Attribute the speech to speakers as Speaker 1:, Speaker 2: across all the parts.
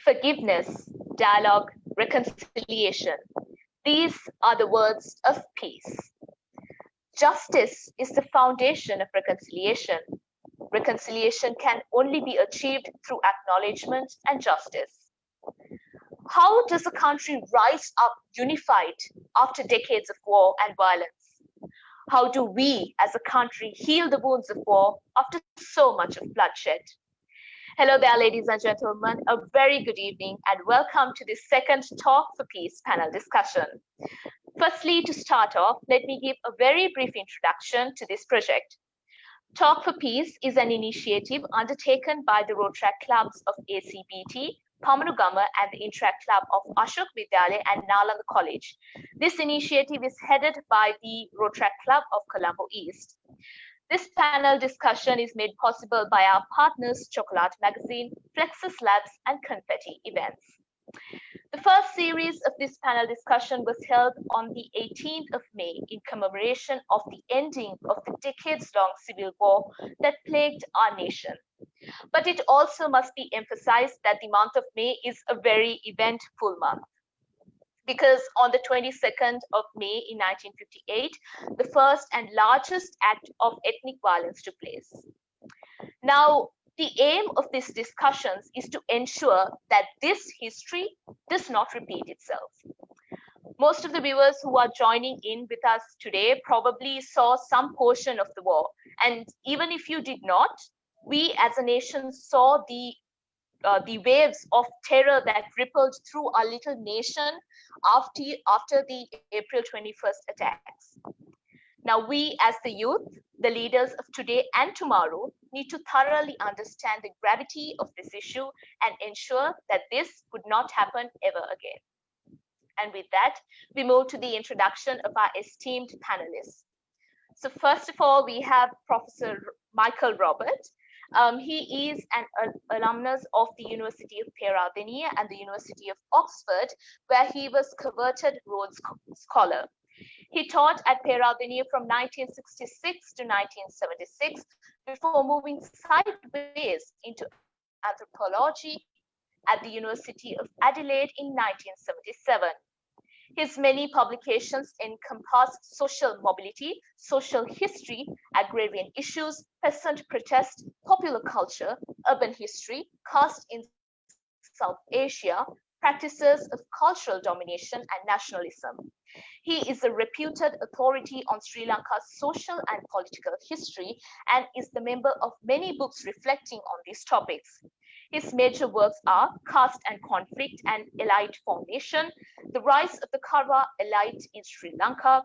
Speaker 1: forgiveness, dialogue, reconciliation. These are the words of peace. Justice is the foundation of reconciliation. Reconciliation can only be achieved through acknowledgement and justice. How does a country rise up unified after decades of war and violence? How do we as a country heal the wounds of war after so much of bloodshed? Hello there, ladies and gentlemen. A very good evening and welcome to this second Talk for Peace panel discussion. Firstly, to start off, let me give a very brief introduction to this project. Talk for Peace is an initiative undertaken by the Rotaract clubs of ACBT, Pamanugama, and the Interact Club of Ashok Vidyalaya and Nalanda College. This initiative is headed by the Rotaract Club of Colombo East. This panel discussion is made possible by our partners Chocolate Magazine, Flexus Labs, and Confetti Events. The first series of this panel discussion was held on the 18th of May in commemoration of the ending of the decades-long civil war that plagued our nation. But it also must be emphasized that the month of May is a very eventful month, because on the 22nd of May in 1958, the first and largest act of ethnic violence took place. Now, the aim of these discussions is to ensure that this history does not repeat itself. Most of the viewers who are joining in with us today probably saw some portion of the war. And even if you did not, we as a nation saw the waves of terror that rippled through our little nation after the April 21st attacks. Now, we as the youth, the leaders of today and tomorrow, need to thoroughly understand the gravity of this issue and ensure that this would not happen ever again. And with that, we move to the introduction of our esteemed panelists. So first of all, we have Professor Michael Robert. He is an alumnus of the University of Peradeniya and the University of Oxford, where he was converted Rhodes Scholar. He taught at Peradeniya from 1966 to 1976 before moving sideways into anthropology at the University of Adelaide in 1977. His many publications encompass social mobility, social history, agrarian issues, peasant protest, popular culture, urban history, caste in South Asia, practices of cultural domination and nationalism. He is a reputed authority on Sri Lanka's social and political history and is the member of many books reflecting on these topics. His major works are Caste and Conflict and Elite Formation, The Rise of the Karwa Elite in Sri Lanka,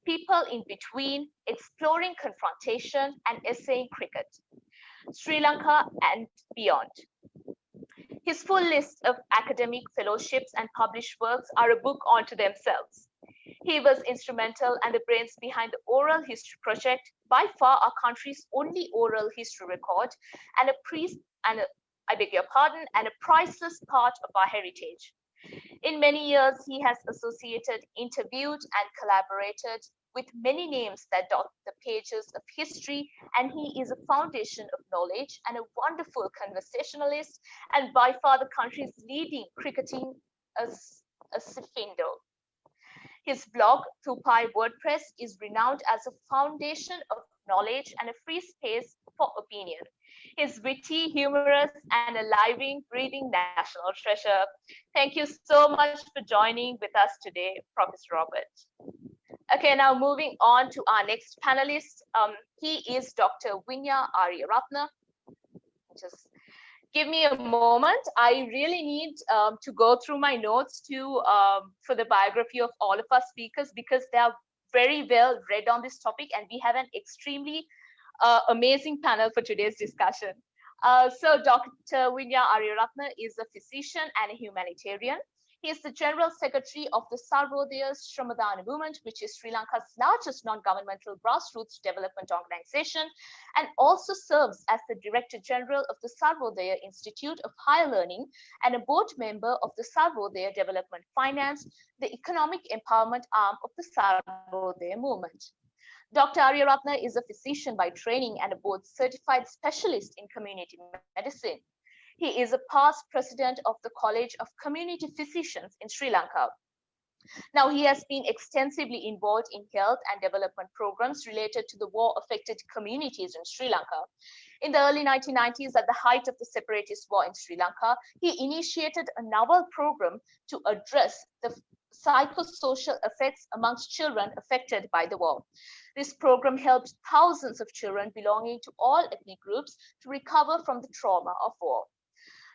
Speaker 1: People in Between, Exploring Confrontation, and Essaying Cricket, Sri Lanka and Beyond. His full list of academic fellowships and published works are a book unto themselves. He was instrumental and the brains behind the Oral History Project, by far our country's only oral history record, and a priceless part of our heritage. In many years, he has associated, interviewed, and collaborated with many names that dot the pages of history, and he is a foundation of knowledge and a wonderful conversationalist, and by far the country's leading cricketing aficionado. His blog, Thupai WordPress, is renowned as a foundation of knowledge and a free space for opinion. He's witty, humorous, and a living, breathing national treasure. Thank you so much for joining with us today, Professor Robert. Okay, now moving on to our next panelist. He is Dr. Vinya Aryaratna. Just give me a moment. I really need to go through my notes for the biography of all of our speakers, because they are very well read on this topic, and we have an extremely amazing panel for today's discussion. So Dr. Vinya Aryaratna is a physician and a humanitarian. He is the General Secretary of the Sarvodaya Shramadana Movement, which is Sri Lanka's largest non-governmental grassroots development organization, and also serves as the Director General of the Sarvodaya Institute of Higher Learning and a board member of the Sarvodaya Development Finance, the economic empowerment arm of the Sarvodaya Movement. Dr. Aryaratna is a physician by training and a board certified specialist in community medicine. He is a past president of the College of Community Physicians in Sri Lanka. Now, he has been extensively involved in health and development programs related to the war-affected communities in Sri Lanka. In the early 1990s, at the height of the separatist war in Sri Lanka, he initiated a novel program to address the psychosocial effects amongst children affected by the war. This program helped thousands of children belonging to all ethnic groups to recover from the trauma of war.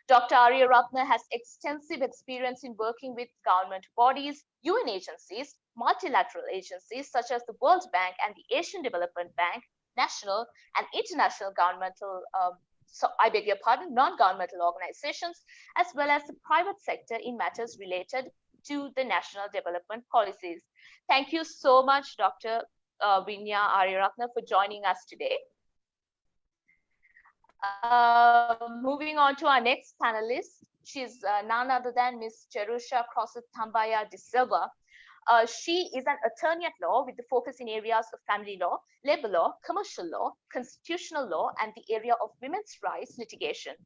Speaker 1: Dr. Ariyaratne has extensive experience in working with government bodies, UN agencies, multilateral agencies such as the World Bank and the Asian Development Bank, national and international governmental, non-governmental organizations, as well as the private sector in matters related to the national development policies. Thank you so much, Dr. Vinya Ariyaratne, for joining us today. Moving on to our next panelist, she's none other than Ms. Cherusha Crosses Tambaya de Silva. She is an attorney at law with the focus in areas of family law, labor law, commercial law, constitutional law, and the area of women's rights litigation.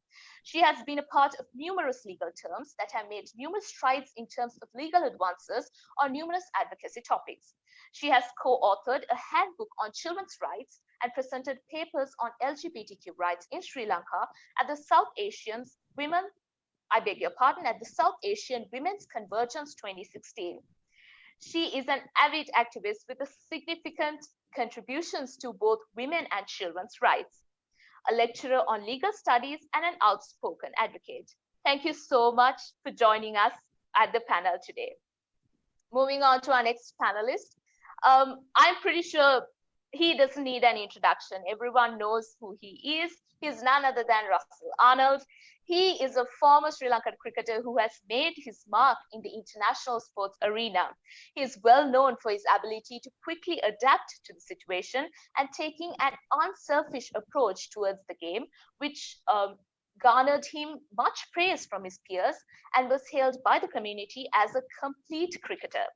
Speaker 1: She has been a part of numerous legal terms that have made numerous strides in terms of legal advances on numerous advocacy topics. She has co-authored a handbook on children's rights and presented papers on LGBTQ rights in Sri Lanka at the South Asian Women's Convergence 2016. She is an avid activist with a significant contributions to both women and children's rights, a lecturer on legal studies, and an outspoken advocate. Thank you so much for joining us at the panel today. Moving on to our next panelist. I'm pretty sure he doesn't need an introduction. Everyone knows who he is. He's none other than Russell Arnold. He is a former Sri Lankan cricketer who has made his mark in the international sports arena. He is well known for his ability to quickly adapt to the situation and taking an unselfish approach towards the game, which garnered him much praise from his peers and was hailed by the community as a complete cricketer.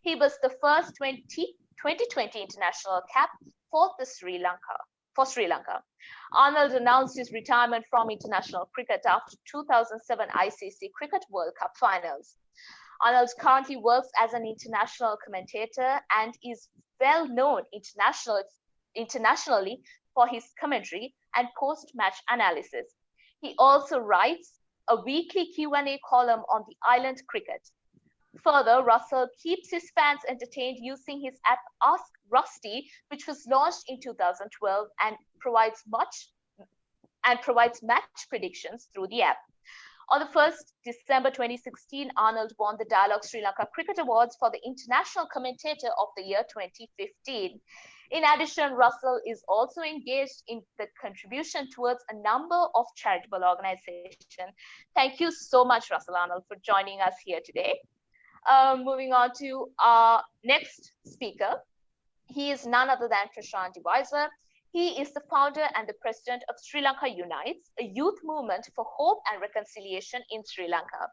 Speaker 1: He was the first 2020 international cap for Sri Lanka. Arnold announced his retirement from international cricket after 2007 ICC Cricket World Cup finals. Arnold currently works as an international commentator and is well known internationally for his commentary and post-match analysis. He also writes a weekly Q&A column on the island cricket. Further, Russell keeps his fans entertained using his app Ask Rusty, which was launched in 2012 and provides match predictions through the app. On the 1st December 2016, Arnold won the Dialogue Sri Lanka Cricket Awards for the International Commentator of the Year 2015. In addition, Russell is also engaged in the contribution towards a number of charitable organizations. Thank you so much, Russell Arnold, for joining us here today. Moving on to our next speaker. He is none other than Prashant Deviser. He is the founder and the president of Sri Lanka Unites, a youth movement for hope and reconciliation in Sri Lanka.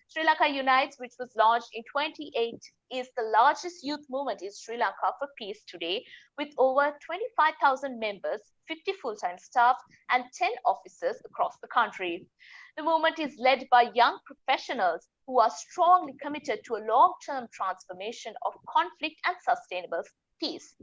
Speaker 1: Sri Lanka Unites, which was launched in 2008, is the largest youth movement in Sri Lanka for peace today, with over 25,000 members, 50 full-time staff, and 10 offices across the country. The movement is led by young professionals who are strongly committed to a long-term transformation of conflict and sustainable peace.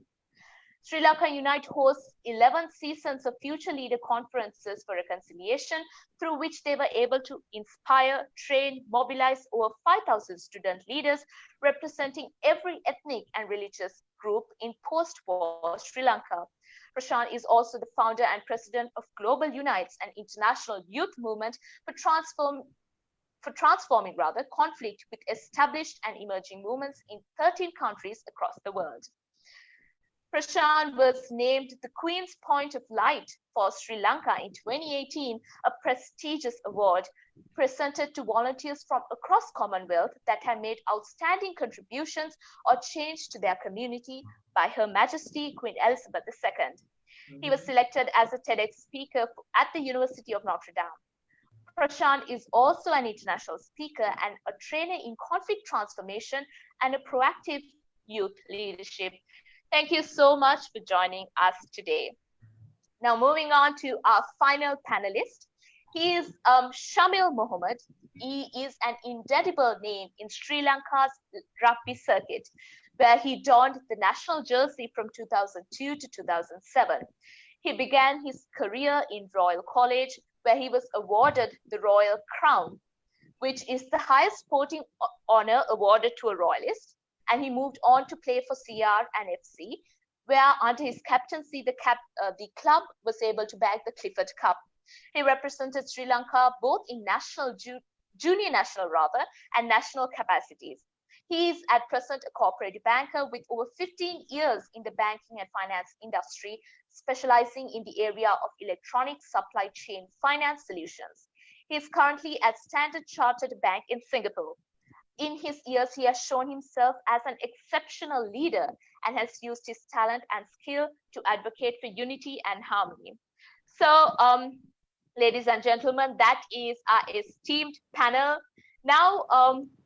Speaker 1: Sri Lanka Unite hosts 11 seasons of future leader conferences for reconciliation, through which they were able to inspire, train, mobilize over 5,000 student leaders representing every ethnic and religious group in post-war Sri Lanka. Prashant is also the founder and president of Global Unites, an international youth movement for transforming conflict with established and emerging movements in 13 countries across the world. Prashant was named the Queen's Point of Light for Sri Lanka in 2018, a prestigious award presented to volunteers from across Commonwealth that have made outstanding contributions or change to their community by Her Majesty Queen Elizabeth II. He was selected as a TEDx speaker at the University of Notre Dame. Prashant is also an international speaker and a trainer in conflict transformation and a proactive youth leadership. Thank you so much for joining us today. Now, moving on to our final panelist. He is Shamil Mohammed. He is an indelible name in Sri Lanka's rugby circuit, where he donned the national jersey from 2002 to 2007. He began his career in Royal College, where he was awarded the Royal Crown, which is the highest sporting honor awarded to a royalist. And he moved on to play for CR and FC, where under his captaincy, the club was able to bag the Clifford Cup. He represented Sri Lanka both in junior national rather, and national capacities. He is at present a corporate banker with over 15 years in the banking and finance industry, specializing in the area of electronic supply chain finance solutions. He is currently at Standard Chartered Bank in Singapore. In his years, he has shown himself as an exceptional leader and has used his talent and skill to advocate for unity and harmony. So, ladies and gentlemen, that is our esteemed panel. Now,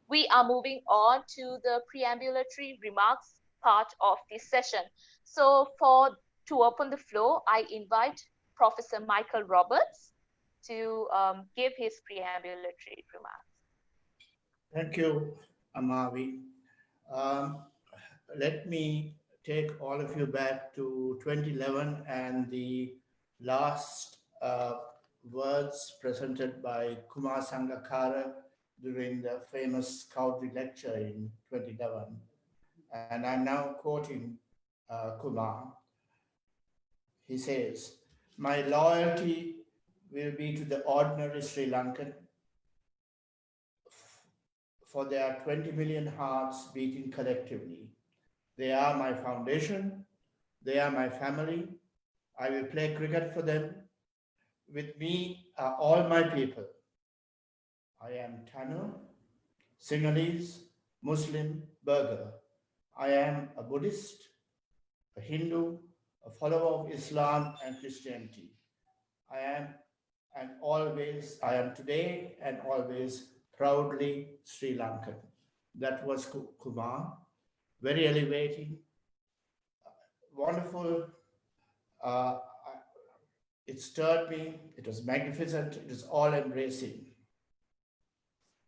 Speaker 1: we are moving on to the preambulatory remarks part of this session. So, to open the floor, I invite Professor Michael Roberts to give his preambulatory remarks.
Speaker 2: Thank you, Amavi. Let me take all of you back to 2011 and the last words presented by Kumar Sangakkara during the famous Cowdrey lecture in 2011. And I'm now quoting Kumar. He says, "My loyalty will be to the ordinary Sri Lankan, for there are 20 million hearts beating collectively. They are my foundation. They are my family. I will play cricket for them. With me are all my people. I am Tamil, Sinhalese, Muslim, Burgher. I am a Buddhist, a Hindu, a follower of Islam and Christianity. I am today and always proudly Sri Lankan." That was Kumar. Very elevating, wonderful. It stirred me. It was magnificent. It was all embracing.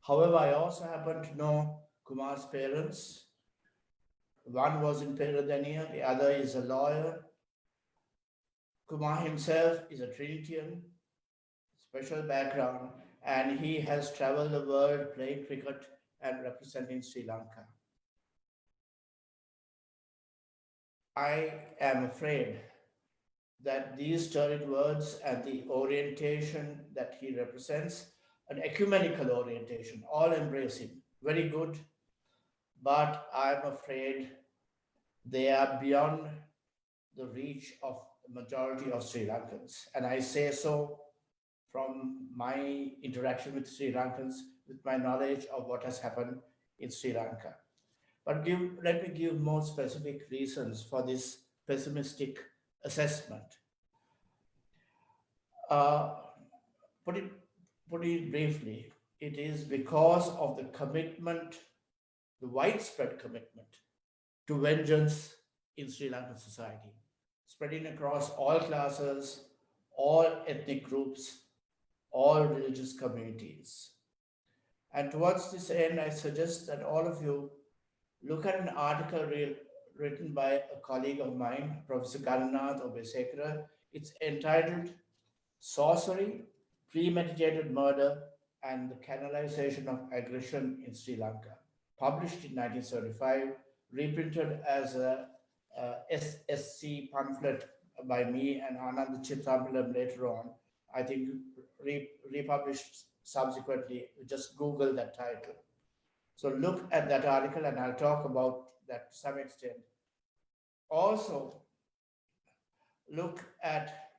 Speaker 2: However, I also happen to know Kumar's parents. One was in Peradeniya, the other is a lawyer. Kumar himself is a Trinitian, special background, and he has traveled the world playing cricket and representing Sri Lanka. I am afraid that these stirred words and the orientation that he represents, an ecumenical orientation, all embracing, very good, but I'm afraid they are beyond the reach of the majority of Sri Lankans. And I say so from my interaction with Sri Lankans, with my knowledge of what has happened in Sri Lanka. But let me give more specific reasons for this pessimistic assessment. Put it briefly, it is because of the commitment, the widespread commitment to vengeance in Sri Lankan society, spreading across all classes, all ethnic groups, all religious communities. And towards this end, I suggest that all of you look at an article written by a colleague of mine, Professor Karnath Obesekara. It's entitled "Sorcery, Premeditated Murder, and the Canalization of Aggression in Sri Lanka," published in 1975, reprinted as a SSC pamphlet by me and Anand Chitrambalam later on. I think republished subsequently. Just Google that title. So look at that article and I'll talk about that to some extent. Also, look at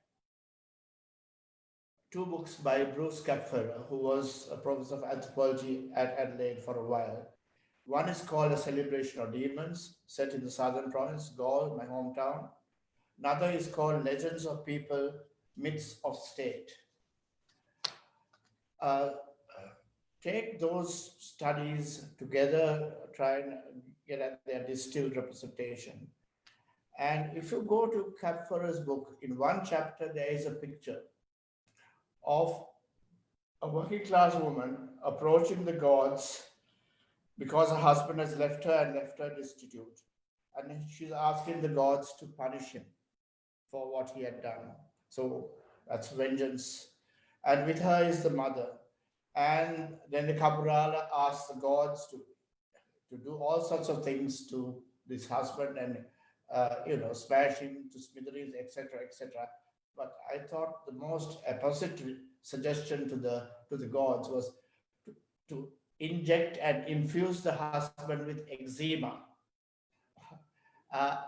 Speaker 2: two books by Bruce Kapferer, who was a professor of anthropology at Adelaide for a while. One is called A Celebration of Demons, set in the southern province, Gaul, my hometown. Another is called Legends of People, Myths of State. Take those studies together, try and get at their distilled representation. And if you go to Kapferer's book, in one chapter, there is a picture of a working class woman approaching the gods because her husband has left her and left her destitute. And she's asking the gods to punish him for what he had done. So that's vengeance. And with her is the mother. And then the Caporala asks the gods to do all sorts of things to this husband and, smash him to smithereens, etc., etc. But I thought the most apposite suggestion to the gods was to inject and infuse the husband with eczema.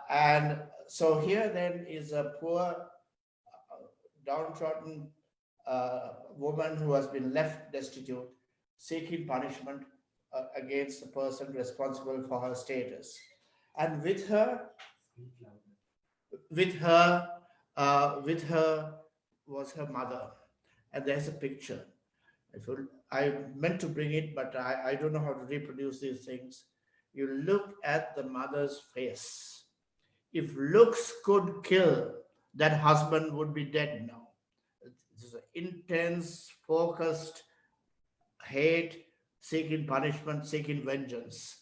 Speaker 2: And so here then is a poor, downtrodden woman who has been left destitute, seeking punishment against the person responsible for her status. And with her was her mother. And there's a picture. I meant to bring it, but I don't know how to reproduce these things. You look at the mother's face. If looks could kill, that husband would be dead now. This is an intense, focused hate, seeking punishment, seeking vengeance,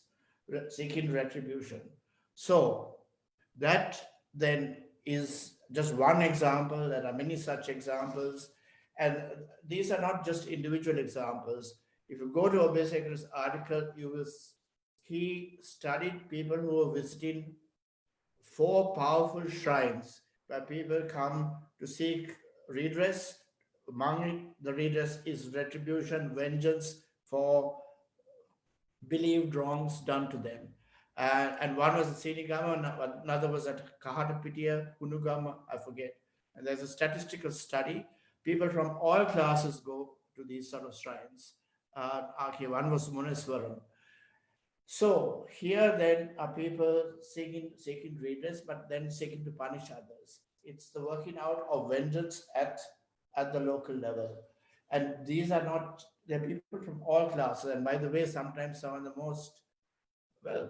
Speaker 2: seeking retribution. So that then is just one example. There are many such examples. And these are not just individual examples. If you go to Obesekar's article, he studied people who were visiting 4 powerful shrines where people come to seek redress. Among the redress is retribution, vengeance for believed wrongs done to them. And one was at Sinigama, another was at Kahatapitiya, Kunugama, I forget. And there's a statistical study. People from all classes go to these sort of shrines. One was Muneswaram. So here then are people seeking redress, but then seeking to punish others. It's the working out of vengeance at the local level. And these are not, they're people from all classes. And by the way, sometimes some of the most,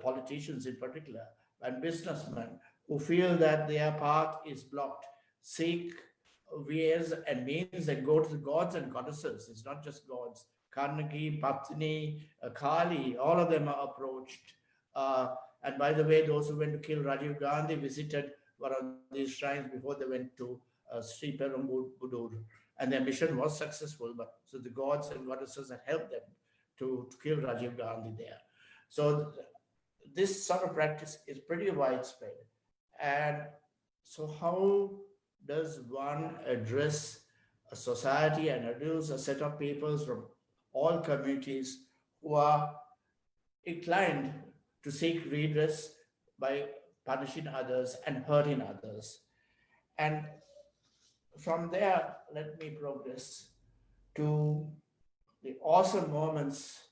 Speaker 2: politicians in particular, and businessmen who feel that their path is blocked, seek ways and means and go to the gods and goddesses. It's not just gods. Karnaki, Patni, Kali, all of them are approached. And by the way, those who went to kill Rajiv Gandhi visited one of these shrines before they went to Sri Perumbudur. And their mission was successful, but so the gods and goddesses had helped them to kill Rajiv Gandhi there. So this sort of practice is pretty widespread. And so how does one address a society and address a set of peoples from all communities who are inclined to seek redress by punishing others and hurting others? And from there, let me progress to the awesome moments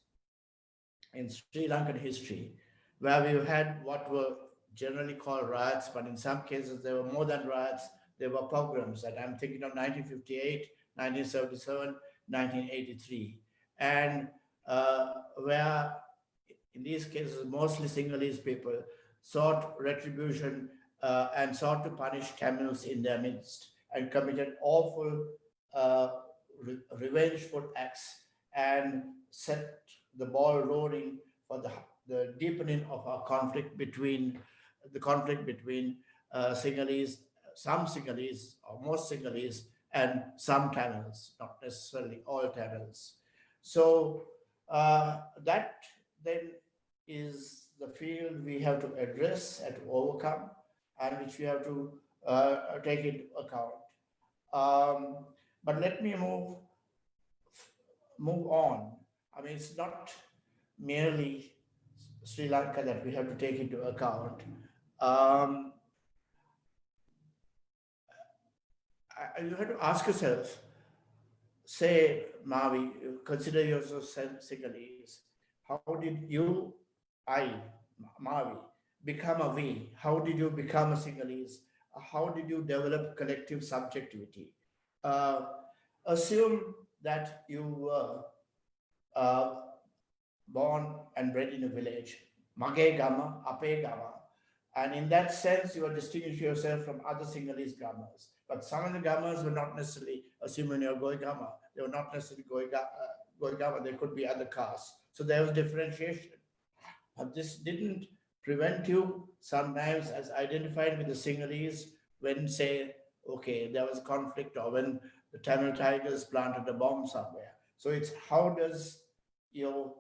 Speaker 2: in Sri Lankan history where we had what were generally called riots, but in some cases there were more than riots, there were pogroms. And I'm thinking of 1958, 1977, 1983. And where in these cases, mostly Sinhalese people sought retribution and sought to punish Tamils in their midst and committed awful revengeful acts and set the ball rolling for the deepening of our conflict between Sinhalese, some Sinhalese or most Sinhalese and some Tamils, not necessarily all Tamils. So that then is the field we have to address and to overcome, and which we have to take into account. But let me move on. I mean, it's not merely Sri Lanka that we have to take into account. You have to ask yourself, say, Mavi, consider yourself Sinhalese. How did you, Mavi, become a we? How did you become a Sinhalese? How did you develop collective subjectivity? Assume that you were born and bred in a village, Mage Gama, Ape Gama, and in that sense, you are distinguishing yourself from other Sinhalese Gamas. But some of the Gamas were not necessarily assuming you're Goi Gama. they were not necessarily going up, and there could be other castes. So there was differentiation. But this didn't prevent you sometimes, as identified with the Sinhalese, when, say, okay, there was a conflict, or when the Tamil Tigers planted a bomb somewhere. So it's how does your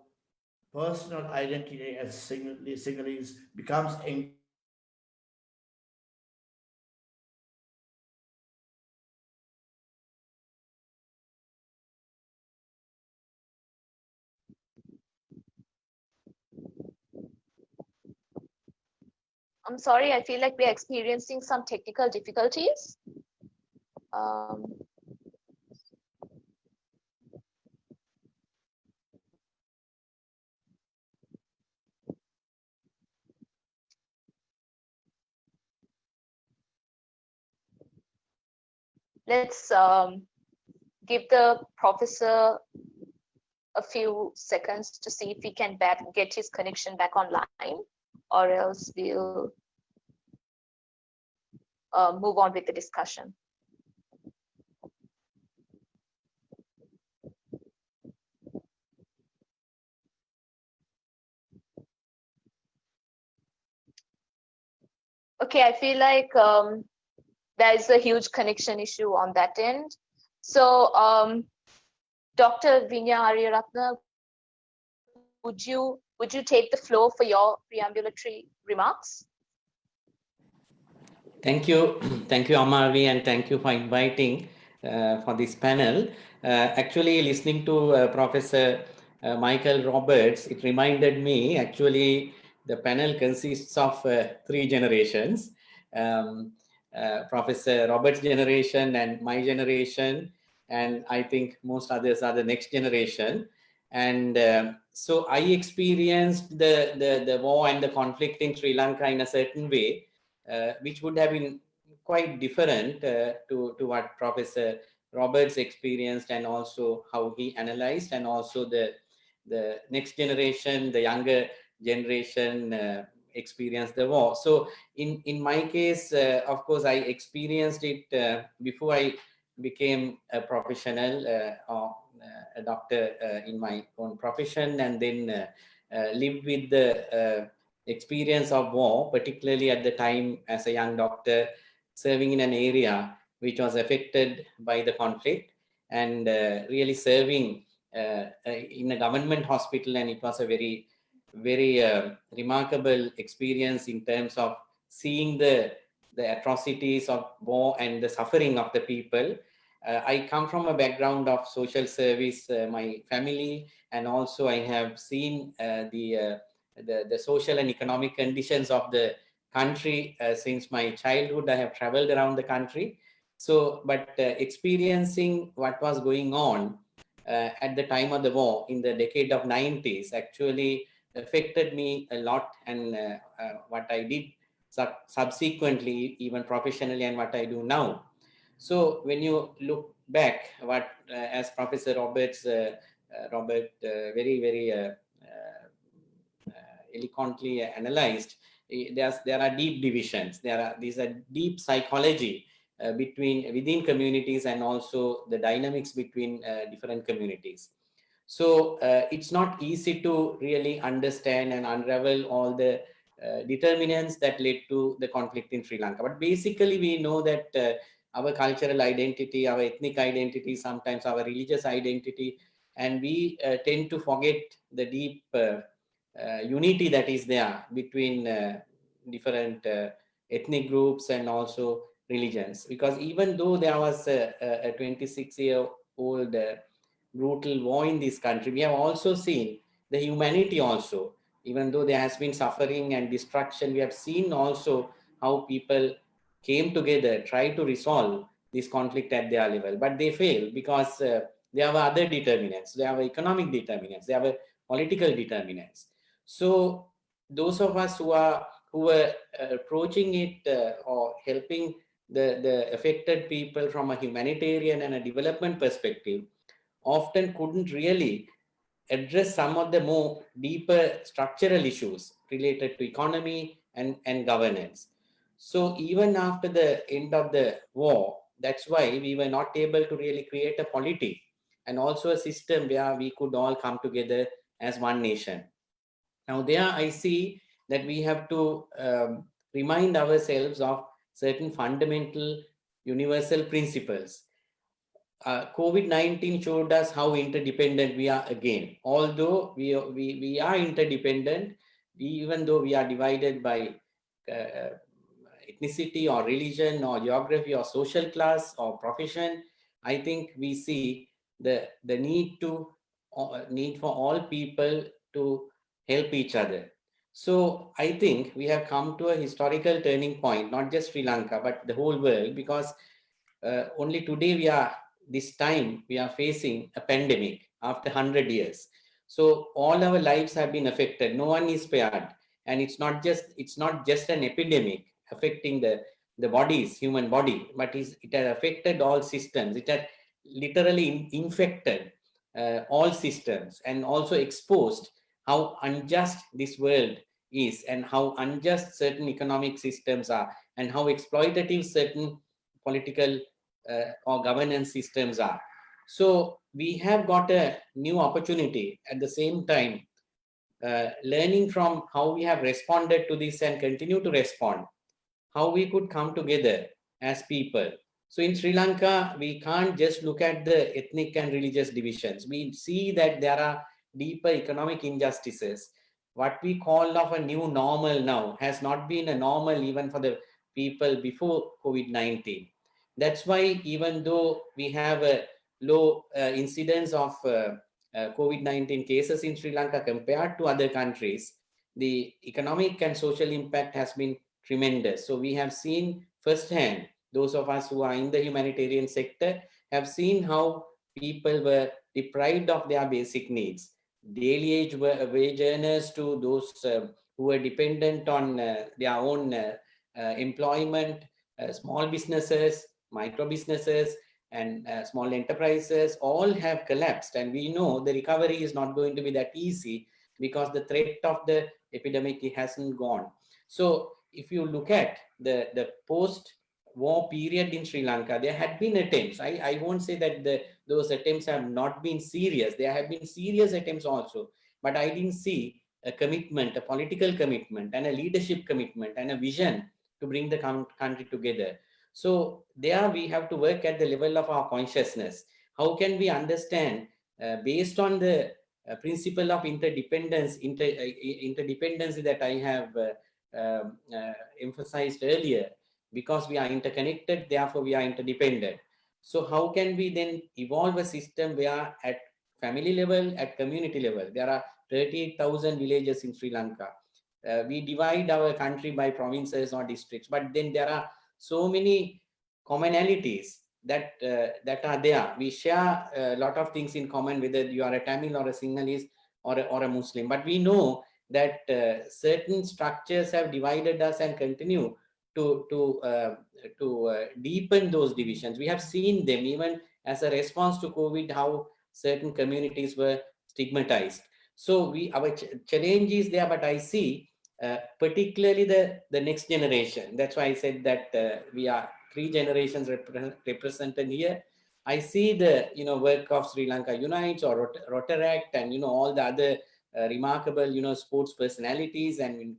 Speaker 2: personal identity as Sinhalese becomes
Speaker 1: I'm sorry, I feel like we're experiencing some technical difficulties. Let's give the professor a few seconds to see if we can get his connection back online, or else we'll move on with the discussion. Okay, I feel like there is a huge connection issue on that end. So, Dr. Vinya Aryaratna, would you take the floor for your preambulatory remarks?
Speaker 3: Thank you, Amarvi, and thank you for inviting for this panel. Actually, listening to Professor Michael Roberts, it reminded me, actually, the panel consists of 3 generations. Professor Roberts' generation and my generation, and I think most others are the next generation. And so I experienced the war and the conflict in Sri Lanka in a certain way, which would have been quite different to what Professor Roberts experienced, and also how he analyzed, and also the next generation, the younger generation experienced the war. So in my case, of course, I experienced it before I became a professional or a doctor in my own profession, and then lived with the experience of war, particularly at the time as a young doctor serving in an area which was affected by the conflict, and really serving in a government hospital. And it was a very, very remarkable experience in terms of seeing the atrocities of war and the suffering of the people. I come from a background of social service, my family, and also I have seen the social and economic conditions of the country since my childhood. I have traveled around the country. So, but experiencing what was going on at the time of the war in the decade of 90s actually affected me a lot, and what I did subsequently, even professionally, and what I do now. So when you look back, what as Professor Roberts very, very eloquently analyzed, there are deep divisions. These are deep psychology within communities, and also the dynamics between different communities. So it's not easy to really understand and unravel all the determinants that led to the conflict in Sri Lanka. But basically, we know that our cultural identity, our ethnic identity, sometimes our religious identity, and we tend to forget the deep unity that is there between different ethnic groups and also religions. Because even though there was a 26-year-old brutal war in this country, we have also seen the humanity also. Even though there has been suffering and destruction, we have seen also how people came together, tried to resolve this conflict at their level, but they failed because there were other determinants. There were economic determinants, there were political determinants. So those of us who were approaching it or helping the affected people from a humanitarian and a development perspective often couldn't really address some of the more deeper structural issues related to economy and governance. So even after the end of the war, that's why we were not able to really create a polity and also a system where we could all come together as one nation. Now there I see that we have to remind ourselves of certain fundamental universal principles. COVID-19 showed us how interdependent we are again. Although we are interdependent, even though we are divided by ethnicity or religion or geography or social class or profession, I think we see the need for all people to help each other. So I think we have come to a historical turning point, not just Sri Lanka, but the whole world, because only today we are facing a pandemic after 100 years. So all our lives have been affected. No one is spared. And it's not just an epidemic affecting the bodies, human body, but it has affected all systems. It has literally infected all systems, and also exposed how unjust this world is, and how unjust certain economic systems are, and how exploitative certain political or governance systems are. So we have got a new opportunity at the same time, learning from how we have responded to this and continue to respond, how we could come together as people. So in Sri Lanka, we can't just look at the ethnic and religious divisions. We see that there are deeper economic injustices. What we call of a new normal now has not been a normal even for the people before COVID-19. That's why even though we have a low incidence of COVID-19 cases in Sri Lanka compared to other countries, the economic and social impact has been tremendous. So we have seen firsthand, those of us who are in the humanitarian sector have seen how people were deprived of their basic needs. Daily wage earners to those who were dependent on their own employment, small businesses, micro businesses, and small enterprises all have collapsed. And we know the recovery is not going to be that easy because the threat of the epidemic hasn't gone. So if you look at the post-war period in Sri Lanka, there had been attempts. I won't say that those attempts have not been serious. There have been serious attempts also, but I didn't see a commitment, a political commitment, and a leadership commitment, and a vision to bring the country together. So there we have to work at the level of our consciousness. How can we understand, based on the principle of interdependence that I have emphasized earlier, because we are interconnected, therefore we are interdependent. So how can we then evolve a system where at family level, at community level, there are 38,000 villages in Sri Lanka. We divide our country by provinces or districts, but then there are so many commonalities that are there. We share a lot of things in common, whether you are a Tamil or a Sinhalese or a Muslim, but we know that certain structures have divided us and continue to deepen those divisions. We have seen them even as a response to COVID, how certain communities were stigmatized. So our challenge is there, but I see particularly the next generation. That's why I said that we are 3 generations represented here. I see the work of Sri Lanka Unites or Rotaract, and all the other remarkable sports personalities, and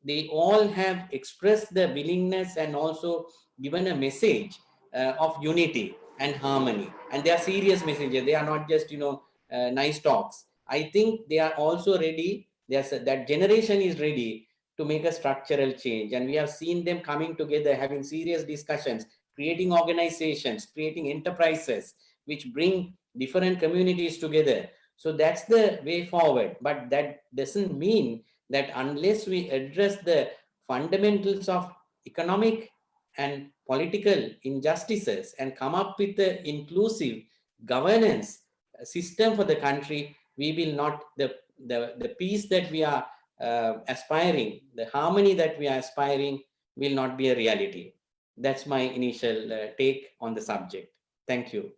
Speaker 3: they all have expressed the willingness and also given a message of unity and harmony, and they are serious messages. They are not just nice talks. I think they are also ready. That generation is ready to make a structural change, and we have seen them coming together, having serious discussions, creating organizations, creating enterprises which bring different communities together. So that's the way forward. But that doesn't mean that unless we address the fundamentals of economic and political injustices and come up with the inclusive governance system for the country, we will not, the peace that we are aspiring, the harmony that we are aspiring will not be a reality. That's my initial take on the subject. Thank you.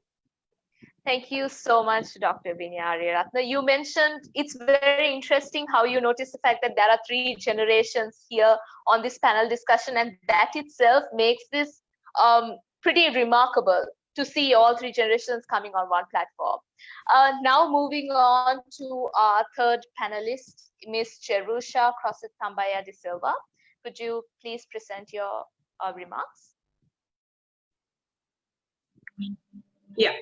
Speaker 1: Thank you so much, Dr. Vinyaratna. You mentioned it's very interesting how you notice the fact that there are 3 generations here on this panel discussion, and that itself makes this pretty remarkable to see all three generations coming on one platform. Now moving on to our third panelist, Ms. Cherusha Crosset-Tambaya de Silva. Could you please present your remarks?
Speaker 4: Yeah.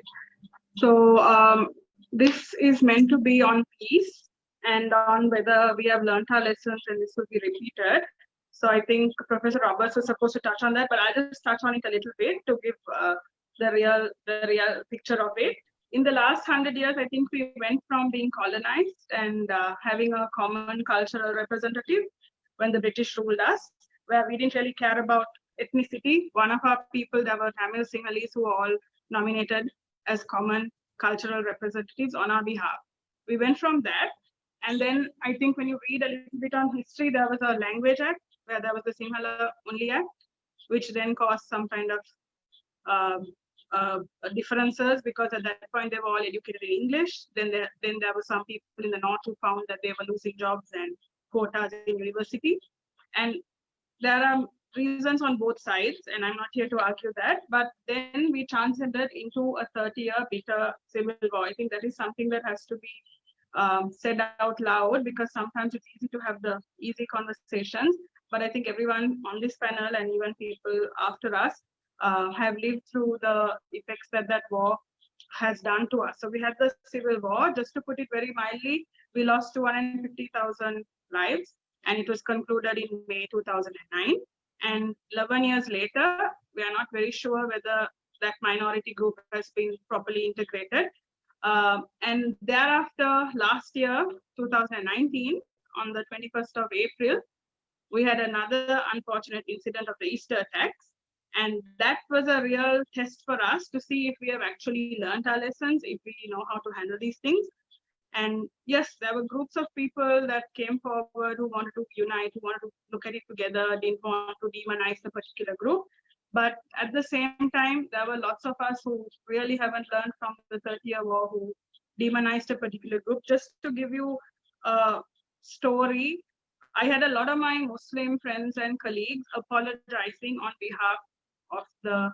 Speaker 4: So this is meant to be on peace and on whether we have learned our lessons and this will be repeated. So I think Professor Roberts was supposed to touch on that, but I'll just touch on it a little bit to give the real picture of it. In the last 100 years, I think we went from being colonized and having a common cultural representative when the British ruled us, where we didn't really care about ethnicity. One of our people, there were Tamil Sinhalese who were all nominated as common cultural representatives on our behalf. We went from that, and then I think when you read a little bit on history, there was a Language Act where there was the Sinhala Only Act, which then caused some kind of differences because at that point they were all educated in English. Then there were some people in the north who found that they were losing jobs and quotas in university, and there are reasons on both sides, and I'm not here to argue that. But then we transcended into a 30-year bitter civil war. I think that is something that has to be said out loud, because sometimes it's easy to have the easy conversations, but I think everyone on this panel and even people after us have lived through the effects that that war has done to us. So we had the civil war, just to put it very mildly, we lost 250,000 lives, and it was concluded in May 2009. And 11 years later, we are not very sure whether that minority group has been properly integrated. And thereafter, last year, 2019, on the 21st of April, we had another unfortunate incident of the Easter attacks. And that was a real test for us to see if we have actually learned our lessons, if we know how to handle these things. And yes, there were groups of people that came forward who wanted to unite, who wanted to look at it together, didn't want to demonize the particular group. But at the same time, there were lots of us who really haven't learned from the 30-year war, who demonized a particular group. Just to give you a story, I had a lot of my Muslim friends and colleagues apologizing on behalf of the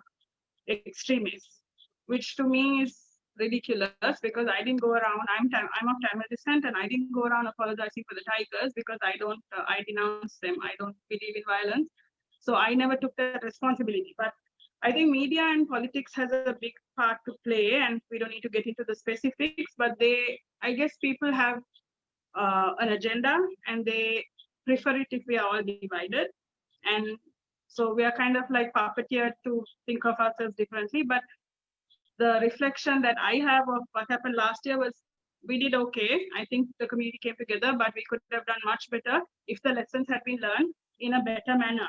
Speaker 4: extremists, which to me is ridiculous, because I didn't go around, I'm of Tamil descent, and I didn't go around apologizing for the Tigers, because I denounce them. I don't believe in violence. So I never took that responsibility. But I think media and politics has a big part to play, and we don't need to get into the specifics, but I guess people have an agenda, and they prefer it if we are all divided. And so we are kind of like puppeteered to think of ourselves differently. But the reflection that I have of what happened last year was, we did okay. I think the community came together, but we could have done much better if the lessons had been learned in a better manner.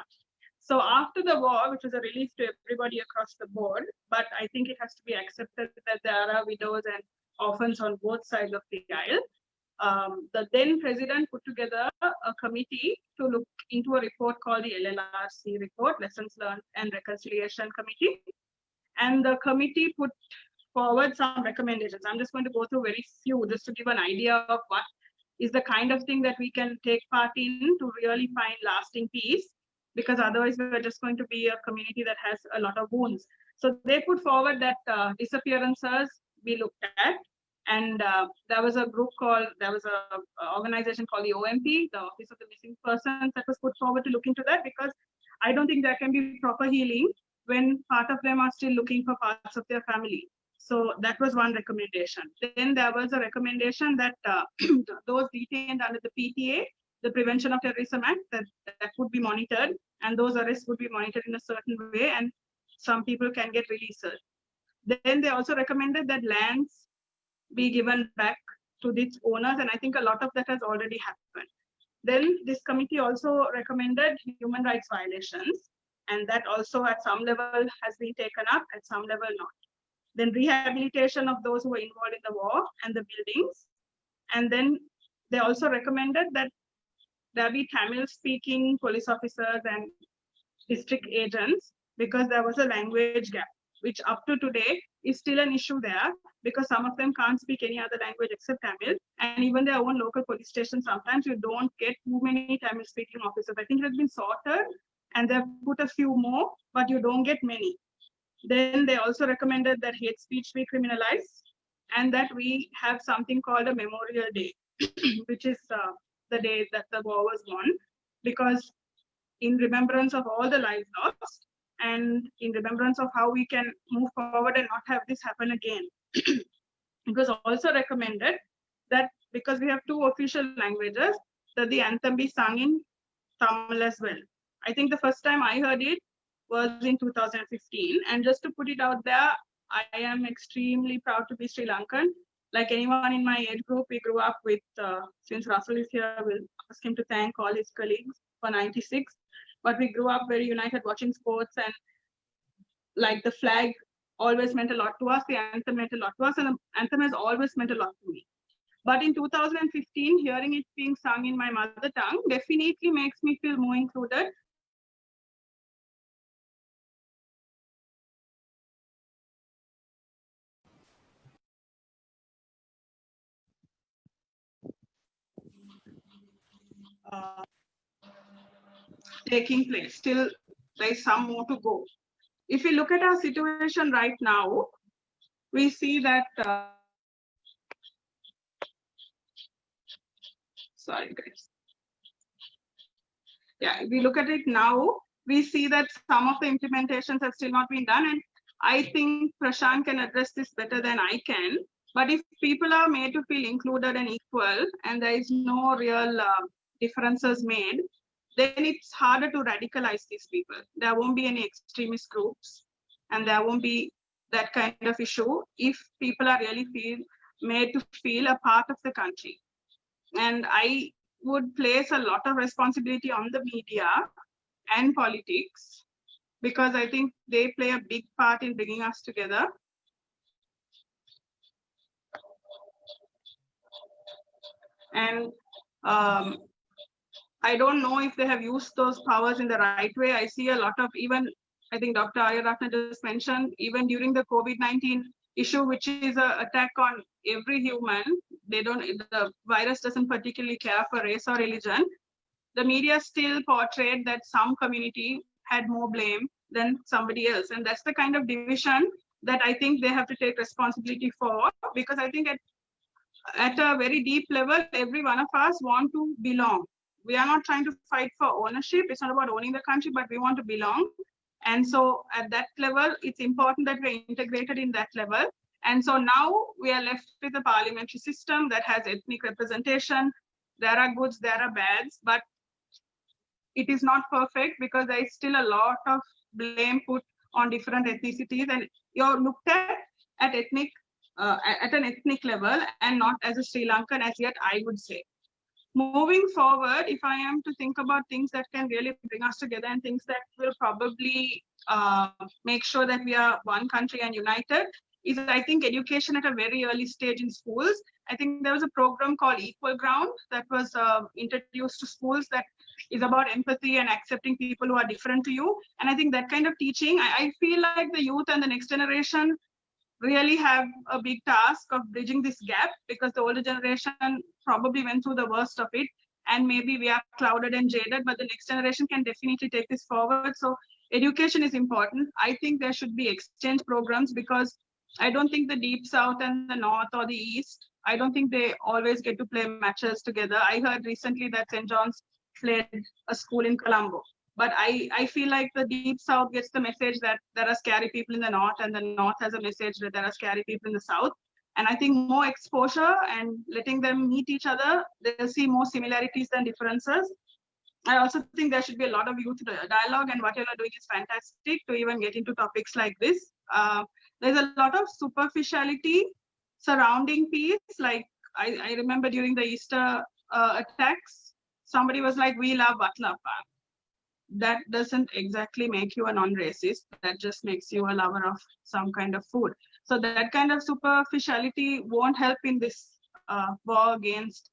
Speaker 4: So after the war, which was a relief to everybody across the board, but I think it has to be accepted that there are widows and orphans on both sides of the aisle. The then president put together a committee to look into a report called the LLRC report, Lessons Learned and Reconciliation Committee. And the committee put forward some recommendations. I'm just going to go through very few, just to give an idea of what is the kind of thing that we can take part in to really find lasting peace, because otherwise we're just going to be a community that has a lot of wounds. So they put forward that disappearances be looked at. And there was an organization called the OMP, the Office of the Missing Persons, that was put forward to look into that, because I don't think there can be proper healing when part of them are still looking for parts of their family. So that was one recommendation. Then there was a recommendation that those detained under the PTA, the Prevention of Terrorism Act, that would be monitored, and those arrests would be monitored in a certain way, and some people can get releases. Then they also recommended that lands be given back to its owners, and I think a lot of that has already happened. Then this committee also recommended human rights violations, and that also at some level has been taken up, at some level not. Then rehabilitation of those who were involved in the war and the buildings. And then they also recommended that there be Tamil-speaking police officers and district agents, because there was a language gap, which up to today is still an issue there, because some of them can't speak any other language except Tamil. And even their own local police station, sometimes you don't get too many Tamil-speaking officers. I think it has been sorted, and they've put a few more, but you don't get many. Then they also recommended that hate speech be criminalized and that we have something called a Memorial Day, which is the day that the war was won, because in remembrance of all the lives lost and in remembrance of how we can move forward and not have this happen again. It was also recommended that because we have 2 official languages, that the anthem be sung in Tamil as well. I think the first time I heard it was in 2015. And just to put it out there, I am extremely proud to be Sri Lankan. Like anyone in my age group, we grew up with, since Russell is here, we'll ask him to thank all his colleagues for 96. But we grew up very united watching sports, and like the flag always meant a lot to us, the anthem meant a lot to us, and the anthem has always meant a lot to me. But in 2015, hearing it being sung in my mother tongue definitely makes me feel more included. Taking place. Still, there's some more to go. If we look at our situation right now, we see that, sorry guys. Yeah, if we look at it now, we see that some of the implementations have still not been done. And I think Prashant can address this better than I can. But if people are made to feel included and equal, and there is no real differences made, then it's harder to radicalize these people. There won't be any extremist groups, and there won't be that kind of issue if people are really made to feel a part of the country. And I would place a lot of responsibility on the media and politics, because I think they play a big part in bringing us together. And I don't know if they have used those powers in the right way. I see a lot of, even I think Dr. Ayaratna just mentioned, even during the COVID-19 issue, which is an attack on every human, the virus doesn't particularly care for race or religion. The media still portrayed that some community had more blame than somebody else. And that's the kind of division that I think they have to take responsibility for, because I think at a very deep level, every one of us want to belong. We are not trying to fight for ownership. It's not about owning the country, but we want to belong. And so at that level, it's important that we're integrated in that level. And so now we are left with a parliamentary system that has ethnic representation. There are goods, there are bads, but it is not perfect because there is still a lot of blame put on different ethnicities, and you're looked at ethnic at an ethnic level and not as a Sri Lankan as yet, I would say. Moving forward, if I am to think about things that can really bring us together and things that will probably make sure that we are one country and united, is I think education at a very early stage in schools. I think there was a program called Equal Ground that was introduced to schools that is about empathy and accepting people who are different to you. And I think that kind of teaching, I feel like the youth and the next generation really have a big task of bridging this gap, because the older generation probably went through the worst of it, and maybe we are clouded and jaded, but the next generation can definitely take this forward. So education is important. I think there should be exchange programs, because I don't think the Deep South and the North or the East, I don't think they always get to play matches together. I heard recently that St. John's played a school in Colombo. But I feel like the Deep South gets the message that there are scary people in the North, and the North has a message that there are scary people in the South. And I think more exposure and letting them meet each other, they'll see more similarities than differences. I also think there should be a lot of youth dialogue, and what you're doing is fantastic to even get into topics like this. There's a lot of superficiality surrounding peace. Like I remember during the Easter attacks, somebody was like, "We love Baklava." That doesn't exactly make you a non-racist. That just makes you a lover of some kind of food. So that kind of superficiality won't help in this war against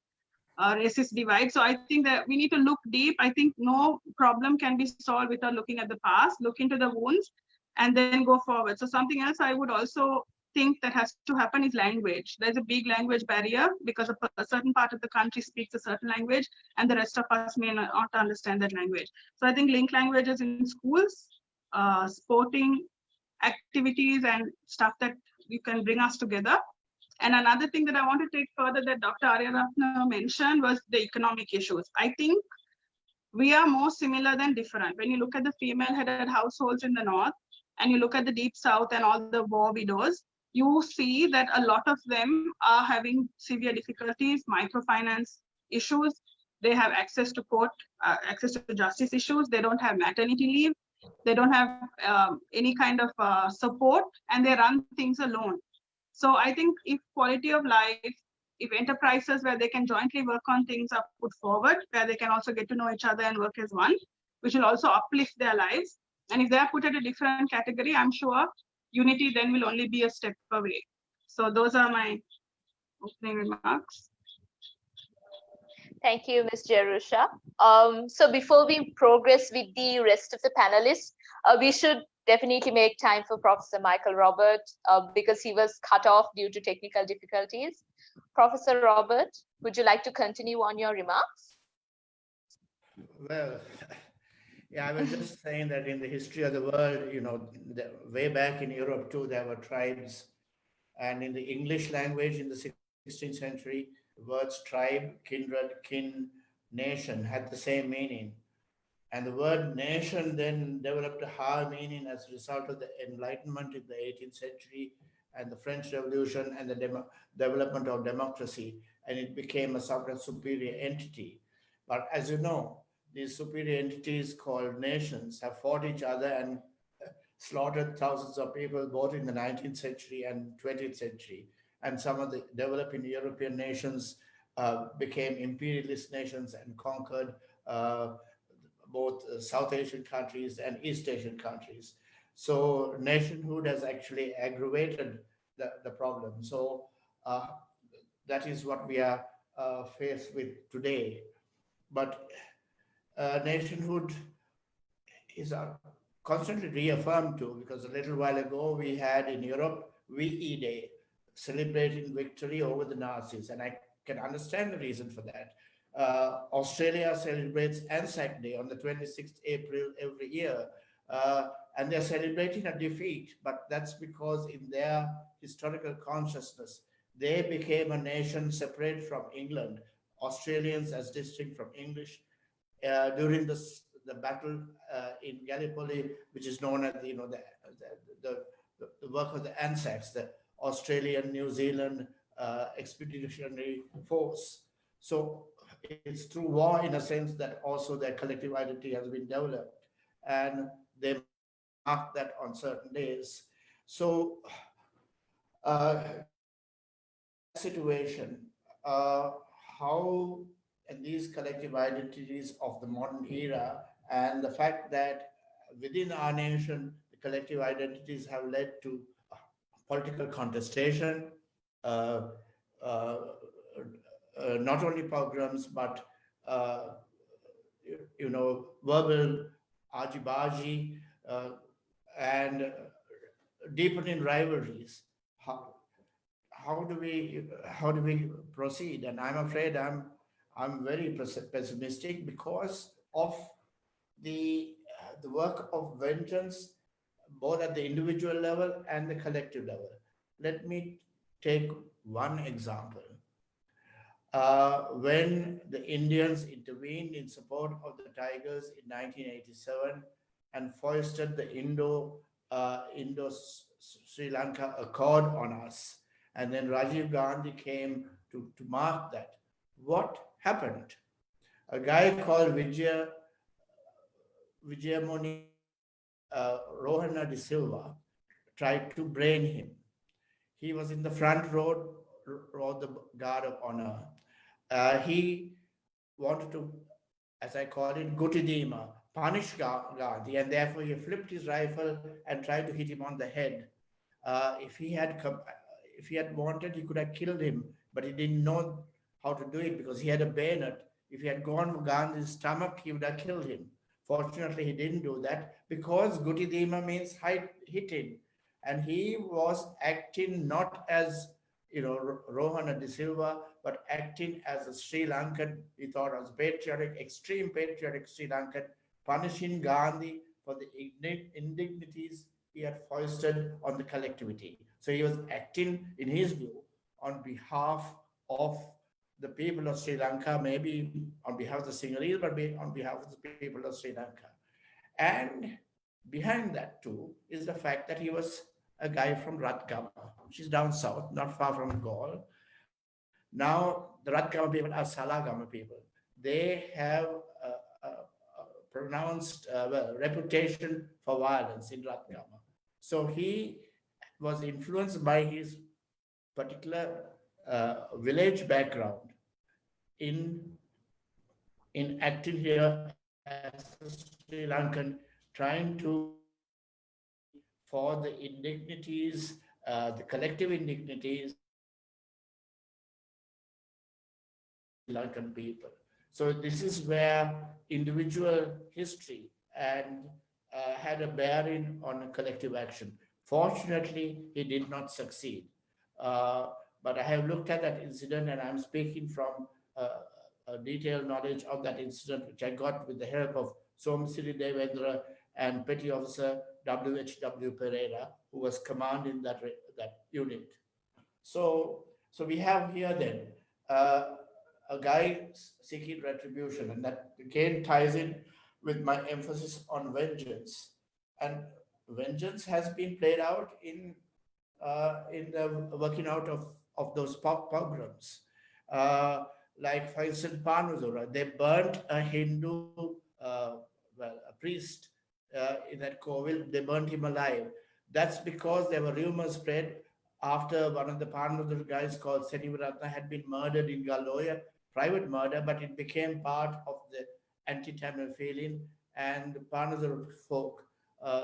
Speaker 4: racist divide. So I think that we need to look deep. I think no problem can be solved without looking at the past, look into the wounds, and then go forward. So something else I would also think that has to happen is language. There's a big language barrier because a certain part of the country speaks a certain language and the rest of us may not understand that language. So I think link languages in schools, sporting activities and stuff that you can bring us together. And another thing that I want to take further that Dr. Aryaratna mentioned was the economic issues. I think we are more similar than different. When you look at the female-headed households in the north, and you look at the deep south and all the war widows, you see that a lot of them are having severe difficulties, microfinance issues. They have access to court, access to justice issues. They don't have maternity leave. They don't have any kind of support, and they run things alone. So I think if quality of life, if enterprises where they can jointly work on things are put forward, where they can also get to know each other and work as one, which will also uplift their lives. And if they are put at a different category, I'm sure unity then will only be a step away. So those are my opening remarks.
Speaker 1: Thank you, Ms. Jerusha. So before we progress with the rest of the panelists, we should definitely make time for Professor Michael Robert because he was cut off due to technical difficulties. Professor Robert, would you like to continue on your remarks?
Speaker 2: Well, yeah, I was just saying that in the history of the world, you know, way back in Europe too, there were tribes. And in the English language in the 16th century, the words tribe, kindred, kin, nation had the same meaning. And the word nation then developed a higher meaning as a result of the Enlightenment in the 18th century and the French Revolution and the development of democracy. And it became a sort of superior entity. But as you know, these superior entities called nations have fought each other and slaughtered thousands of people both in the 19th century and 20th century. And some of the developing European nations became imperialist nations and conquered both South Asian countries and East Asian countries. So nationhood has actually aggravated the problem. So that is what we are faced with today. But nationhood is constantly reaffirmed too, because a little while ago we had in Europe VE Day, celebrating victory over the Nazis, and I can understand the reason for that. Australia celebrates Anzac Day on the 26th April every year, and they're celebrating a defeat, but that's because in their historical consciousness, they became a nation separate from England, Australians as distinct from English, during the battle in Gallipoli, which is known as the work of the Anzacs, the Australian New Zealand Expeditionary Force. So it's through war, in a sense, that also their collective identity has been developed, and they mark that on certain days. So situation, how and these collective identities of the modern era, and the fact that within our nation, the collective identities have led to political contestation, not only pogroms, but verbal argy-bargy and deepening rivalries. How do we proceed? And I'm afraid I'm very pessimistic because of the work of vengeance, both at the individual level and the collective level. Let me take one example. When the Indians intervened in support of the Tigers in 1987 and foisted the Indo-Sri Lanka Accord on us, and then Rajiv Gandhi came to mark that. What happened? A guy called Vijayamoni Rohana de Silva tried to brain him. He was in the front row of the Guard of Honor. He wanted to, as I call it, Gutidima, punish Gandhi, and therefore he flipped his rifle and tried to hit him on the head. If he had wanted, he could have killed him, but he didn't know how to do it because he had a bayonet. If he had gone for Gandhi's stomach, he would have killed him. Fortunately, he didn't do that because Gutidima means hitting, and he was acting not as Rohana de Silva, but acting as a Sri Lankan. He thought was patriotic, extreme patriotic Sri Lankan, punishing Gandhi for the indignities he had foisted on the collectivity. So he was acting, in his view, on behalf of the people of Sri Lanka, maybe on behalf of the Sinhalese, but on behalf of the people of Sri Lanka. And behind that too is the fact that he was a guy from Ratgama, which is down south, not far from Gaul. Now, the Ratgama people are Salagama people. They have a pronounced reputation for violence in Ratgama. So he was influenced by his particular village background in acting here as a Sri Lankan, trying to for the indignities, the collective indignities Sri Lankan people. So this is where individual history and had a bearing on collective action. Fortunately, he did not succeed. But I have looked at that incident, and I'm speaking from a detailed knowledge of that incident, which I got with the help of Somsiri Devendra and Petty Officer W.H.W. Pereira, who was commanding that unit. So we have here then a guy seeking retribution, and that again ties in with my emphasis on vengeance. And vengeance has been played out in the working out of those pogroms. Like, for instance, Panudura, they burnt a Hindu, a priest in that Kovil, they burnt him alive. That's because there were rumors spread after one of the Panudura guys called Senivaratna had been murdered in Galoya, private murder, but it became part of the anti-Tamil feeling, and the Panudura folk,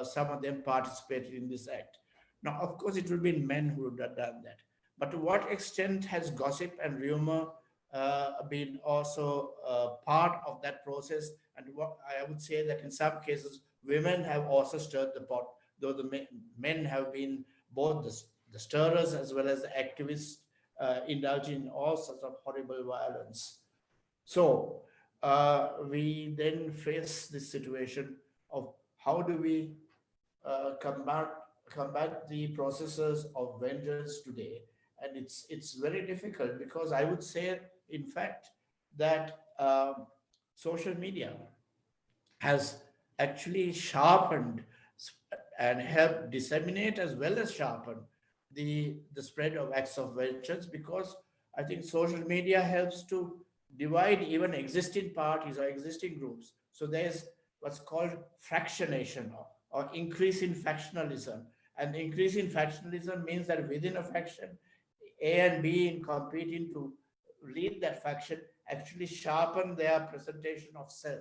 Speaker 2: some of them participated in this act. Now, of course, it would be men who would have done that. But to what extent has gossip and rumor been also part of that process? And what I would say that in some cases, women have also stirred the pot, though the men have been both the stirrers as well as the activists, indulging in all sorts of horrible violence. So we then face this situation of how do we combat the processes of vengeance today. And it's very difficult, because I would say, in fact, that social media has actually sharpened and helped disseminate as well as sharpen the spread of acts of vengeance, because I think social media helps to divide even existing parties or existing groups. So there's what's called fractionation or increase in factionalism. And increase in factionalism means that within a faction, A and B, in competing to lead that faction, actually sharpen their presentation of self.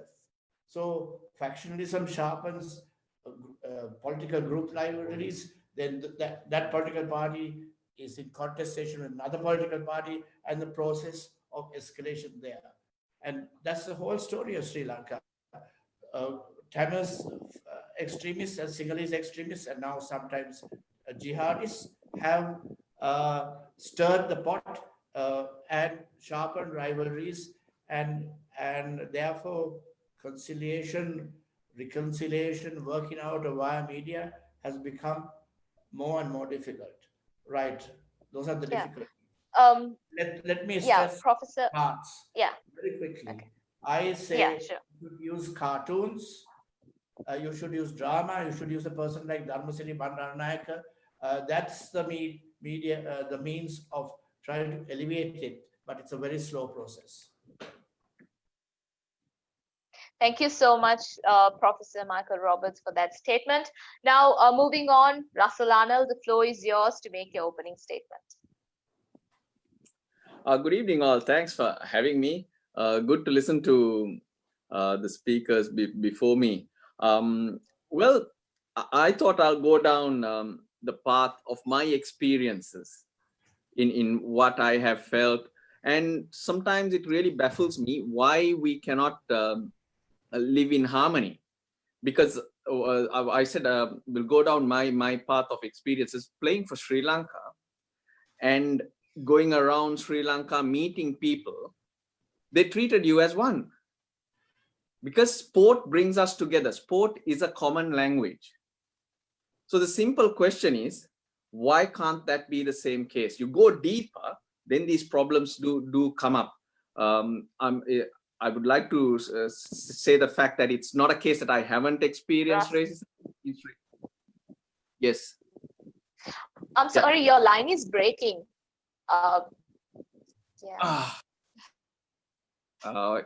Speaker 2: So factionalism sharpens political group rivalries. Then that political party is in contestation with another political party, and the process of escalation there. And that's the whole story of Sri Lanka. Tamils extremists and Sinhalese extremists, and now sometimes jihadists, have stirred the pot and sharpened rivalries, and therefore reconciliation, working out via media has become more and more difficult. Right? Those are the difficulties. Let me stress
Speaker 1: Professor.
Speaker 2: parts. Very quickly. Okay. I say sure. You should use cartoons. You should use drama. You should use a person like Dharmasiri Bandaranayake. That's the media, the means of trying to elevate it, but it's a very slow process.
Speaker 1: Thank you so much, Professor Michael Roberts, for that statement. Now, moving on, Russell Arnold, the floor is yours to make your opening statement.
Speaker 5: Good evening, all. Thanks for having me. Good to listen to the speakers before me. Well, I thought I'll go down the path of my experiences in what I have felt. And sometimes it really baffles me why we cannot live in harmony. Because I said we'll go down my path of experiences playing for Sri Lanka and going around Sri Lanka, meeting people. They treated you as one. Because sport brings us together. Sport is a common language. So the simple question is, why can't that be the same case? You go deeper, then these problems do come up. I would like to say the fact that it's not a case that I haven't experienced racism. Yes.
Speaker 1: I'm sorry, your line is breaking. Yeah.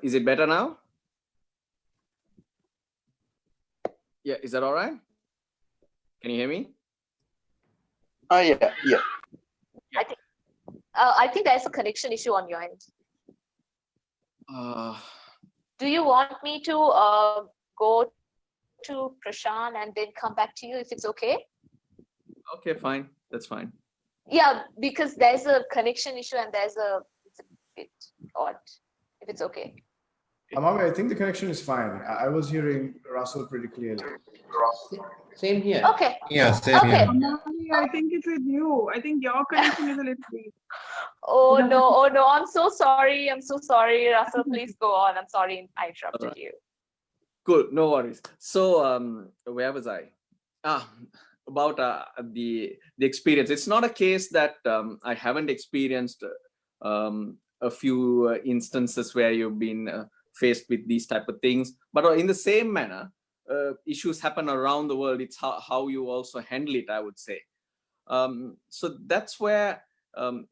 Speaker 5: Is it better now? Yeah, is that all right? Can you hear me?
Speaker 2: Yeah.
Speaker 1: I think there's a connection issue on your end. Do you want me to go to Prashant and then come back to you if it's okay?
Speaker 5: Okay, fine. That's fine.
Speaker 1: Yeah, because there's a connection issue and it's a bit odd, if it's okay.
Speaker 6: Amami, I think the connection is fine. I was hearing Russell pretty clearly.
Speaker 3: Same here.
Speaker 1: Okay.
Speaker 7: Yeah, same
Speaker 1: Okay.
Speaker 7: here.
Speaker 4: Amali, I think it's with you. I think your connection is a little weak.
Speaker 1: Oh no, I'm so sorry. I'm so sorry, Russell. Please go on. I'm sorry I interrupted you.
Speaker 5: Cool, no worries. So where was I? About the experience. It's not a case that I haven't experienced a few instances where you've been faced with these type of things, but in the same manner, issues happen around the world. It's how you also handle it, I would say. So that's where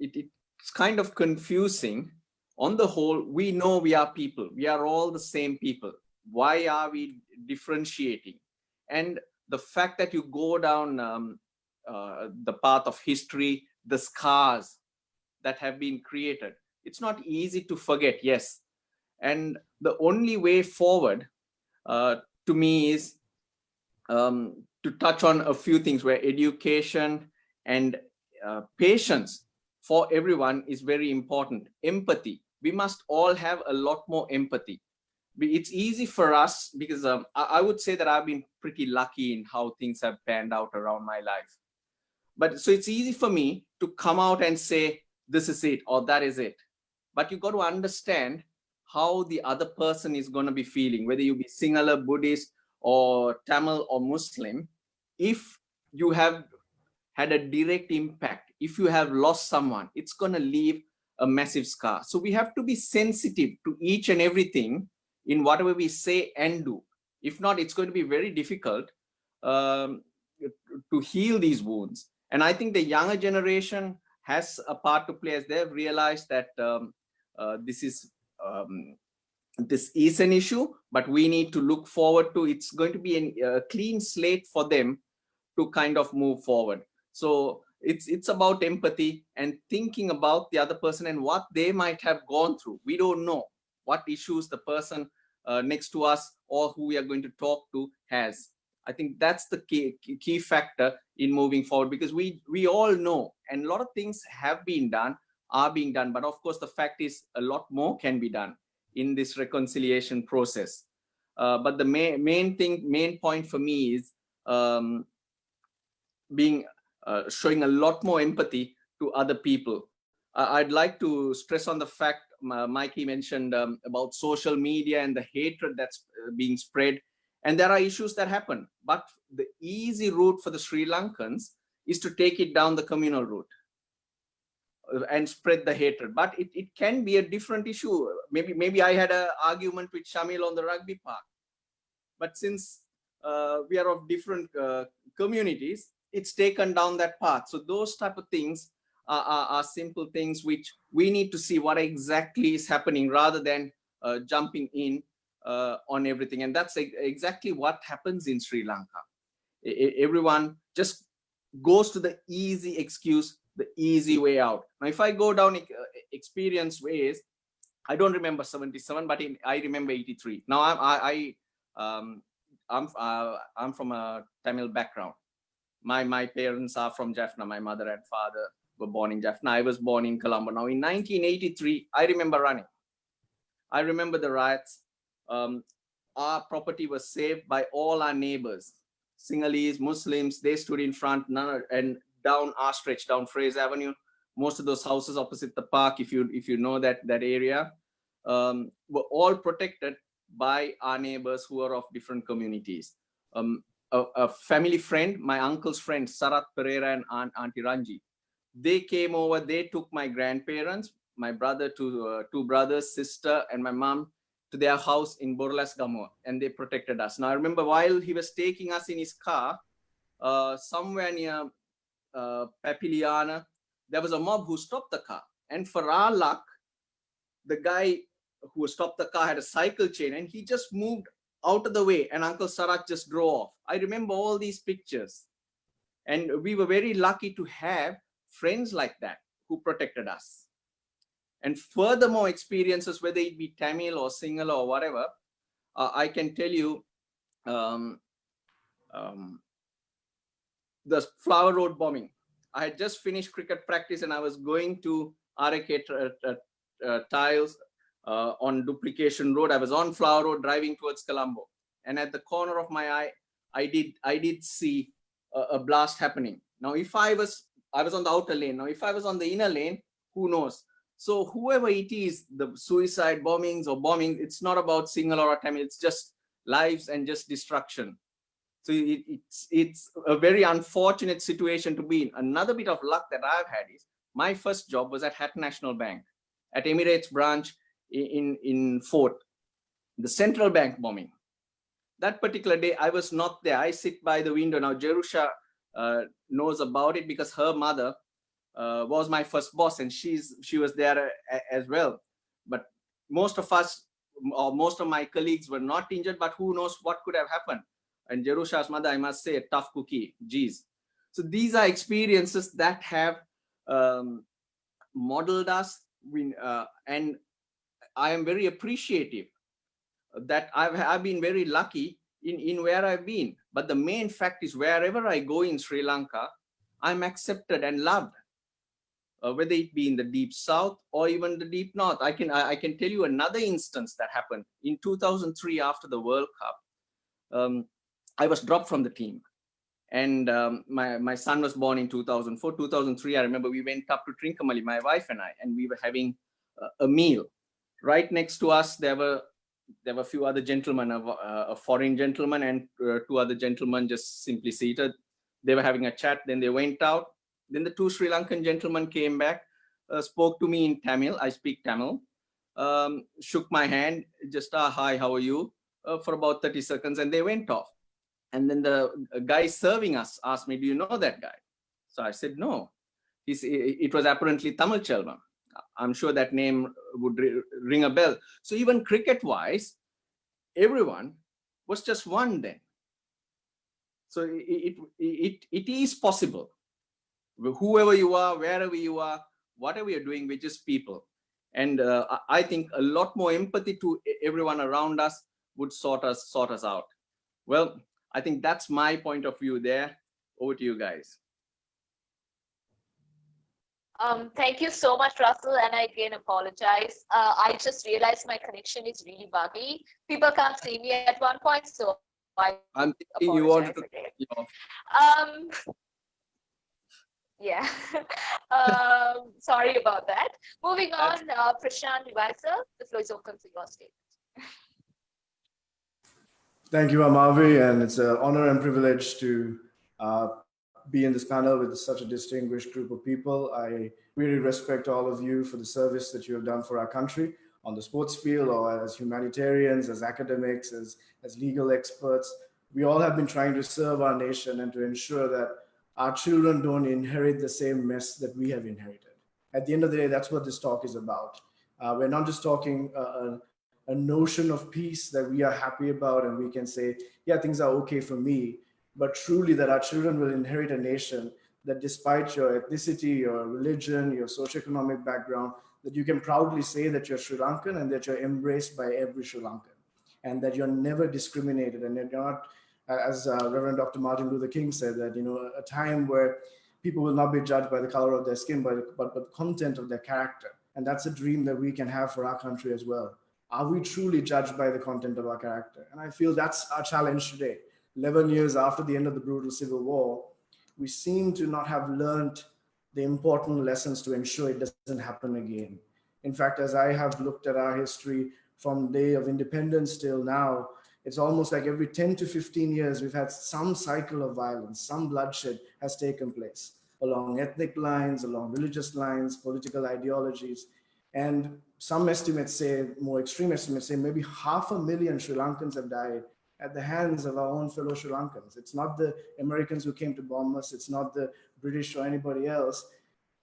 Speaker 5: it's kind of confusing. On the whole, we know we are people. We are all the same people. Why are we differentiating? And the fact that you go down the path of history, the scars that have been created, it's not easy to forget, yes. And the only way forward to me is to touch on a few things where education and patience for everyone is very important. Empathy. We must all have a lot more empathy. It's easy for us because I would say that I've been pretty lucky in how things have panned out around my life. But so it's easy for me to come out and say, this is it or that is it. But you've got to understand how the other person is going to be feeling, whether you be Sinhala, Buddhist, or Tamil or Muslim. If you have had a direct impact, if you have lost someone, it's going to leave a massive scar. So we have to be sensitive to each and everything in whatever we say and do. If not, it's going to be very difficult to heal these wounds. And I think the younger generation has a part to play as they've realized that this is an issue, but we need to look forward to, it's going to be a clean slate for them to kind of move forward. So it's about empathy and thinking about the other person and what they might have gone through. We don't know what issues the person next to us or who we are going to talk to has. I think that's the key factor in moving forward, because we all know, and a lot of things have been done, are being done, but of course the fact is a lot more can be done in this reconciliation process. But the main point for me is showing a lot more empathy to other people. I'd like to stress on the fact Mikey mentioned about social media and the hatred that's being spread. And there are issues that happen, but the easy route for the Sri Lankans is to take it down the communal route and spread the hatred. But it can be a different issue. Maybe I had an argument with Shamil on the rugby park, but since we are of different communities, it's taken down that path. So those type of things are simple things which we need to see what exactly is happening rather than jumping in on everything. And that's exactly what happens in Sri Lanka. Everyone just goes to the easy excuse, the easy way out. Now, if I go down experience ways, I don't remember 77, but I remember 83. Now I'm from a Tamil background. My parents are from Jaffna. My mother and father were born in Jaffna. I was born in Colombo. Now in 1983, I remember running. I remember the riots. Our property was saved by all our neighbors, Sinhalese, Muslims. They stood in front, and down our stretch, down Fraser Avenue. Most of those houses opposite the park, if you know that area, were all protected by our neighbors who are of different communities. a family friend, my uncle's friend, Sarat Pereira and Auntie Ranji. They came over, they took my grandparents, my brother, two brothers, sister, and my mom to their house in Borlas Gamo, and they protected us. Now, I remember while he was taking us in his car, somewhere near Papiliana, there was a mob who stopped the car. And for our luck, the guy who stopped the car had a cycle chain, and he just moved out of the way, and Uncle Sarat just drove off. I remember all these pictures. And we were very lucky to have friends like that who protected us. And furthermore, experiences, whether it be Tamil or Sinhala or whatever, I can tell you, the Flower Road bombing. I had just finished cricket practice and I was going to RACCBT tiles on Duplication Road. I was on Flower Road driving towards Colombo. And at the corner of my eye, I did see a blast happening. Now, if I was on the outer lane. Now, if I was on the inner lane, who knows? So whoever it is, the suicide bombings or bombing, it's not about Sinhala or Tamil, it's just lives and just destruction. So it's a very unfortunate situation to be in. Another bit of luck that I've had is my first job was at Hatton National Bank, at Emirates branch in Fort, the central bank bombing. That particular day, I was not there. I sit by the window. Now, Jerusha knows about it because her mother was my first boss, and she was there as well. But most of us, or most of my colleagues, were not injured, but who knows what could have happened. And Jerusha's mother, I must say, a tough cookie, geez. So these are experiences that have modeled us, and I am very appreciative that I've been very lucky in where I've been. But the main fact is, wherever I go in Sri Lanka, I'm accepted and loved, whether it be in the deep south or even the deep north. I can tell you another instance that happened in 2003 after the World Cup. I was dropped from the team, and my son was born in 2004. 2003, I remember we went up to Trincomalee, my wife and I, and we were having a meal. Right next to us, there were a few other gentlemen, a foreign gentleman and two other gentlemen just simply seated. They were having a chat, then they went out. Then the two Sri Lankan gentlemen came back, spoke to me in Tamil. I speak Tamil, shook my hand, just, hi, how are you? For about 30 seconds, and they went off. And then the guy serving us asked me, do you know that guy? So I said, no. It was apparently Tamil Chelvam. I'm sure that name would ring a bell. So even cricket-wise, everyone was just one then. So it is possible. Whoever you are, wherever you are, whatever you're doing, we're just people. And I think a lot more empathy to everyone around us would sort us out. Well, I think that's my point of view there. Over to you guys.
Speaker 1: Thank you so much, Russell. And I again apologize. I just realized my connection is really buggy. People can't see me at one point, so I'm thinking you wanted to. Yeah. Sorry about that. Moving on, Prashant Rivasa, the floor is open for your statement.
Speaker 6: Thank you, Amavi, and it's an honor and privilege to be in this panel with such a distinguished group of people. I really respect all of you for the service that you have done for our country on the sports field, or as humanitarians, as academics, as legal experts. We all have been trying to serve our nation and to ensure that our children don't inherit the same mess that we have inherited. At the end of the day, that's what this talk is about. We're not just talking a notion of peace that we are happy about and we can say, yeah, things are okay for me, but truly that our children will inherit a nation that despite your ethnicity, your religion, your socioeconomic background, that you can proudly say that you're Sri Lankan and that you're embraced by every Sri Lankan, and that you're never discriminated, and that you're not, as Reverend Dr. Martin Luther King said, that, you know, a time where people will not be judged by the color of their skin, but the content of their character. And that's a dream that we can have for our country as well. Are we truly judged by the content of our character? And I feel that's our challenge today. 11 years after the end of the brutal civil war, we seem to not have learned the important lessons to ensure it doesn't happen again. In fact, as I have looked at our history from the day of independence till now, It's almost like every 10 to 15 years, we've had some cycle of violence, some bloodshed has taken place along ethnic lines, along religious lines, political ideologies. And some estimates say, more extreme estimates say, maybe 500,000 Sri Lankans have died at the hands of our own fellow Sri Lankans. It's not the Americans who came to bomb us. It's not the British or anybody else.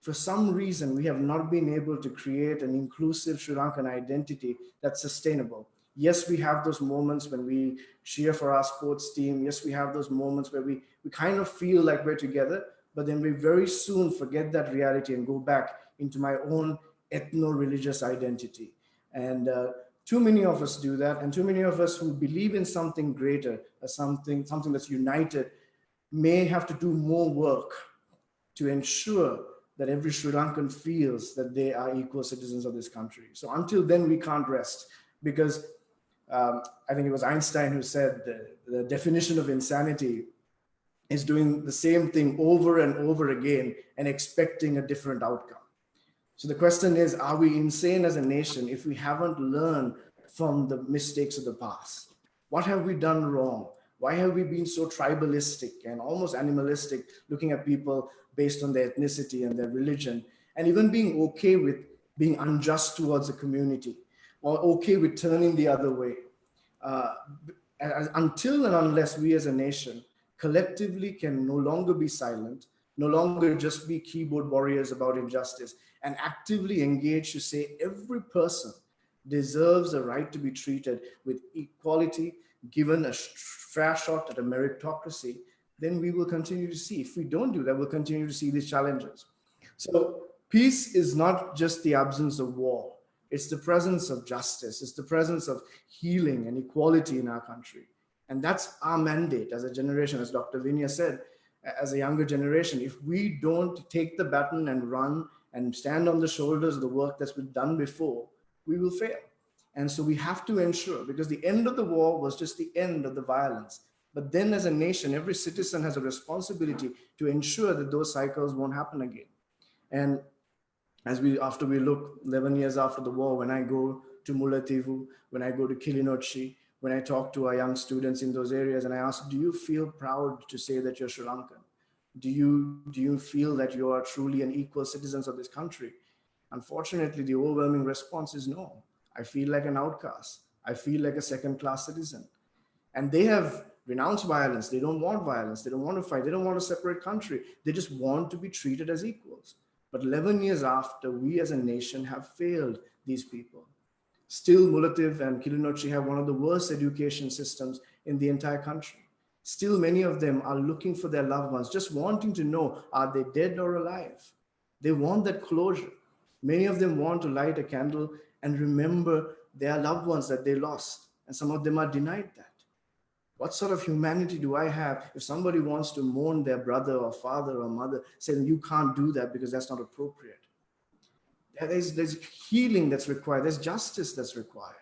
Speaker 6: For some reason, we have not been able to create an inclusive Sri Lankan identity that's sustainable. Yes, we have those moments when we cheer for our sports team. Yes, we have those moments where we kind of feel like we're together, but then we very soon forget that reality and go back into my own ethno-religious identity. And too many of us do that, and too many of us who believe in something greater, something that's united, may have to do more work to ensure that every Sri Lankan feels that they are equal citizens of this country. So until then, we can't rest, because I think it was Einstein who said the definition of insanity is doing the same thing over and over again and expecting a different outcome. So the question is, are we insane as a nation if we haven't learned from the mistakes of the past? What have we done wrong? Why have we been so tribalistic and almost animalistic, looking at people based on their ethnicity and their religion, and even being okay with being unjust towards the community, or okay with turning the other way? Until and unless we as a nation collectively can no longer be silent, no longer just be keyboard warriors about injustice, and actively engage to say every person deserves a right to be treated with equality, given a fair shot at a meritocracy, then we will continue to see. If we don't do that, we'll continue to see these challenges. So peace is not just the absence of war. It's the presence of justice. It's the presence of healing and equality in our country. And that's our mandate as a generation, as Dr. Vinya said, as a younger generation. If we don't take the baton and run and stand on the shoulders of the work that's been done before, we will fail. And so we have to ensure, because the end of the war was just the end of the violence. But then as a nation, every citizen has a responsibility to ensure that those cycles won't happen again. And after we look 11 years after the war, when I go to Mullaitivu, when I go to Kilinochchi, when I talk to our young students in those areas and I ask, do you feel proud to say that you're Sri Lankan? Do you feel that you are truly an equal citizens of this country? Unfortunately, the overwhelming response is no. I feel like an outcast. I feel like a second-class citizen. And they have renounced violence. They don't want violence. They don't want to fight. They don't want a separate country. They just want to be treated as equals. But 11 years after, we as a nation have failed these people. Still, Mullaitivu and Kilinochchi have one of the worst education systems in the entire country. Still, many of them are looking for their loved ones, just wanting to know, are they dead or alive? They want that closure. Many of them want to light a candle and remember their loved ones that they lost. And some of them are denied that. What sort of humanity do I have if somebody wants to mourn their brother or father or mother, saying you can't do that because that's not appropriate? There's healing that's required. There's justice that's required.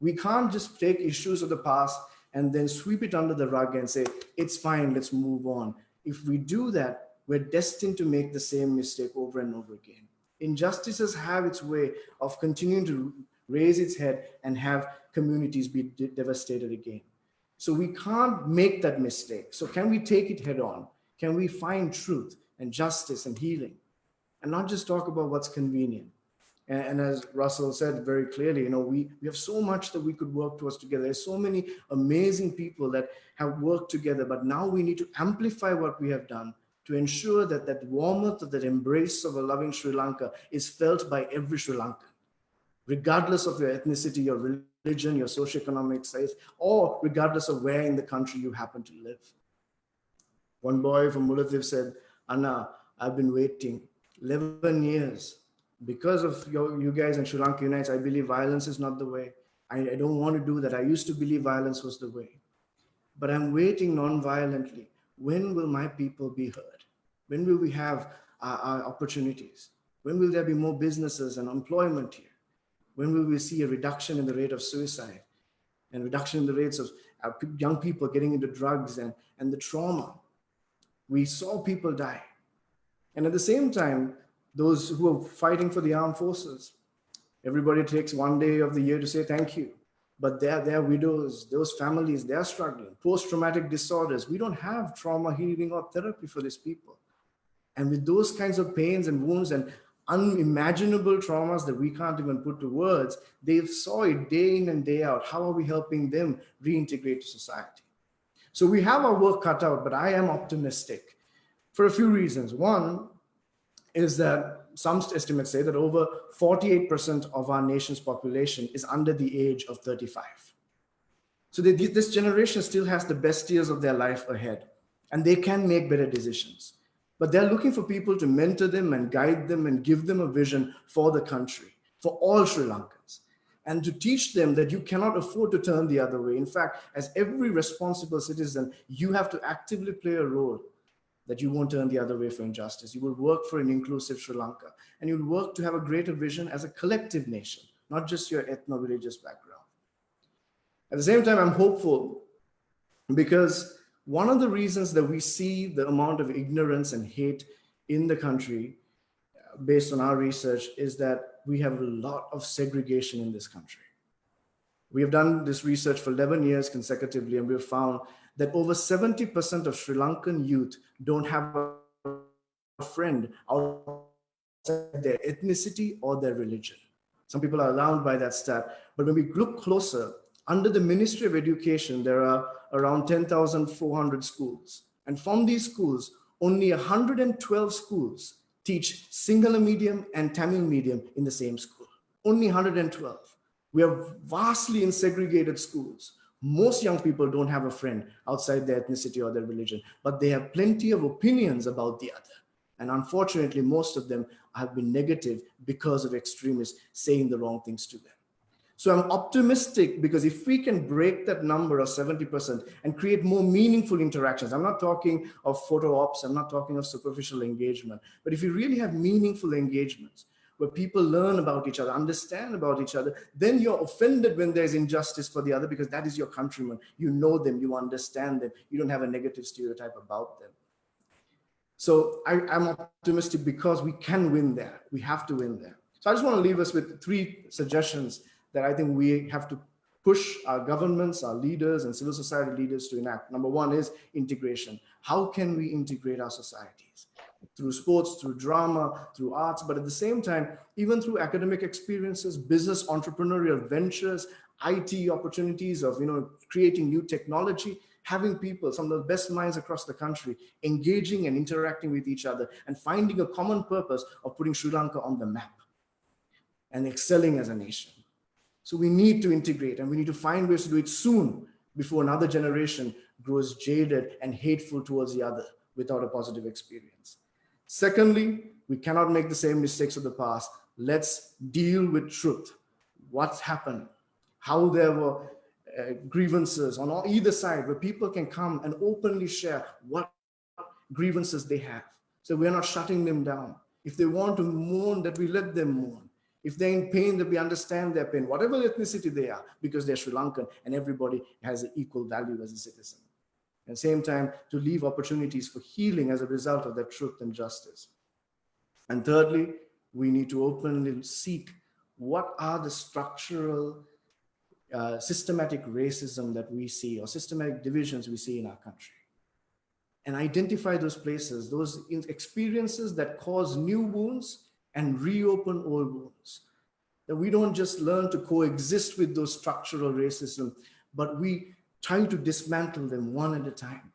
Speaker 6: We can't just take issues of the past and then sweep it under the rug and say, it's fine, let's move on. If we do that, we're destined to make the same mistake over and over again. Injustices have its way of continuing to raise its head and have communities be devastated again. So we can't make that mistake. So can we take it head on? Can we find truth and justice and healing? And not just talk about what's convenient. And as Russell said very clearly, we have so much that we could work towards together. There's so many amazing people that have worked together, but now we need to amplify what we have done to ensure that that warmth, of that embrace of a loving Sri Lanka is felt by every Sri Lankan, regardless of your ethnicity, your religion, your socioeconomic size, or regardless of where in the country you happen to live. One boy from Mullaitivu said, Anna, I've been waiting 11 years. Because of you guys in Sri Lanka Unites, I believe violence is not the way. I don't want to do that. I used to believe violence was the way. But I'm waiting non-violently. When will my people be heard? When will we have our opportunities? When will there be more businesses and employment here? When will we see a reduction in the rate of suicide and reduction in the rates of young people getting into drugs and the trauma? We saw people die. And at the same time, those who are fighting for the armed forces, everybody takes one day of the year to say thank you. but their widows, those families, they're struggling. Post-traumatic disorders, we don't have trauma healing or therapy for these people. And with those kinds of pains and wounds and unimaginable traumas that we can't even put to words, they saw it day in and day out. How are we helping them reintegrate to society? So we have our work cut out, but I am optimistic for a few reasons. One is that some estimates say that over 48% of our nation's population is under the age of 35. So this generation still has the best years of their life ahead, and they can make better decisions. But they're looking for people to mentor them and guide them and give them a vision for the country, for all Sri Lankans, and to teach them that you cannot afford to turn the other way. In fact, as every responsible citizen, you have to actively play a role that you won't turn the other way for injustice. You will work for an inclusive Sri Lanka, and you'll work to have a greater vision as a collective nation, not just your ethno-religious background. At the same time, I'm hopeful because one of the reasons that we see the amount of ignorance and hate in the country, based on our research, is that we have a lot of segregation in this country. We have done this research for 11 years consecutively, and we've found that over 70% of Sri Lankan youth don't have a friend outside their ethnicity or their religion. Some people are alarmed by that stat, but when we look closer, under the Ministry of Education, there are around 10,400 schools. And from these schools, only 112 schools teach Sinhala medium and Tamil medium in the same school. Only 112. We have vastly segregated schools. Most young people don't have a friend outside their ethnicity or their religion, but they have plenty of opinions about the other. And unfortunately, most of them have been negative because of extremists saying the wrong things to them. So I'm optimistic because if we can break that number of 70% and create more meaningful interactions, I'm not talking of photo ops, I'm not talking of superficial engagement, but if you really have meaningful engagements where people learn about each other, understand about each other, then you're offended when there's injustice for the other because that is your countryman. You know them, you understand them, you don't have a negative stereotype about them. So I'm optimistic because we can win there. We have to win there. So I just want to leave us with 3 suggestions that I think we have to push our governments, our leaders, and civil society leaders to enact. Number 1 is integration. How can we integrate our societies? Through sports, through drama, through arts, but at the same time, even through academic experiences, business, entrepreneurial ventures, IT opportunities of creating new technology, having people, some of the best minds across the country, engaging and interacting with each other and finding a common purpose of putting Sri Lanka on the map and excelling as a nation. So we need to integrate, and we need to find ways to do it soon before another generation grows jaded and hateful towards the other without a positive experience. Secondly, we cannot make the same mistakes of the past. Let's deal with truth. What's happened? How there were grievances on either side where people can come and openly share what grievances they have. So we're not shutting them down. If they want to mourn, that we let them mourn. If they're in pain, that we understand their pain, whatever ethnicity they are, because they're Sri Lankan and everybody has an equal value as a citizen. At the same time, to leave opportunities for healing as a result of that truth and justice. And thirdly, we need to openly seek what are the structural, systematic racism that we see or systematic divisions we see in our country. And identify those places, those experiences that cause new wounds and reopen old wounds. That we don't just learn to coexist with those structural racism, but we try to dismantle them one at a time.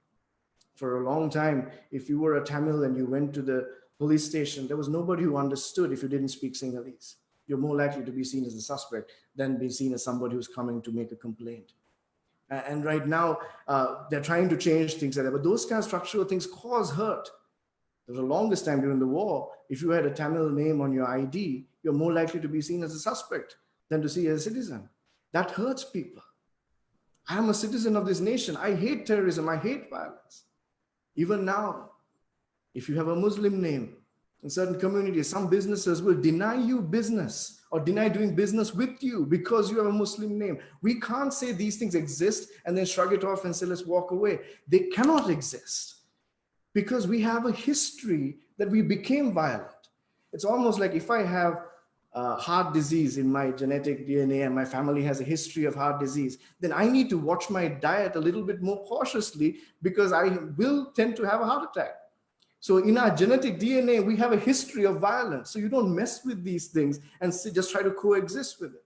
Speaker 6: For a long time, if you were a Tamil and you went to the police station, there was nobody who understood if you didn't speak Sinhalese. You're more likely to be seen as a suspect than be seen as somebody who's coming to make a complaint. And right now, they're trying to change things like that, but those kind of structural things cause hurt. For the longest time during the war, if you had a Tamil name on your ID, you're more likely to be seen as a suspect than to see as a citizen. That hurts people. I am a citizen of this nation. I hate terrorism. I hate violence. Even now, if you have a Muslim name in certain communities, some businesses will deny you business or deny doing business with you because you have a Muslim name. We can't say these things exist and then shrug it off and say, let's walk away. They cannot exist because we have a history that we became violent. It's almost like if I have heart disease in my genetic DNA and my family has a history of heart disease, then I need to watch my diet a little bit more cautiously because I will tend to have a heart attack. So in our genetic DNA, we have a history of violence. So you don't mess with these things and just try to coexist with it.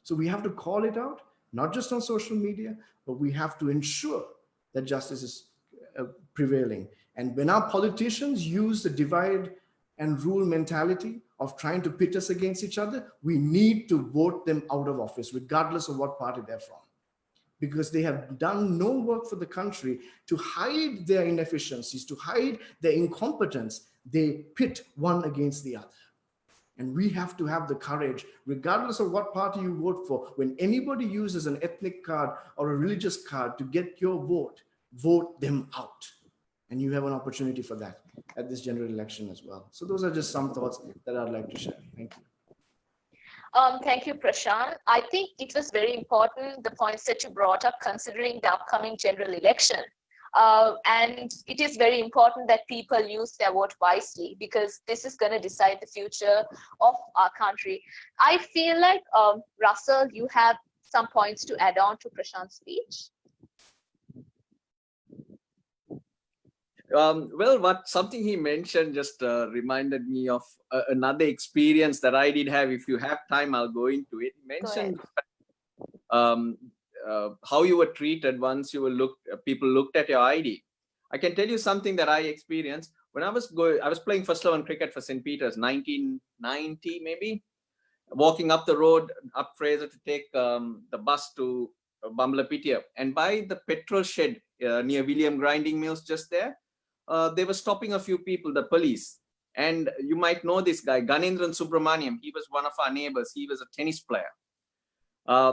Speaker 6: So we have to call it out, not just on social media, but we have to ensure that justice is prevailing. And when our politicians use the divide and rule mentality of trying to pit us against each other, we need to vote them out of office, regardless of what party they're from, because they have done no work for the country to hide their inefficiencies, to hide their incompetence. They pit one against the other. And we have to have the courage, regardless of what party you vote for, when anybody uses an ethnic card or a religious card to get your vote, vote them out. And you have an opportunity for that at this general election as well. So those are just some thoughts that I'd like to share. Thank you.
Speaker 1: Thank you, Prashant. I think it was very important, the points that you brought up, considering the upcoming general election. And it is very important that people use their vote wisely, because this is going to decide the future of our country. I feel like, Russell, you have some points to add on to Prashant's speech.
Speaker 5: Well, something he mentioned just reminded me of another experience that I did have. If you have time, I'll go into it. He mentioned how you were treated once you were people looked at your ID. I can tell you something that I experienced when I was playing first 11 cricket for St. Peter's, 1990 maybe, walking up the road up Fraser to take the bus to Bambalapitiya, and by the petrol shed near William Grinding Mills just there, they were stopping a few people, the police. And you might know this guy, Ganendran Subramaniam. He was one of our neighbors. He was a tennis player.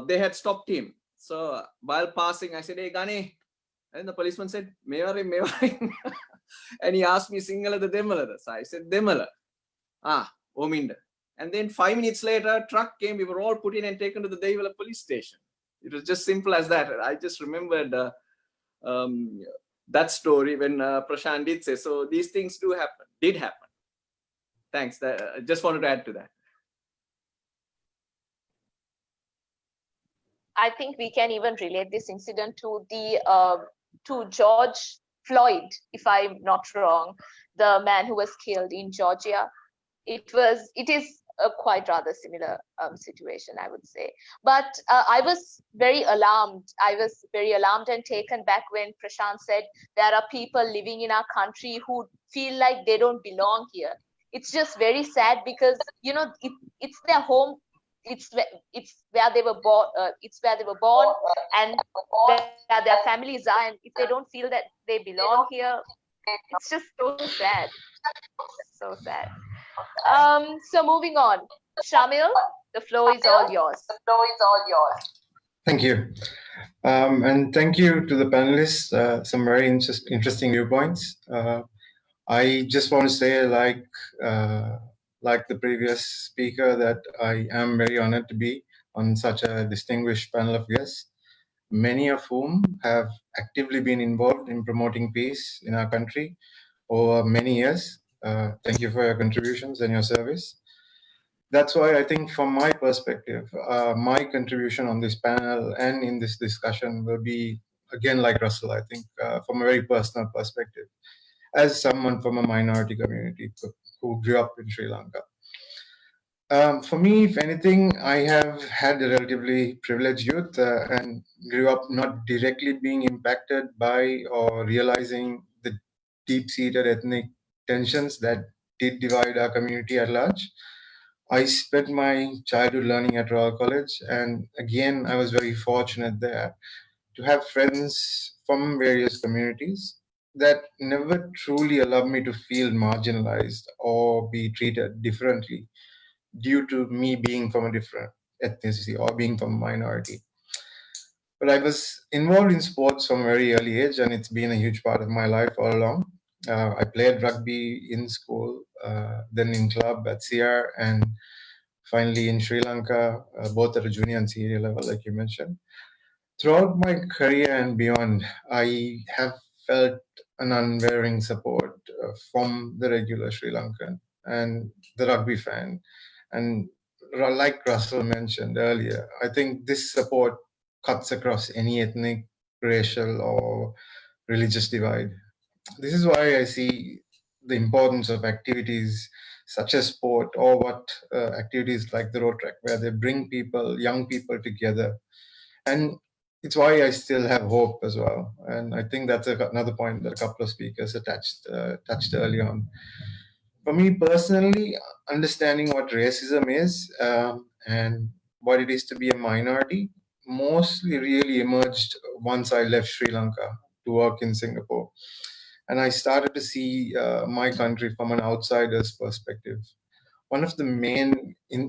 Speaker 5: They had stopped him. So while passing, I said, "Hey, Gane." And the policeman said, "Mewari." And he asked me, "Sinhala the Demala?" So I said, "Demala." "Ah, Ominda." And then 5 minutes later, a truck came. We were all put in and taken to the Devala police station. It was just simple as that. I just remembered that story when Prashant did say, so these things did happen. Thanks. I just wanted to add to that.
Speaker 1: I think we can even relate this incident to to George Floyd, if I'm not wrong, the man who was killed in Georgia. It is a quite rather similar situation, I would say. But I was very alarmed. I was very alarmed and taken back when Prashant said there are people living in our country who feel like they don't belong here. It's just very sad because, you know, it's their home. It's where they were born. It's where they were born, and where their families are. And if they don't feel that they belong here, it's just so sad. So sad. So moving on, Shamil, the floor is all yours.
Speaker 7: Thank you. And thank you to the panelists, some very interesting viewpoints. I just want to say, like the previous speaker, that I am very honored to be on such a distinguished panel of guests, many of whom have actively been involved in promoting peace in our country over many years. Thank you for your contributions and your service. That's why I think, from my perspective, my contribution on this panel and in this discussion will be, again, like Russell, I think, from a very personal perspective, as someone from a minority community who grew up in Sri Lanka. For me, if anything, I have had a relatively privileged youth and grew up not directly being impacted by or realizing the deep-seated ethnic tensions that did divide our community at large. I spent my childhood learning at Royal College, and again, I was very fortunate there to have friends from various communities that never truly allowed me to feel marginalized or be treated differently due to me being from a different ethnicity or being from a minority. But I was involved in sports from a very early age, and it's been a huge part of my life all along. I played rugby in school, then in club at CR, and finally in Sri Lanka, both at a junior and senior level, like you mentioned. Throughout my career and beyond, I have felt an unwavering support from the regular Sri Lankan and the rugby fan, and like Russell mentioned earlier, I think this support cuts across any ethnic, racial, or religious divide. This is why I see the importance of activities such as sport, or what activities like the Rotaract, where they bring people, young people together. And it's why I still have hope as well. And I think that's another point that a couple of speakers touched early on. For me personally, understanding what racism is and what it is to be a minority mostly really emerged once I left Sri Lanka to work in Singapore. And I started to see my country from an outsider's perspective. One of the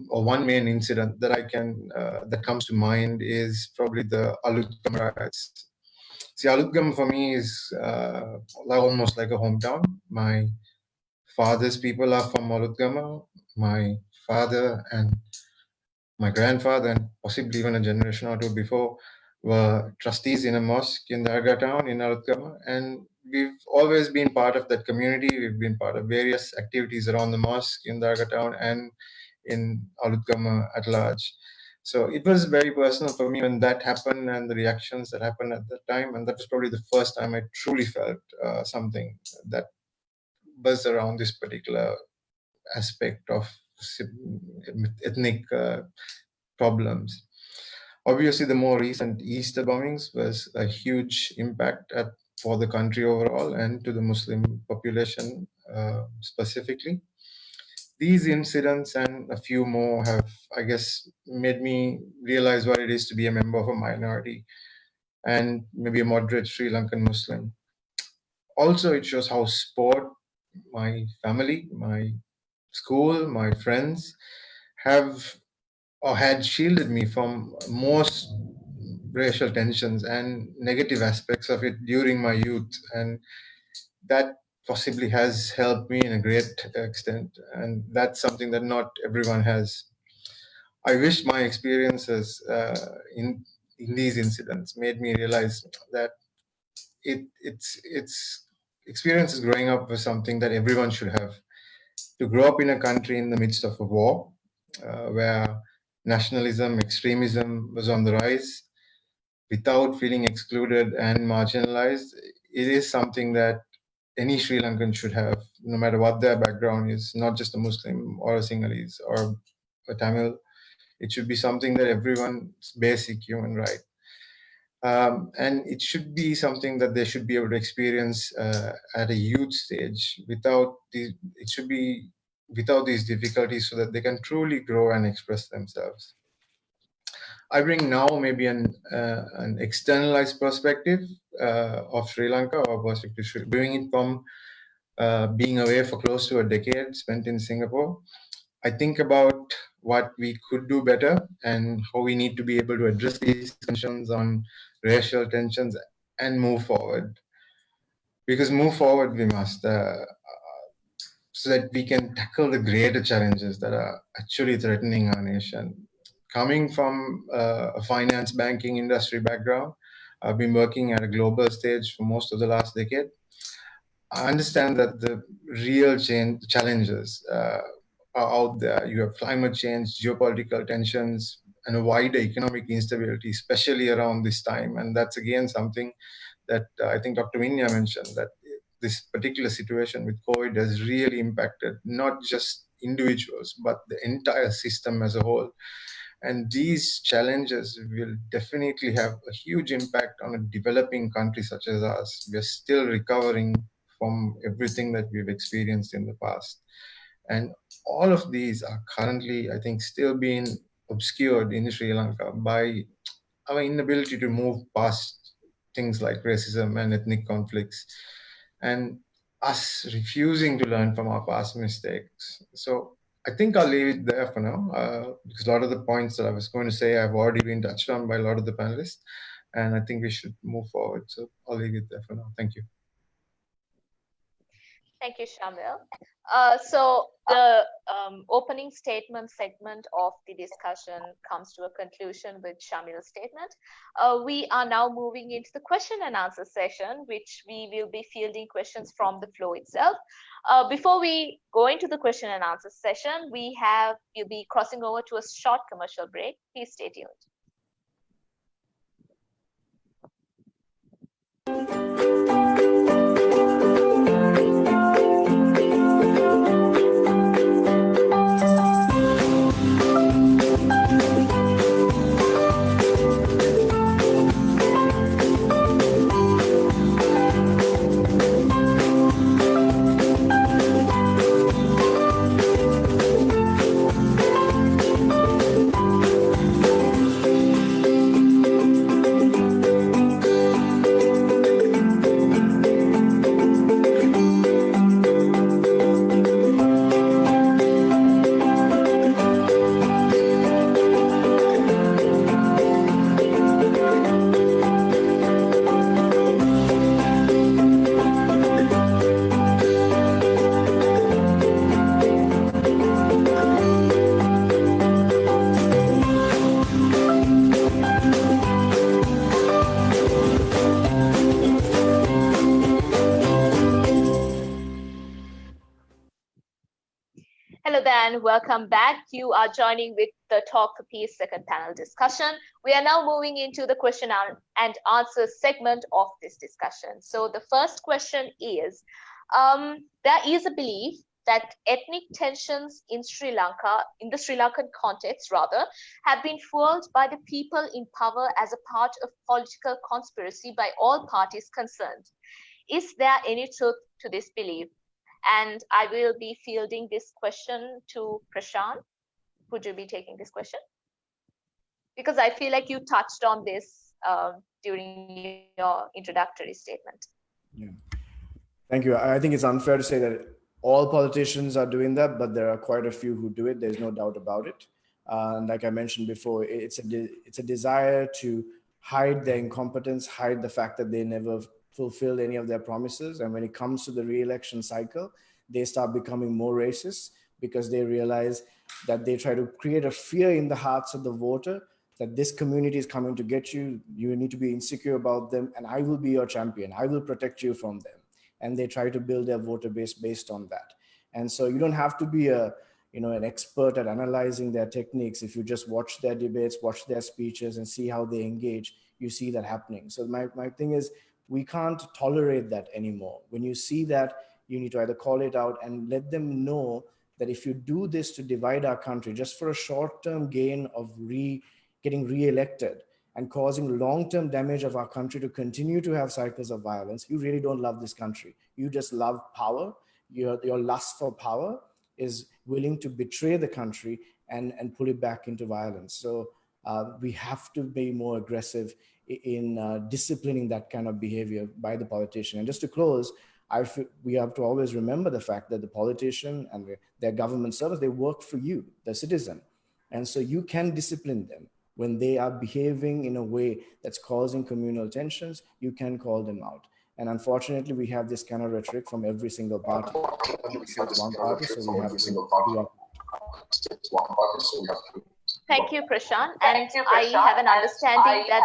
Speaker 7: one main incident that that comes to mind is probably the Alutgam riots. See, Alutgam for me is almost like a hometown. My father's people are from Alutgama. My father and my grandfather, and possibly even a generation or two before, were trustees in a mosque in the Dargah town in Alutgama. And we've always been part of that community. We've been part of various activities around the mosque in Dargah town and in Alutgama at large. So it was very personal for me when that happened and the reactions that happened at that time. And that was probably the first time I truly felt something that was around this particular aspect of ethnic problems. Obviously, the more recent Easter bombings was a huge impact for the country overall and to the Muslim population specifically. These incidents and a few more have, I guess, made me realize what it is to be a member of a minority and maybe a moderate Sri Lankan Muslim. Also, it shows how sport, my family, my school, my friends have or had shielded me from most racial tensions and negative aspects of it during my youth. And that possibly has helped me in a great extent. And that's something that not everyone has. I wish my experiences in these incidents made me realize that it's experiences growing up was something that everyone should have. To grow up in a country in the midst of a war, where nationalism, extremism was on the rise, without feeling excluded and marginalized, it is something that any Sri Lankan should have, no matter what their background is, not just a Muslim or a Sinhalese or a Tamil. It should be something that everyone's basic human right. And it should be something that they should be able to experience at a youth stage without these difficulties, so that they can truly grow and express themselves. I bring now maybe an externalized perspective of Sri Lanka, or perspective, doing it from being away for close to a decade spent in Singapore. I think about what we could do better and how we need to be able to address these tensions on racial tensions and move forward. Because move forward we must, so that we can tackle the greater challenges that are actually threatening our nation. Coming from a finance banking industry background, I've been working at a global stage for most of the last decade. I understand that the real challenges are out there. You have climate change, geopolitical tensions, and a wider economic instability, especially around this time. And that's again something that I think Dr. Vinya mentioned, that this particular situation with COVID has really impacted not just individuals, but the entire system as a whole. And these challenges will definitely have a huge impact on a developing country such as ours. We are still recovering from everything that we've experienced in the past. And all of these are currently, I think, still being obscured in Sri Lanka by our inability to move past things like racism and ethnic conflicts, and us refusing to learn from our past mistakes. So I think I'll leave it there for now, because a lot of the points that I was going to say have already been touched on by a lot of the panelists, and I think we should move forward. So I'll leave it there for now. Thank you.
Speaker 1: Thank you, Shamil. So the opening statement segment of the discussion comes to a conclusion with Shamil's statement. We are now moving into the question and answer session, which we will be fielding questions from the floor itself. Before we go into the question and answer session, we'll be crossing over to a short commercial break. Please stay tuned. Hello there and welcome back. You are joining with the Talk for Peace second panel discussion. We are now moving into the question and answer segment of this discussion. So the first question is, there is a belief that ethnic tensions in Sri Lanka, in the Sri Lankan context rather, have been fueled by the people in power as a part of political conspiracy by all parties concerned. Is there any truth to this belief? And I will be fielding this question to Prashant. Would you be taking this question? Because I feel like you touched on this during your introductory statement.
Speaker 6: Yeah. Thank you. I think it's unfair to say that all politicians are doing that, but there are quite a few who do it. There's no doubt about it. And like I mentioned before, it's a desire to hide their incompetence, hide the fact that they never fulfilled any of their promises. And when it comes to the re-election cycle, they start becoming more racist because they realize that they try to create a fear in the hearts of the voter that this community is coming to get you. You need to be insecure about them, and I will be your champion. I will protect you from them. And they try to build their voter base based on that. And so you don't have to be an expert at analyzing their techniques. If you just watch their debates, watch their speeches, and see how they engage, you see that happening. So my thing is, we can't tolerate that anymore. When you see that, you need to either call it out and let them know that if you do this to divide our country just for a short-term gain of getting re-elected and causing long-term damage of our country to continue to have cycles of violence, you really don't love this country. You just love power. Your lust for power is willing to betray the country and pull it back into violence. So we have to be more aggressive in disciplining that kind of behavior by the politician. And just to close, we have to always remember the fact that the politician and their government servants, they work for you, the citizen. And so you can discipline them. When they are behaving in a way that's causing communal tensions, you can call them out. And unfortunately, we have this kind of rhetoric from every single party. It's one party, so we have to do our part.
Speaker 1: Thank you, Prashant. And I have an understanding that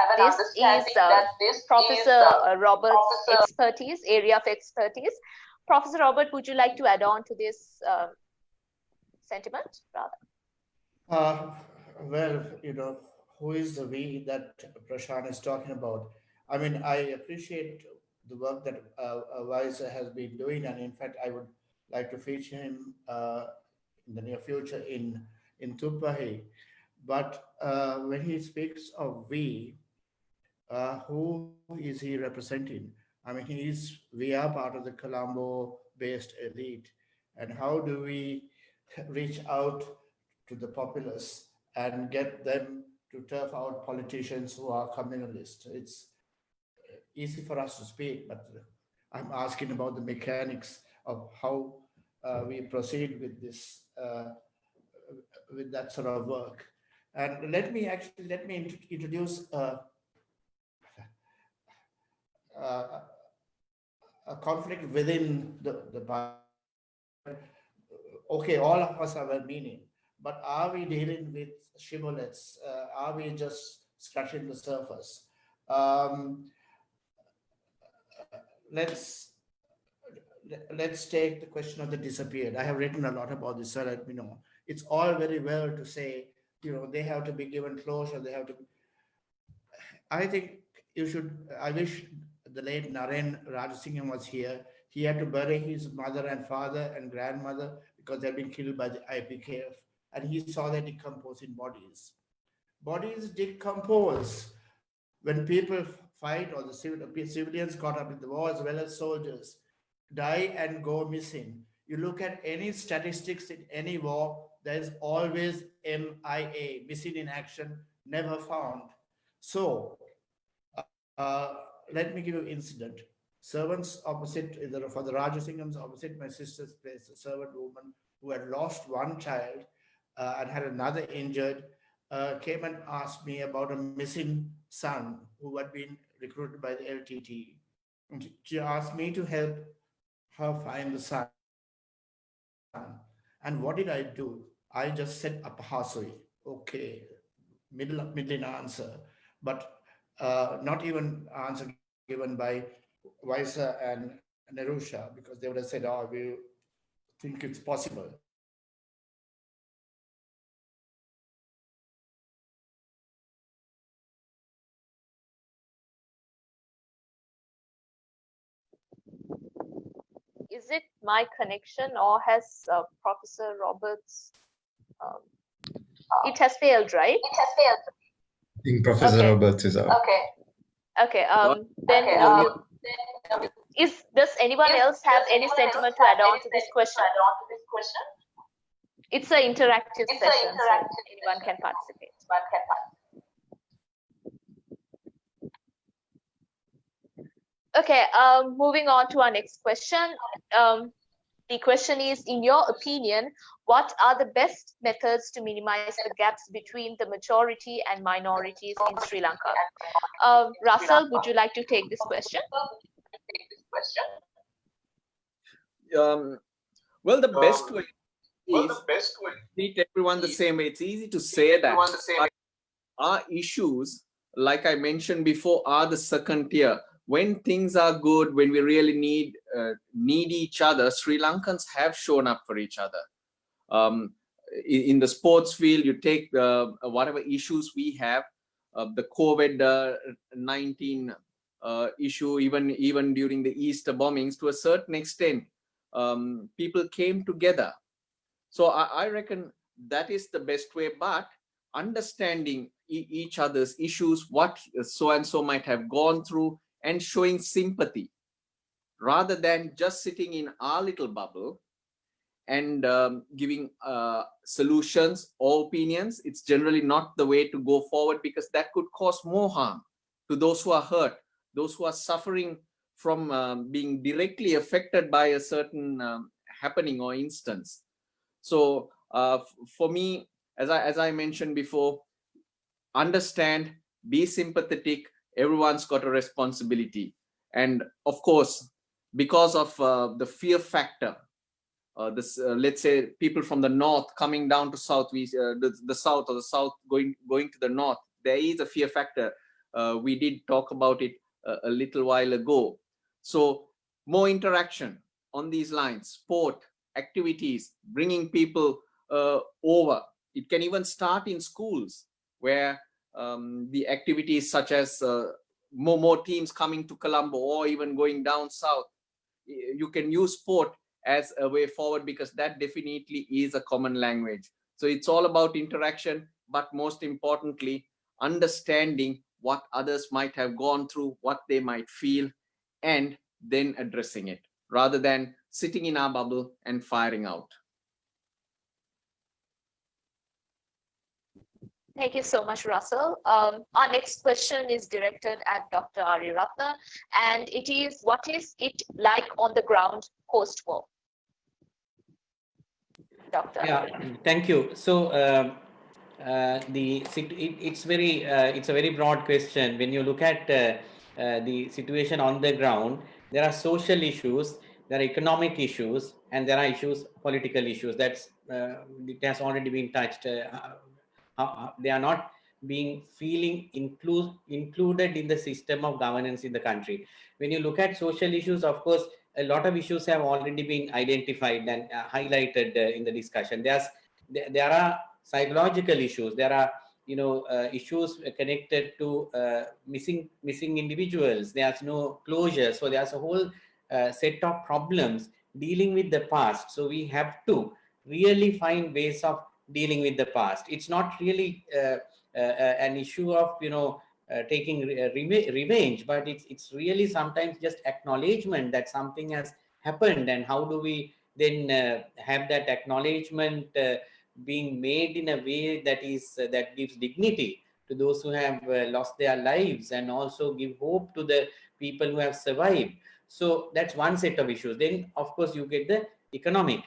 Speaker 1: this is Professor Robert's expertise, area of expertise. Professor Robert, would you like to add on to this sentiment, rather?
Speaker 2: Well, who is the we that Prashant is talking about? I mean, I appreciate the work that Wise has been doing, and in fact, I would like to feature him in the near future in Tupahi. But when he speaks of we, who is he representing? I mean, we are part of the Colombo-based elite. And how do we reach out to the populace and get them to turf out politicians who are communalists? It's easy for us to speak, but I'm asking about the mechanics of how we proceed with this, with that sort of work. And let me introduce a conflict within the party. Okay, all of us are well-meaning, but are we dealing with shibboleths? Are we just scratching the surface? Let's take the question of the disappeared. I have written a lot about this, so let me know. It's all very well to say, they have to be given closure. They have to. I think you should. I wish the late Naren Rajasingham was here. He had to bury his mother and father and grandmother because they've been killed by the IPKF, and he saw their decomposing bodies. Bodies decompose when people fight, or the civilians caught up in the war as well as soldiers die and go missing. You look at any statistics in any war, there's always MIA, missing in action, never found. So let me give you an incident. Servants opposite, for the Rajasinghams opposite my sister's place, a servant woman who had lost one child and had another injured, came and asked me about a missing son who had been recruited by the LTT. And she asked me to help her find the son. And what did I do? I just said apahasoi. Okay, middling answer, but not even answer given by Vaisa and Nerusha, because they would have said, oh, we think it's possible.
Speaker 1: Is it my connection, or has Professor Roberts? It has failed, right? It has failed.
Speaker 7: I think Professor Roberts is out.
Speaker 1: Okay. Okay. Does anyone else have any sentiment to add on to this question? It's an interactive session, so anyone can participate. Okay, moving on to our next question. The question is, in your opinion, what are the best methods to minimize the gaps between the majority and minorities in Sri Lanka? Russell, would you like to take this question?
Speaker 5: Well, the best way is treat everyone the same way. It's easy to say that. Our issues, like I mentioned before, are the second tier. When things are good, when we really need each other, Sri Lankans have shown up for each other. In the sports field, you take whatever issues we have, the COVID-19 issue, even during the Easter bombings, to a certain extent, people came together. So I reckon that is the best way, but understanding each other's issues, what so-and-so might have gone through, and showing sympathy, rather than just sitting in our little bubble and giving solutions or opinions. It's generally not the way to go forward, because that could cause more harm to those who are hurt, those who are suffering from being directly affected by a certain happening or instance. So for me, as I mentioned before, understand, be sympathetic. Everyone's got a responsibility. And of course, because of the fear factor, let's say people from the north coming down to south, the south, or the south going to the north, there is a fear factor. We did talk about it a little while ago. So more interaction on these lines, sport, activities, bringing people over. It can even start in schools, where the activities such as more teams coming to Colombo, or even going down south. You can use sport as a way forward, because that definitely is a common language. So it's all about interaction, but most importantly, understanding what others might have gone through, what they might feel, and then addressing it, rather than sitting in our bubble and firing out.
Speaker 1: Thank you so much, Russell. Our next question is directed at Dr. Ariyaratne, and it is, what is it like on the ground post-war? Doctor.
Speaker 3: Yeah, thank you. So it's a very broad question. When you look at the situation on the ground, there are social issues, there are economic issues, and there are issues, political issues. That's it has already been touched. They are not being included in the system of governance in the country. When you look at social issues, of course, a lot of issues have already been identified and highlighted in the discussion. There are psychological issues. There are issues connected to missing individuals. There's no closure. So there's a whole set of problems dealing with the past. So we have to really find ways of dealing with the past. It's not really an issue of taking revenge, but it's really sometimes just acknowledgement that something has happened, and how do we then have that acknowledgement being made in a way that gives dignity to those who have lost their lives, and also give hope to the people who have survived. So that's one set of issues. Then of course you get the economic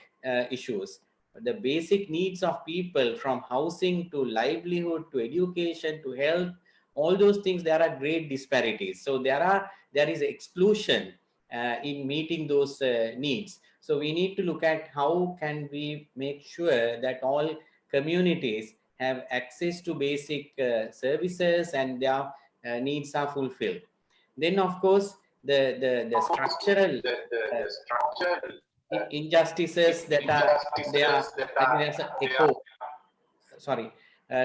Speaker 3: issues, the basic needs of people, from housing to livelihood to education to health. All those things, there are great disparities. So there is exclusion in meeting those needs. So we need to look at how can we make sure that all communities have access to basic services and their needs are fulfilled. Then of course the structural injustices that are there. I think there's an echo. Sorry.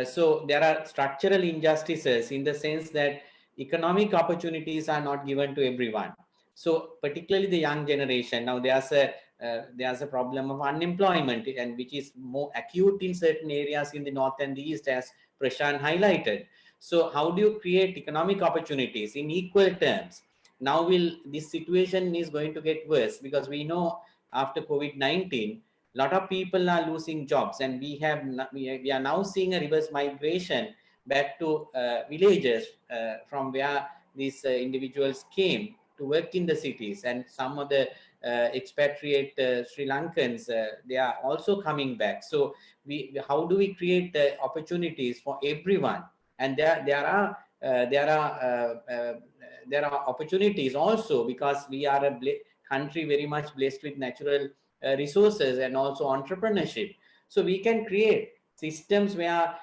Speaker 3: So there are structural injustices in the sense that economic opportunities are not given to everyone. So particularly the young generation, now there's a problem of unemployment, and which is more acute in certain areas in the north and the east, as Prashant highlighted. So how do you create economic opportunities in equal terms? Now this situation is going to get worse, because we know after COVID-19, a lot of people are losing jobs, and we are now seeing a reverse migration back to villages from where these individuals came to work in the cities. And some of the expatriate Sri Lankans, they are also coming back. So how do we create opportunities for everyone? And there are opportunities also, because we are a country very much blessed with natural resources and also entrepreneurship. So we can create systems where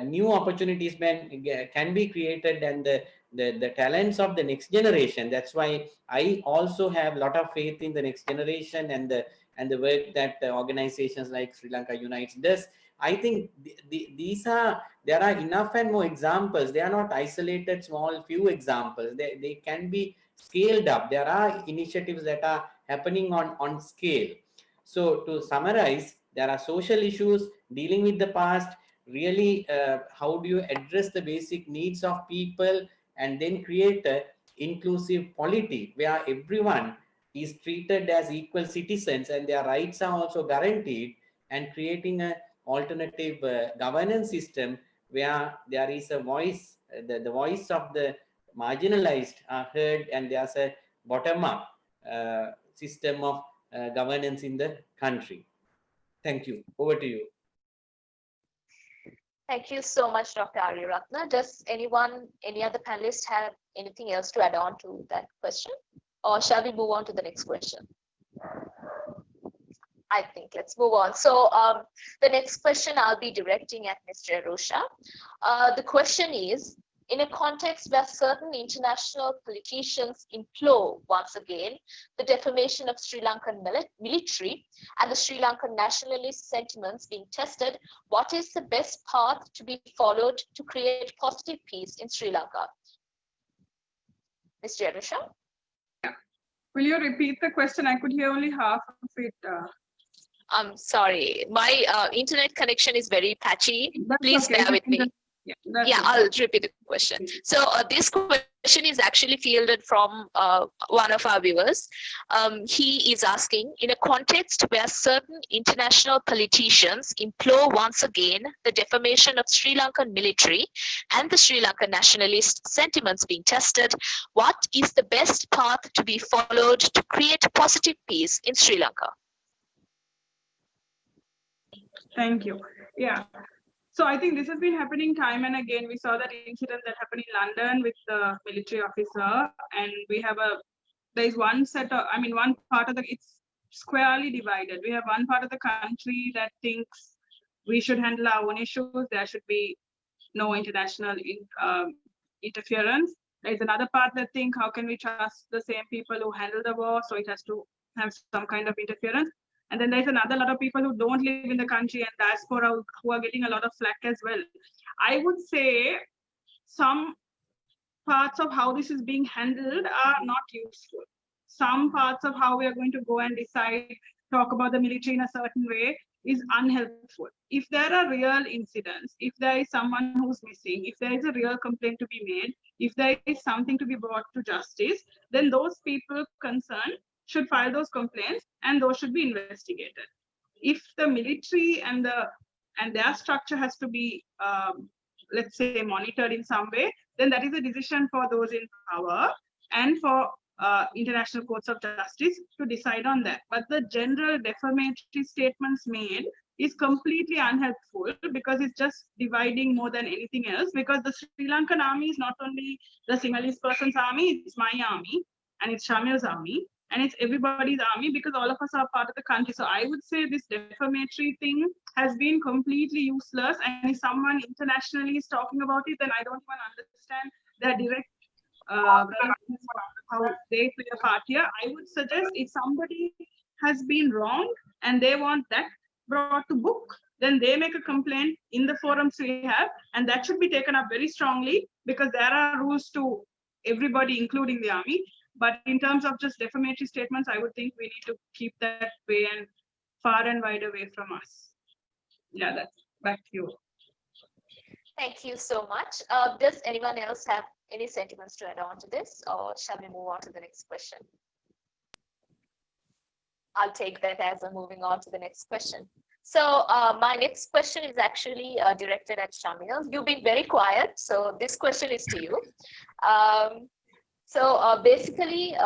Speaker 3: new opportunities can be created, and the talents of the next generation. That's why I also have a lot of faith in the next generation and the work that organizations like Sri Lanka Unites does. I think there are enough and more examples. They are not isolated small few examples. They can be scaled up. There are initiatives that are happening on scale. So to summarize, there are social issues dealing with the past. Really, how do you address the basic needs of people, and then create an inclusive polity where everyone is treated as equal citizens and their rights are also guaranteed, and creating an alternative governance system where there is a voice, the voice of the marginalized are heard, and there's a bottom-up system of governance in the country. Thank you. Over to you.
Speaker 1: Thank you so much, Dr. Ariyaratne. Does any other panelists have anything else to add on to that question? Or shall we move on to the next question? I think let's move on. So the next question I'll be directing at Mr. Arosha. The question is, in a context where certain international politicians implore once again the defamation of Sri Lankan military and the Sri Lankan nationalist sentiments being tested, what is the best path to be followed to create positive peace in Sri Lanka? Mr. Arosha?
Speaker 4: Will you repeat the question? I could hear only half of it.
Speaker 1: I'm sorry, my internet connection is very patchy.
Speaker 4: That's
Speaker 1: Please
Speaker 4: okay.
Speaker 1: bear with me. Yeah, I'll repeat the question. So this question is actually fielded from one of our viewers. He is asking, in a context where certain international politicians implore once again the defamation of Sri Lankan military and the Sri Lankan nationalist sentiments being tested, what is the best path to be followed to create positive peace in Sri Lanka?
Speaker 4: Thank you. Yeah. So I think this has been happening time and again. We saw that incident that happened in London with the military officer, and we have a there is one set of, one part of it's squarely divided. We have one part of the country that thinks we should handle our own issues. There should be no international interference. There's another part that think, how can we trust the same people who handle the war? So it has to have some kind of interference. And then there's another lot of people who don't live in the country and diaspora who are getting a lot of flack as well. I would say some parts of how this is being handled are not useful. Some parts of how we are going to go and decide, talk about the military in a certain way is unhelpful. If there are real incidents, if there is someone who's missing, if there is a real complaint to be made, if there is something to be brought to justice, then those people concerned should file those complaints and those should be investigated. If the military and their structure has to be, let's say, monitored in some way, then that is a decision for those in power and for international courts of justice to decide on that. But the general defamatory statements made is completely unhelpful because it's just dividing more than anything else, because the Sri Lankan army is not only the Sinhalese person's army, it's my army and it's Shamil's army and it's everybody's army, because all of us are part of the country. So I would say this defamatory thing has been completely useless, and if someone internationally is talking about it, then I don't even understand their direct how they play a part here. I would suggest if somebody has been wrong and they want that brought to book, then they make a complaint in the forums we have, and that should be taken up very strongly, because there are rules to everybody, including the army. But in terms of just defamatory statements, I would think we need to keep that way and far and wide away from us. Yeah, that's back to you.
Speaker 1: Thank you so much. Does anyone else have any sentiments to add on to this, or shall we move on to the next question? I'll take that as a moving on to the next question. So my next question is actually directed at Shamil. You've been very quiet, so this question is to you. Basically,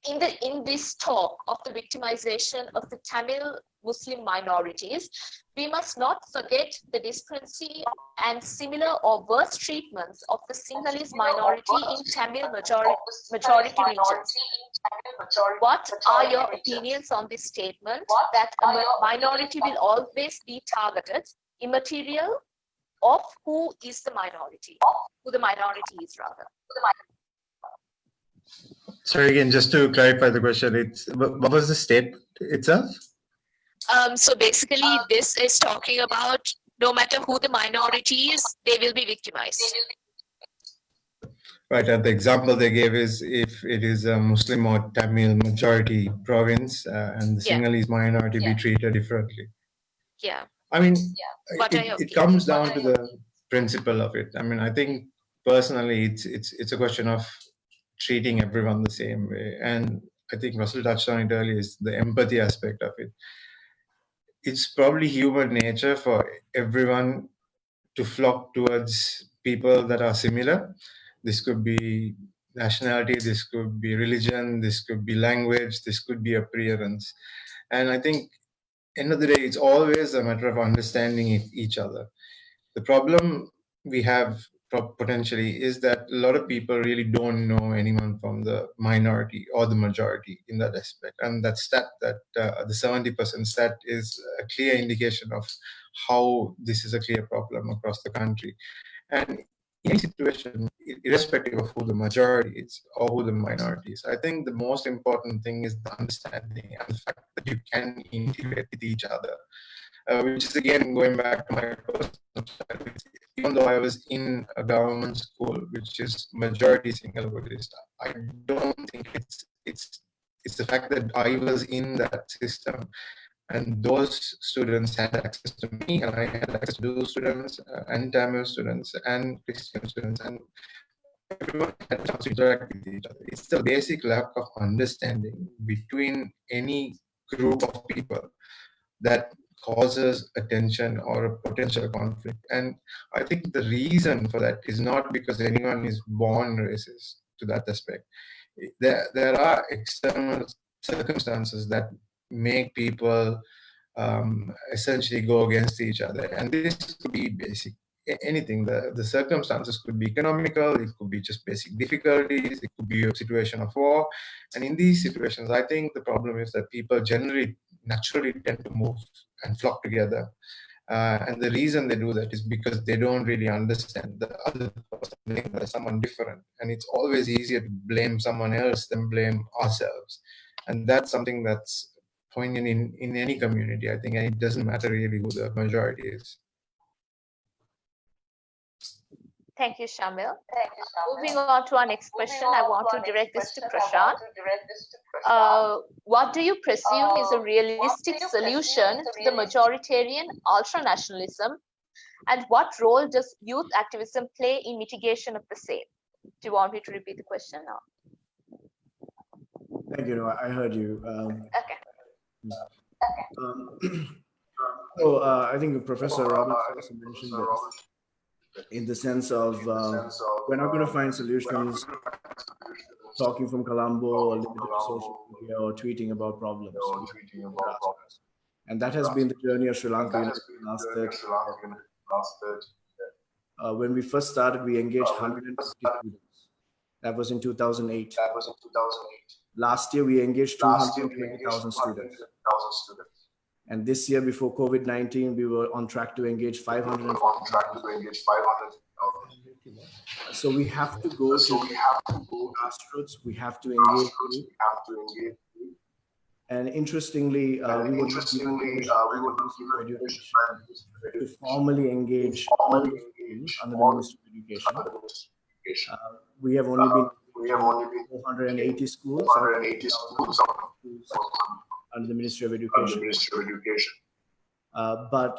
Speaker 1: in this talk of the victimization of the Tamil Muslim minorities, we must not forget the discrepancy and similar or worse treatments of the Sinhalese minority in Tamil majority regions. What are your opinions on this statement that a minority will always be targeted, immaterial of who is the minority, who the minority is rather?
Speaker 7: Sorry, again, just to clarify the question, what was the statement itself?
Speaker 1: So basically, this is talking about no matter who the minority is, they will be victimized.
Speaker 7: Right, and the example they gave is if it is a Muslim or Tamil majority province and the Sinhalese minority be treated differently.
Speaker 1: Yeah.
Speaker 7: I mean, it comes down to the principle of it. I mean, I think personally, it's a question of treating everyone the same way. And I think Russell touched on it earlier, is the empathy aspect of it. It's probably human nature for everyone to flock towards people that are similar. This could be nationality, this could be religion, this could be language, this could be appearance. And I think, end of the day, it's always a matter of understanding each other. The problem we have potentially is that a lot of people really don't know anyone from the minority or the majority in that aspect. And that stat, that the 70% stat, is a clear indication of how this is a clear problem across the country. And in any situation, irrespective of who the majority is or who the minority is, I think the most important thing is the understanding and the fact that you can integrate with each other. Which is again going back to my personal side. Even though I was in a government school which is majority single Buddhist, I don't think it's the fact that I was in that system and those students had access to me and I had access to those students and Tamil students and Christian students, and everyone had a chance to interact with each other. It's the basic lack of understanding between any group of people that causes a tension or a potential conflict. And I think the reason for that is not because anyone is born racist to that aspect. There are external circumstances that make people essentially go against each other. And this could be basic. anything. The circumstances could be economical, it could be just basic difficulties, it could be a situation of war. And in these situations, I think the problem is that people generally naturally tend to move and flock together. And the reason they do that is because they don't really understand the other person as someone different. And it's always easier to blame someone else than blame ourselves. And that's something that's poignant in any community, I think, and it doesn't matter really who the majority is.
Speaker 1: Thank you, Shamil. Moving on to our next question, I want to direct this to Prashant. What do you presume is a realistic solution to the majoritarian ultranationalism, and what role does youth activism play in mitigation of the same? Do you want me to repeat the question now?
Speaker 6: Thank you. No, I heard you.
Speaker 1: Okay.
Speaker 6: So I think Professor Roberts also mentioned this, in the sense of we're not going to find solutions talking from Colombo or limited to social media or tweeting about problems. And that has been the journey of Sri Lanka in the last 30 years. When we first started, we engaged 150 students. That was in 2008. Last year, we engaged 220,000 students. And this year, before COVID-19, we were on track to engage 550,000. So we have to go to grassroots. We have to engage. And interestingly, we were to formally engage all the schools under the Ministry of Education. We have only been 480 schools under the Ministry of Education. But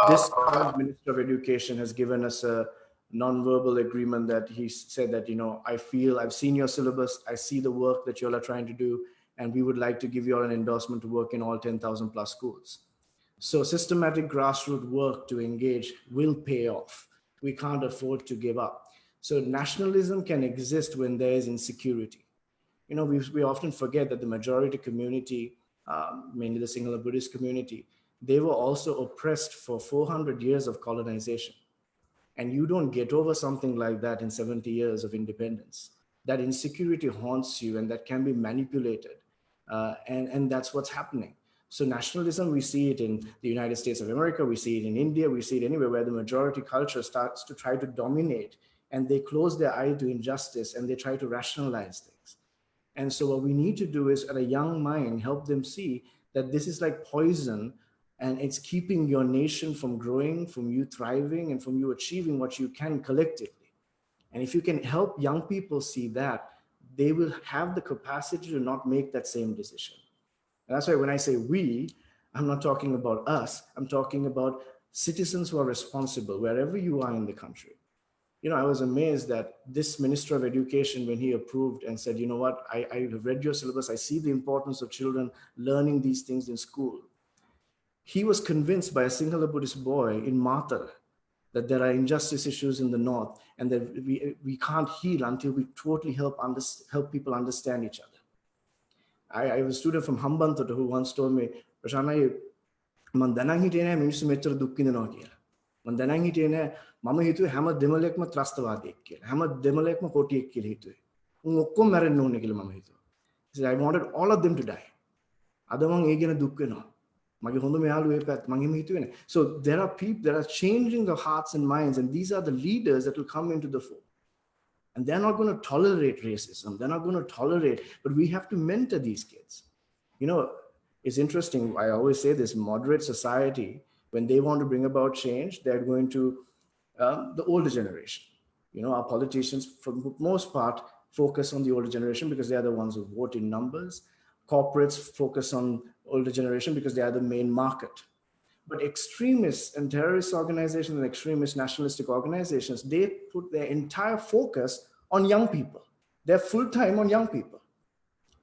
Speaker 6: this Minister of Education has given us a non-verbal agreement that he said that, I've seen your syllabus, I see the work that you all are trying to do, and we would like to give you all an endorsement to work in all 10,000 plus schools. So systematic grassroots work to engage will pay off. We can't afford to give up. So nationalism can exist when there is insecurity. We often forget that the majority community, mainly the Sinhala Buddhist community, they were also oppressed for 400 years of colonization. And you don't get over something like that in 70 years of independence. That insecurity haunts you, and that can be manipulated. And that's what's happening. So nationalism, we see it in the United States of America, we see it in India, we see it anywhere where the majority culture starts to try to dominate, and they close their eye to injustice and they try to rationalize things. And so what we need to do is, at a young mind, help them see that this is like poison, and it's keeping your nation from growing, from you thriving, and from you achieving what you can collectively. And if you can help young people see that, they will have the capacity to not make that same decision. And that's why when I say we, I'm not talking about us, I'm talking about citizens who are responsible wherever you are in the country. I was amazed that this Minister of Education, when he approved and said, you know what, I have read your syllabus, I see the importance of children learning these things in school. He was convinced by a Sinhala Buddhist boy in Matar that there are injustice issues in the north, and that we can't heal until we totally help people understand each other. I have a student from Hambantota who once told me, Prashana, man danang hitena minisu metra dukkindana kiyala. Man danang hitena mama hituwe hama demalekma trastawadiek kiyala. Hama demalekma kotiyek kiyala hituwe. Okkom marenna ඕනේ කියලා මම හිතුවා. He said, I wanted all of them to die. අද මම ඒ ගැන දුක් වෙනවා. මගේ හොඳම යාළුවෙ පැත් මම එහෙම හිතුවේ නෑ. So there are people that are changing the hearts and minds, and these are the leaders that will come into the fore. And they're not going to tolerate racism. They're not going to tolerate, but we have to mentor these kids. It's interesting. I always say this, moderate society, when they want to bring about change, they're going to the older generation. Our politicians, for the most part, focus on the older generation because they are the ones who vote in numbers. Corporates focus on older generation because they are the main market. But extremists and terrorist organizations and extremist nationalistic organizations, they put their entire focus on young people. They're full-time on young people.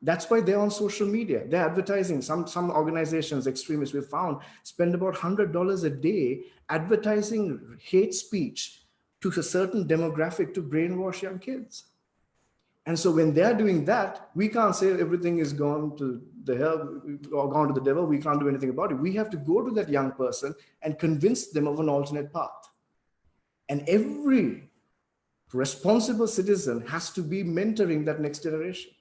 Speaker 6: That's why they're on social media. They're advertising. Some organizations, extremists, we found, spend about $100 a day advertising hate speech to a certain demographic to brainwash young kids. And so when they're doing that, we can't say everything is gone to the hell or gone to the devil. We can't do anything about it. We have to go to that young person and convince them of an alternate path. And every responsible citizen has to be mentoring that next generation.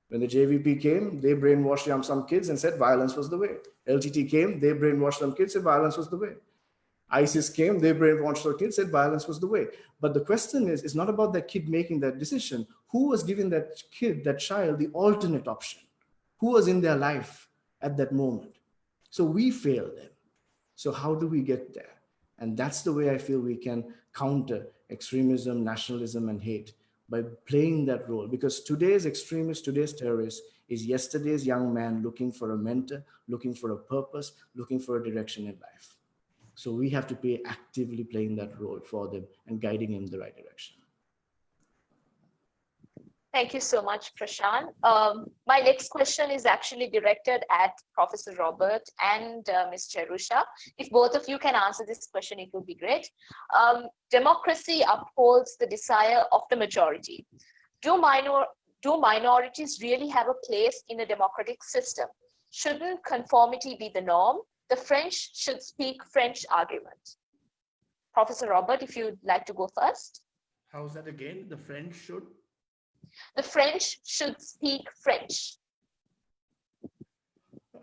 Speaker 6: When the JVP came, they brainwashed some kids and said violence was the way. LTT came, they brainwashed some kids, said violence was the way. ISIS came, they brainwashed their kids, said violence was the way. But the question is, it's not about that kid making that decision. Who was giving that kid, that child, the alternate option? Who was in their life at that moment? So we failed them. So how do we get there? And that's the way I feel we can counter extremism, nationalism, and hate, by playing that role. Because today's extremist, today's terrorist is yesterday's young man looking for a mentor, looking for a purpose, looking for a direction in life. So we have to be actively playing that role for them and guiding them in the right direction.
Speaker 1: Thank you so much, Prashant. My next question is actually directed at Professor Robert and Ms. Cherusha. If both of you can answer this question, it would be great. Democracy upholds the desire of the majority. Do minorities really have a place in a democratic system? Shouldn't conformity be the norm? The French should speak French argument. Professor Robert, if you'd like to go first.
Speaker 2: How's that again? The French should?
Speaker 1: The French should speak French.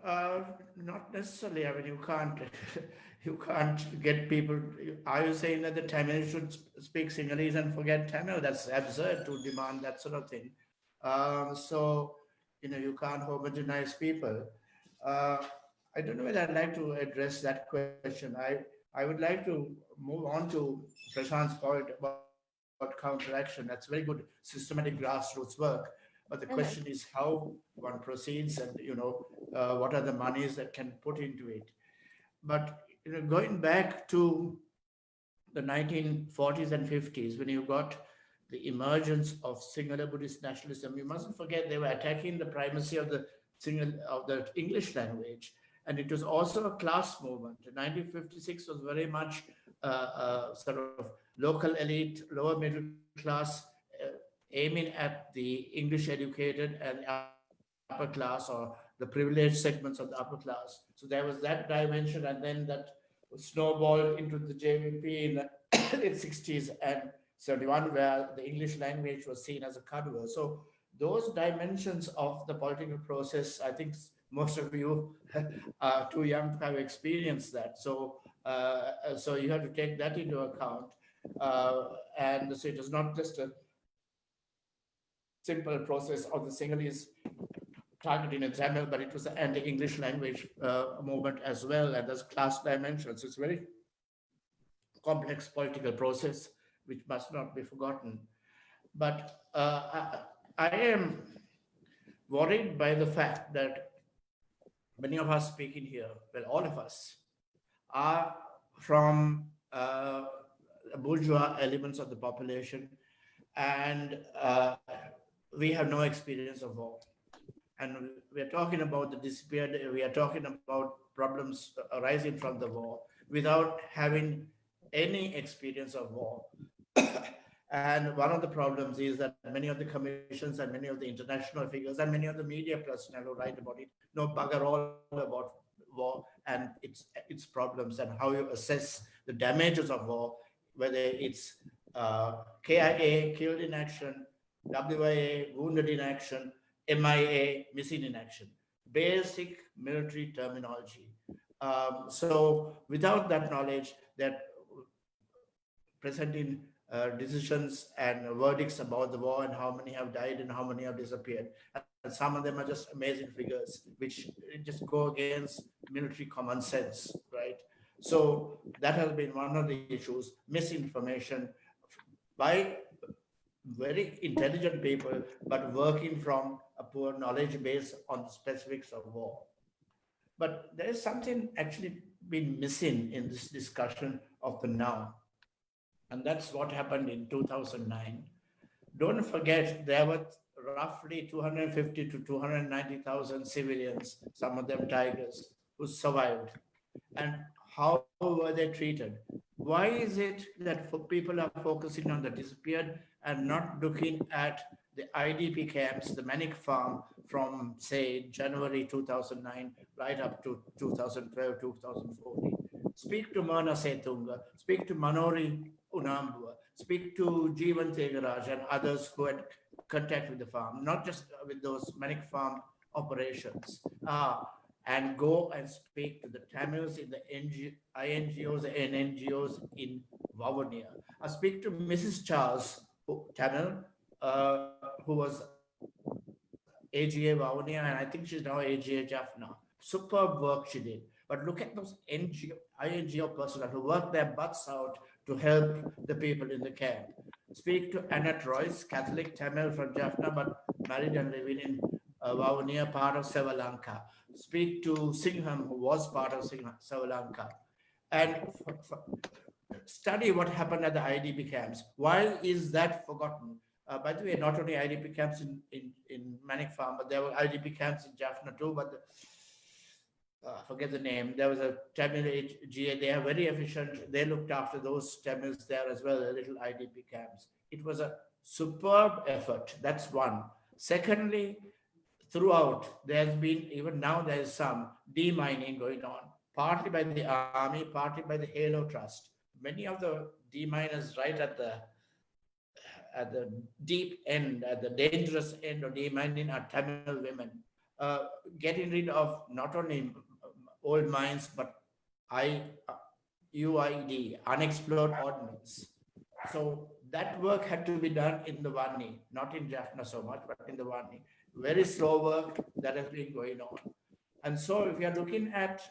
Speaker 2: Not necessarily. I mean, you can't get people. Are you saying that the Tamil should speak Sinhalese and forget Tamil? That's absurd to demand that sort of thing. So, you can't homogenize people. I don't know whether I'd like to address that question. I would like to move on to Prashant's point about counteraction. That's very good systematic grassroots work. But the question is how one proceeds and, what are the monies that can put into it. But, going back to the 1940s and 50s, when you got the emergence of Sinhala Buddhist nationalism, you mustn't forget they were attacking the primacy of the English language. And it was also a class movement. 1956 was very much sort of local elite, lower middle class, aiming at the English educated and upper class, or the privileged segments of the upper class. So there was that dimension, and then that snowballed into the JVP in the 60s and 71, where the English language was seen as a cudgel. So those dimensions of the political process, I think most of you are too young to have experienced that. So, so you have to take that into account. And so it is not just a simple process of the Sinhalese targeting in Tamil, but it was an anti-English language movement as well, and there's class dimensions. It's a very complex political process, which must not be forgotten. But I am worried by the fact that many of us speaking here, well, all of us, are from bourgeois elements of the population, and we have no experience of war. And we're talking about the disappeared, we are talking about problems arising from the war without having any experience of war. And one of the problems is that many of the commissions and many of the international figures and many of the media personnel who write about it know bugger all about war and its problems and how you assess the damages of war, whether it's KIA, killed in action, WIA, wounded in action, MIA, missing in action. Basic military terminology. So without that knowledge, that presenting decisions and verdicts about the war and how many have died and how many have disappeared. And some of them are just amazing figures, which just go against military common sense, right? So that has been one of the issues, misinformation by very intelligent people, but working from a poor knowledge base on the specifics of war. But there is something actually been missing in this discussion of the now. And that's what happened in 2009. Don't forget, there were roughly 250 to 290,000 civilians, some of them tigers, who survived. And how were they treated? Why is it that people are focusing on the disappeared and not looking at the IDP camps, the Manic Farm, from, say, January 2009 right up to 2012, 2014? Speak to Myrna Setunga, speak to Manori Unambua, speak to Jeevan Tegaraj and others who had contact with the farm, not just with those Manic farm operations, and go and speak to the Tamils in the INGOs and NGOs in Vavuniya. I speak to Mrs. Charles, Tamil, who was AGA Vavuniya, and I think she's now AGA Jaffna. Superb work she did. But look at those INGO personnel who work their butts out to help the people in the camp. Speak to Annette Royce, Catholic Tamil from Jaffna, but married and living in Vavuniya, part of Sri Lanka. Speak to Singham, who was part of Sri Lanka. And study what happened at the IDP camps. Why is that forgotten? By the way, not only IDP camps in Manic Farm, but there were IDP camps in Jaffna too, but forget the name. There was a Tamil GA. They are very efficient. They looked after those Tamils there as well, the little IDP camps. It was a superb effort. That's one. Secondly, throughout, there's been, even now there is some demining going on, partly by the army, partly by the Halo Trust. Many of the deminers right at the deep end, at the dangerous end of demining are Tamil women. Getting rid of not only old mines, but UID, unexplored ordnance. So that work had to be done in the Vani, not in Jaffna so much, but in the Vani. Very slow work that has been going on. And so if you're looking at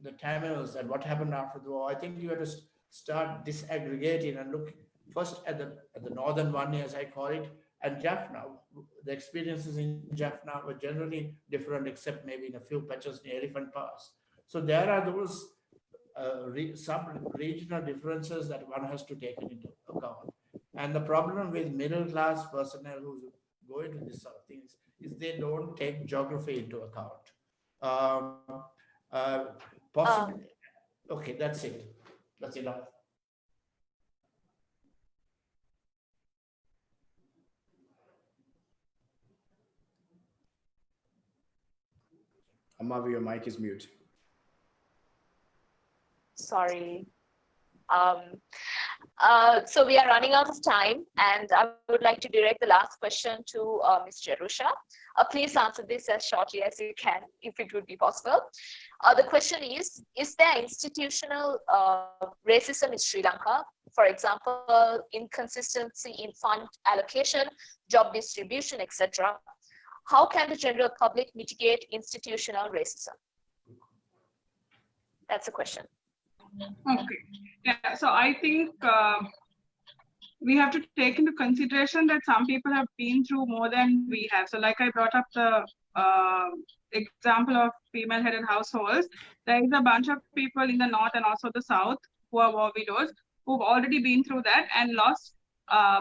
Speaker 2: the Tamils and what happened after the war, I think you have to start disaggregating and look first at the northern Vani, as I call it, and Jaffna. The experiences in Jaffna were generally different, except maybe in a few patches near Elephant Pass. So there are those sub-regional differences that one has to take into account. And the problem with middle-class personnel who go into these sort of things is they don't take geography into account. Possibly. Okay, that's it. That's enough.
Speaker 6: Amavi, your mic is mute.
Speaker 1: Sorry. So we are running out of time, and I would like to direct the last question to Ms. Jerusha. Please answer this as shortly as you can, if it would be possible. The question is there institutional racism in Sri Lanka? For example, inconsistency in fund allocation, job distribution, etc. How can the general public mitigate institutional racism? That's a question.
Speaker 4: Okay. Yeah, so I think we have to take into consideration that some people have been through more than we have. So like I brought up the example of female-headed households, there is a bunch of people in the north and also the south who are war widows who've already been through that and lost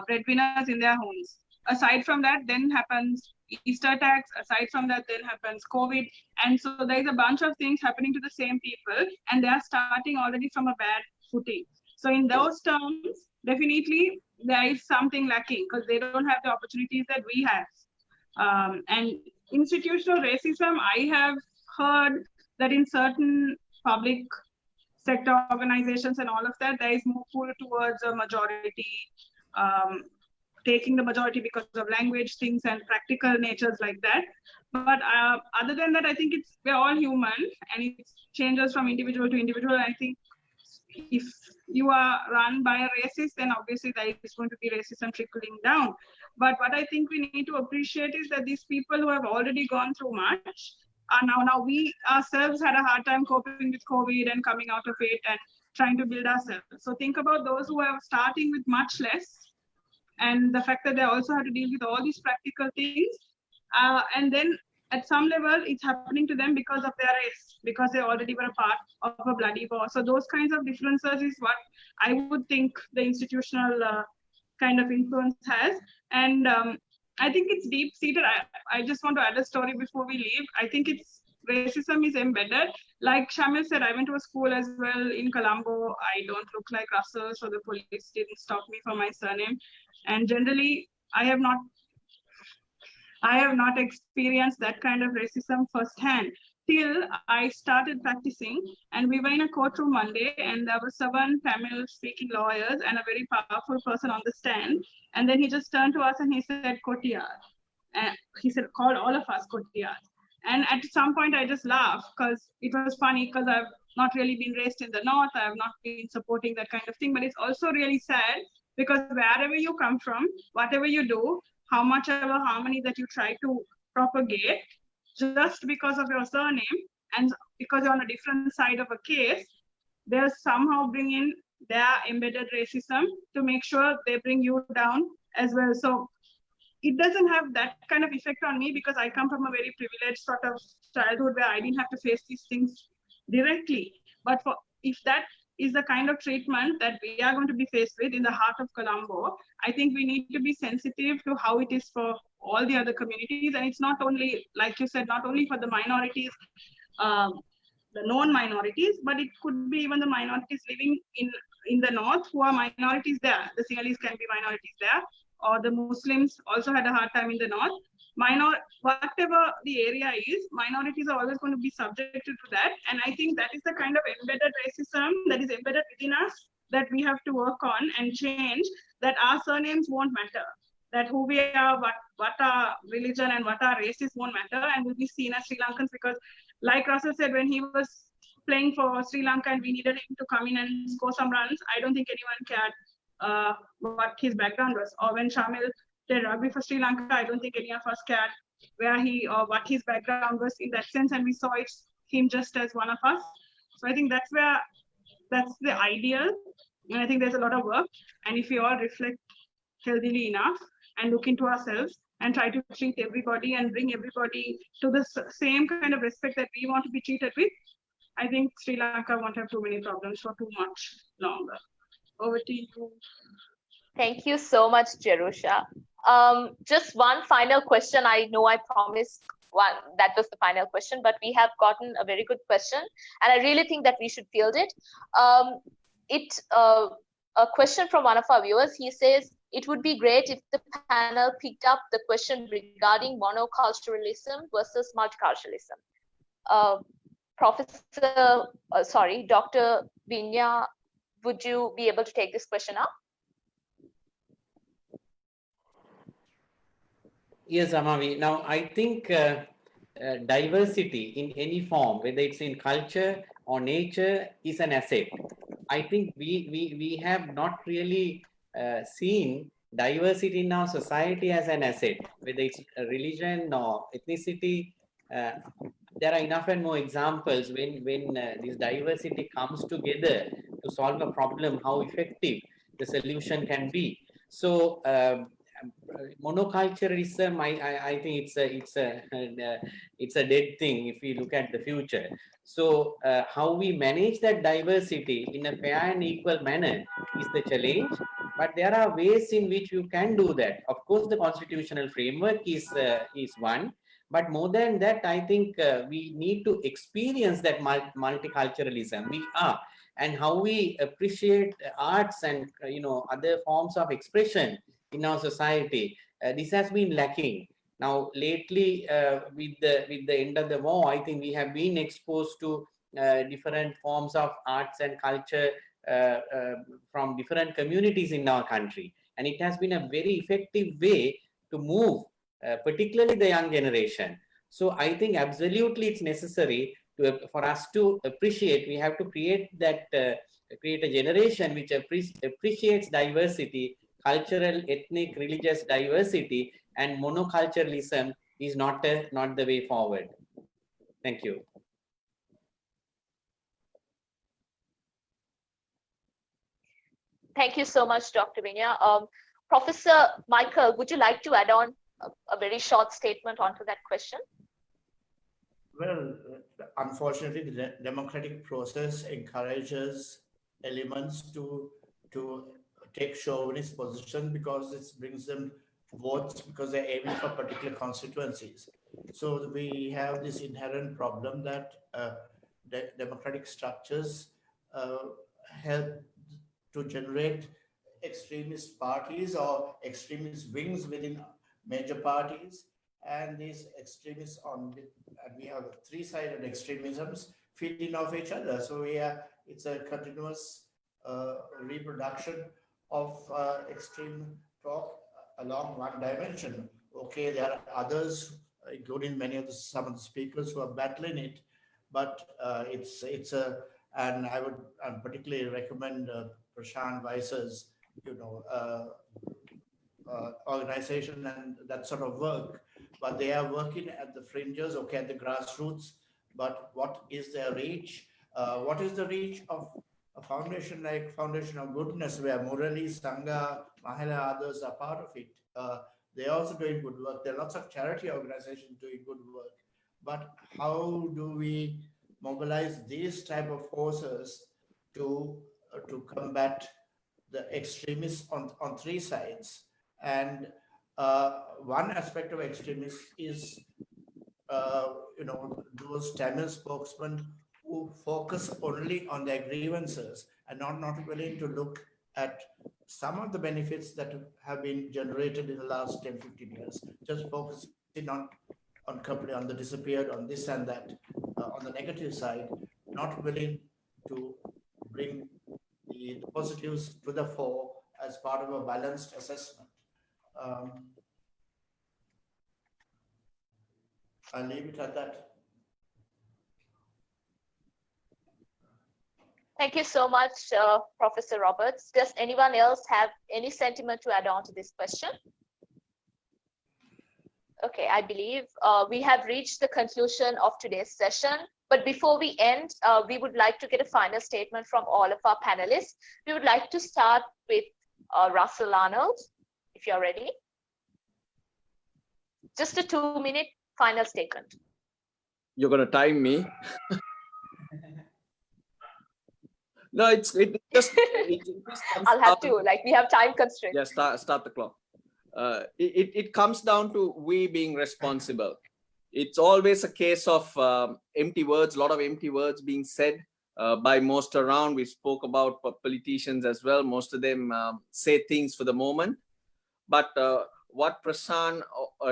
Speaker 4: breadwinners in their homes. Aside from that, then happens Easter attacks. Aside from that, then happens COVID. And so there's a bunch of things happening to the same people, and they are starting already from a bad footing. So in those terms, definitely there is something lacking because they don't have the opportunities that we have. And institutional racism, I have heard that in certain public sector organizations and all of that, there is more pull towards a majority, taking the majority because of language, things, and practical natures like that. But other than that, I think we're all human, and it changes from individual to individual. I think if you are run by a racist, then obviously there is going to be racism trickling down. But what I think we need to appreciate is that these people who have already gone through much are now we ourselves had a hard time coping with COVID and coming out of it and trying to build ourselves. So think about those who are starting with much less, and the fact that they also have to deal with all these practical things. And then at some level, it's happening to them because of their race, because they already were a part of a bloody war. So those kinds of differences is what I would think the institutional kind of influence has. And I think it's deep-seated. I just want to add a story before we leave. I think racism is embedded. Like Shamil said, I went to a school as well in Colombo. I don't look like Russell, so the police didn't stop me for my surname. And generally, I have not experienced that kind of racism firsthand. till I started practicing, and we were in a courtroom one day, and there were 7 Tamil speaking lawyers and a very powerful person on the stand. And then he just turned to us and he said, Kotiyar. And he said, called all of us Kotiyar. And at some point I just laughed because it was funny, because I've not really been raised in the North. I have not been supporting that kind of thing, but it's also really sad because wherever you come from, whatever you do, how much ever harmony that you try to propagate, just because of your surname and because you're on a different side of a case, they'll somehow bring in their embedded racism to make sure they bring you down as well. So it doesn't have that kind of effect on me because I come from a very privileged sort of childhood where I didn't have to face these things directly. But if that is the kind of treatment that we are going to be faced with in the heart of Colombo, I think we need to be sensitive to how it is for all the other communities. And it's not only, like you said, not only for the minorities, the known minorities, but it could be even the minorities living in the North who are minorities there. The Sinhalese can be minorities there, or the Muslims also had a hard time in the North. Whatever the area is, minorities are always going to be subjected to that. And I think that is the kind of embedded racism that is embedded within us that we have to work on and change, that our surnames won't matter, that who we are, what our religion and what our race is won't matter, and we'll be seen as Sri Lankans. Because like Russell said, when he was playing for Sri Lanka and we needed him to come in and score some runs, I don't think anyone cared what his background was. Or when Shamil played rugby for Sri Lanka, I don't think any of us cared where he or what his background was in that sense, and we saw him just as one of us. So I think that's the ideal, and I think there's a lot of work. And if we all reflect healthily enough and look into ourselves and try to treat everybody and bring everybody to the same kind of respect that we want to be treated with, I think Sri Lanka won't have too many problems for too much longer. Over to you.
Speaker 1: Thank you so much, Jerusha. Just one final question. I know I promised one that was the final question, but we have gotten a very good question, and I really think that we should field it. A question from one of our viewers. He says, it would be great if the panel picked up the question regarding monoculturalism versus multiculturalism. Dr. Binya, would you be able to take this question up?
Speaker 3: Yes, Amavi. Now, I think diversity in any form, whether it's in culture or nature, is an asset. I think we have not really seen diversity in our society as an asset, whether it's religion or ethnicity. There are enough and more examples when this diversity comes together to solve a problem, how effective the solution can be. So monoculturalism, I think it's a dead thing if we look at the future. So how we manage that diversity in a fair and equal manner is the challenge. But there are ways in which you can do that. Of course, the constitutional framework is one. But more than that, I think we need to experience that multiculturalism. We are, and how we appreciate arts and other forms of expression in our society. This has been lacking. Now, lately, with the end of the war, I think we have been exposed to different forms of arts and culture from different communities in our country, and it has been a very effective way to move. Particularly the young generation. So I think absolutely it's necessary for us to appreciate. We have to create a generation which appreciates diversity, cultural, ethnic, religious diversity, and monoculturalism is not the way forward. Thank you.
Speaker 1: Thank you so much, Dr. Binya. Professor Michael, would you like to add on a very short statement onto that question?
Speaker 2: Well, unfortunately, the democratic process encourages elements to take chauvinist position because it brings them votes because they're aiming for particular constituencies. So we have this inherent problem that democratic structures help to generate extremist parties or extremist wings within major parties, and these extremists and we have three-sided extremisms feeding off each other. So it's a continuous reproduction of extreme talk along one dimension. Okay, there are others, including some of the speakers who are battling it, but and I would particularly recommend Prashant Weiss's, organization and that sort of work. But they are working at the fringes, okay, at the grassroots. But what is their reach? What is the reach of a foundation like Foundation of Goodness, where Murali, Sangha, Mahila, others are part of it? They're also doing good work. There are lots of charity organizations doing good work. But how do we mobilize these type of forces to combat the extremists on three sides? And one aspect of extremists is, those Tamil spokesmen who focus only on their grievances and not willing to look at some of the benefits that have been generated in the last 10, 15 years, just focusing on the disappeared, on this and that, on the negative side, not willing to bring the positives to the fore as part of a balanced assessment. I'll leave it at that.
Speaker 1: Thank you so much, Professor Roberts. Does anyone else have any sentiment to add on to this question? Okay, I believe we have reached the conclusion of today's session. But before we end, we would like to get a final statement from all of our panelists. We would like to start with Russell Arnold, if you're ready. Just a 2-minute final statement.
Speaker 5: You're going to time me. No, it just
Speaker 1: I'll have to, we have time constraints.
Speaker 5: Yeah, start the clock. It comes down to we being responsible. It's always a case of empty words, a lot of empty words being said by most around. We spoke about politicians as well. Most of them say things for the moment. But what Prashant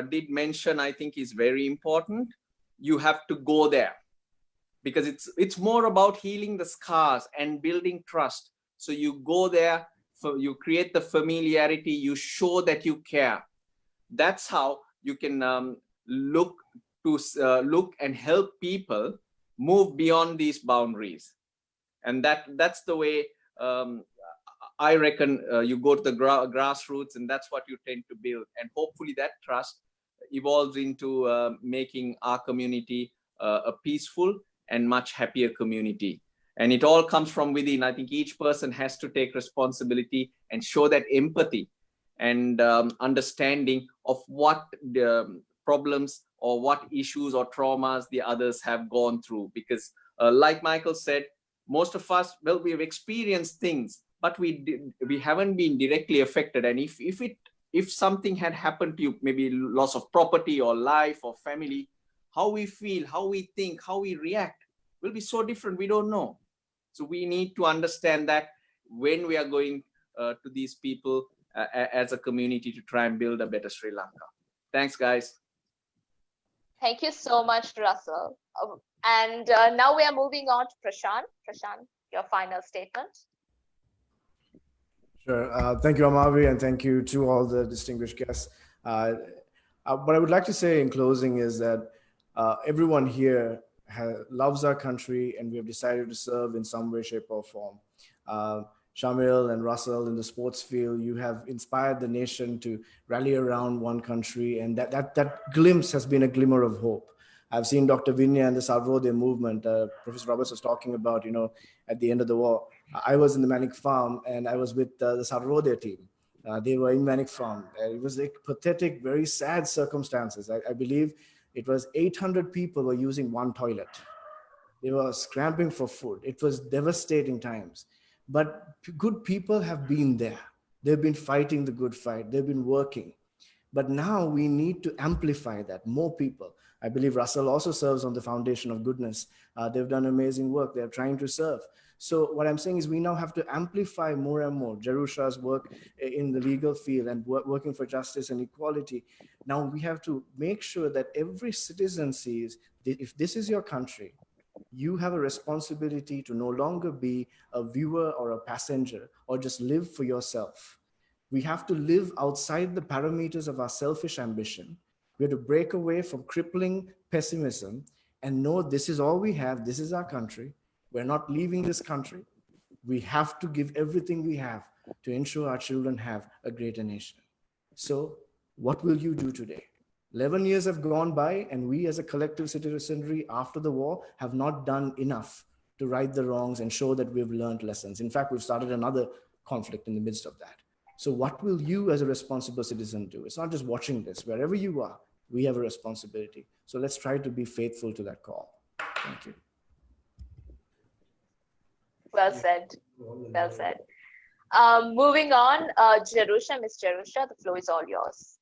Speaker 5: did mention, I think, is very important. You have to go there, because it's more about healing the scars and building trust. So you go there, you create the familiarity, you show that you care. That's how you can look and help people move beyond these boundaries. And that's the way I reckon you go to the grassroots, and that's what you tend to build. And hopefully that trust evolves into making our community a peaceful and much happier community. And it all comes from within. I think each person has to take responsibility and show that empathy and understanding of what the problems or what issues or traumas the others have gone through. Because like Michael said, most of us, well, we have experienced things, but we haven't been directly affected. And if something had happened to you, maybe loss of property or life or family, how we feel, how we think, how we react will be so different. We don't know. So we need to understand that when we are going to these people as a community to try and build a better Sri Lanka. Thanks, guys.
Speaker 1: Thank you so much, Russell. And now we are moving on to Prashant. Prashant, your final statement.
Speaker 6: Sure. Thank you, Amavi, and thank you to all the distinguished guests. What I would like to say in closing is that everyone here loves our country, and we have decided to serve in some way, shape, or form. Shamil and Russell in the sports field, you have inspired the nation to rally around one country, and that glimpse has been a glimmer of hope. I've seen Dr. Vinaya and the Sarvodaya movement. Professor Roberts was talking about, at the end of the war. I was in the Manic Farm, and I was with the Sarvodaya team. They were in Manic Farm. It was like pathetic, very sad circumstances. I believe it was 800 people were using one toilet. They were scrapping for food. It was devastating times. But good people have been there. They've been fighting the good fight. They've been working. But now we need to amplify that, more people. I believe Russell also serves on the Foundation of Goodness. They've done amazing work. They're trying to serve. So what I'm saying is we now have to amplify more and more Jerusha's work in the legal field and working for justice and equality. Now we have to make sure that every citizen sees that if this is your country, you have a responsibility to no longer be a viewer or a passenger or just live for yourself. We have to live outside the parameters of our selfish ambition. We have to break away from crippling pessimism and know this is all we have. This is our country. We're not leaving this country. We have to give everything we have to ensure our children have a greater nation. So what will you do today? 11 years have gone by, and we as a collective citizenry after the war have not done enough to right the wrongs and show that we've learned lessons. In fact, we've started another conflict in the midst of that. So what will you as a responsible citizen do? It's not just watching this. Wherever you are, we have a responsibility. So let's try to be faithful to that call. Thank you.
Speaker 1: Well said. Well said. Moving on, Jerusha, Ms. Jerusha, the floor is all yours.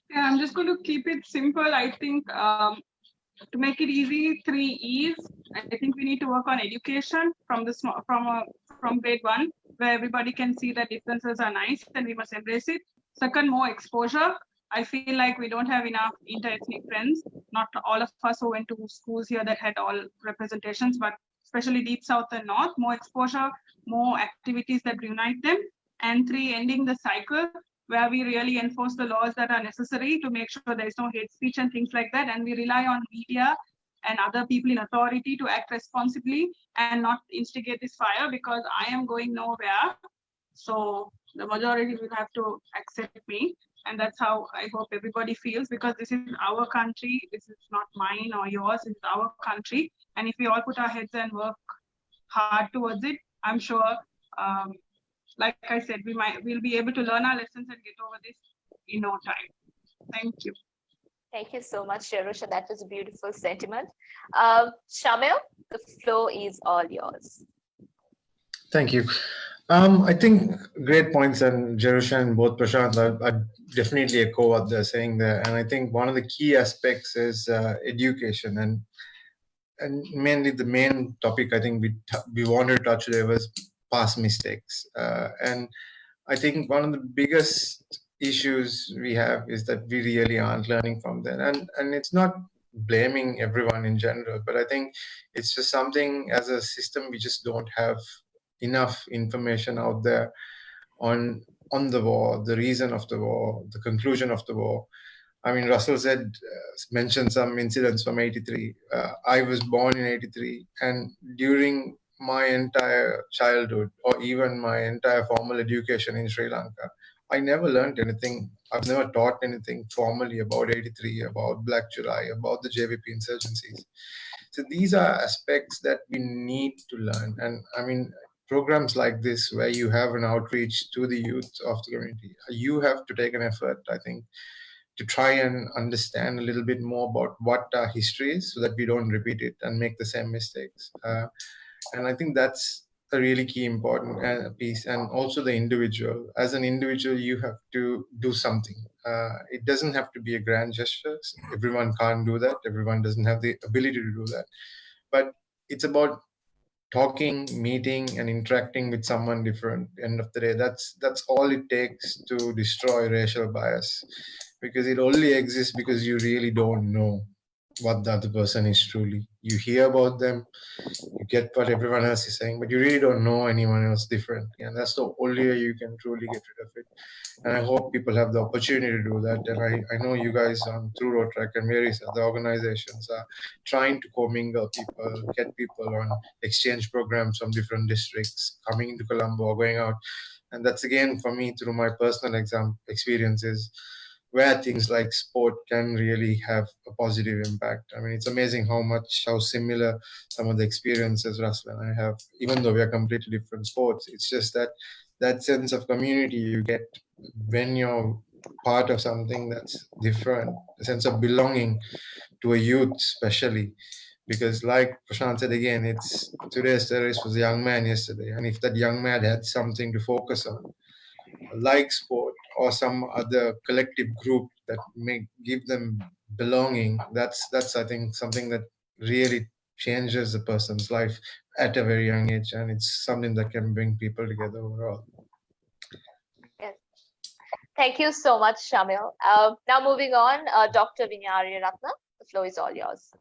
Speaker 4: Yeah, I'm just going to keep it simple. I think to make it easy, 3 E's. I think we need to work on education from grade 1, where everybody can see that differences are nice and we must embrace it. Second, more exposure. I feel like we don't have enough inter-ethnic friends. Not all of us who went to schools here that had all representations, but especially Deep South and North, more exposure, more activities that unite them. And 3, ending the cycle where we really enforce the laws that are necessary to make sure there is no hate speech and things like that. And we rely on media and other people in authority to act responsibly and not instigate this fire, because I am going nowhere. So the majority will have to accept me. And that's how I hope everybody feels, because this is our country. This is not mine or yours. It's our country. And if we all put our heads and work hard towards it, I'm sure, like I said, we'll be able to learn our lessons and get over this in no time. Thank you.
Speaker 1: Thank you so much, Jerusha. That was a beautiful sentiment. Shamil, the floor is all yours.
Speaker 7: Thank you. I think great points, and Jerusha and both Prashant, I definitely echo what they're saying there. And I think one of the key aspects is education, and mainly the main topic I think we wanted to touch today was past mistakes. And I think one of the biggest issues we have is that we really aren't learning from them. And it's not blaming everyone in general, but I think it's just something as a system we just don't have enough information out there on the war, the reason of the war, the conclusion of the war. I mean, Russell said, mentioned some incidents from 83. I was born in 83, and during my entire childhood, or even my entire formal education in Sri Lanka, I never learned anything. I've never taught anything formally about 83, about Black July, about the JVP insurgencies. So these are aspects that we need to learn. And I mean, programs like this, where you have an outreach to the youth of the community, you have to take an effort, I think, to try and understand a little bit more about what our history is, so that we don't repeat it and make the same mistakes. And I think that's a really key important piece. And also the individual. As an individual, you have to do something. It doesn't have to be a grand gesture. Everyone can't do that. Everyone doesn't have the ability to do that. But it's about talking, meeting, and interacting with someone different. End of the day, that's all it takes to destroy racial bias, because it only exists because you really don't know what the other person is truly. You hear about them, you get what everyone else is saying, but you really don't know anyone else different. And that's the only way you can truly get rid of it. And I hope people have the opportunity to do that. And I know you guys through Rotaract and various other organizations are trying to commingle people, get people on exchange programs from different districts, coming into Colombo or going out. And that's again, for me, through my personal experiences, where things like sport can really have a positive impact. I mean, it's amazing how similar some of the experiences Russell and I have, even though we are completely different sports. It's just that sense of community you get when you're part of something that's different, a sense of belonging to a youth, especially. Because like Prashant said again, it's today's terrorist was a young man yesterday. And if that young man had something to focus on, like sport or some other collective group that may give them belonging, that's I think something that really changes a person's life at a very young age, and it's something that can bring people together overall.
Speaker 1: Yes. Thank you so much, Shamil. Now moving on, Dr. Vinyari Ratna, the floor is all yours.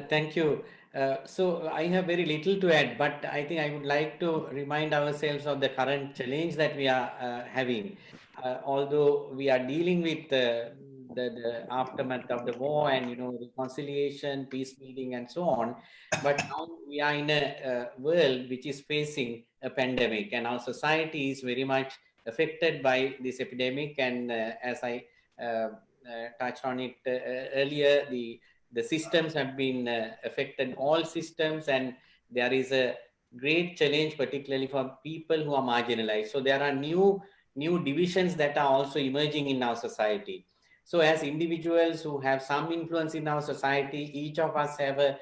Speaker 3: Thank you. So I have very little to add, but I think I would like to remind ourselves of the current challenge that we are having. Although we are dealing with the aftermath of the war and reconciliation, peace meeting, and so on, but now we are in a world which is facing a pandemic, and our society is very much affected by this epidemic. And as I touched on it earlier, the systems have been affected, all systems, and there is a great challenge, particularly for people who are marginalized. So there are new divisions that are also emerging in our society. So as individuals who have some influence in our society, each of us have a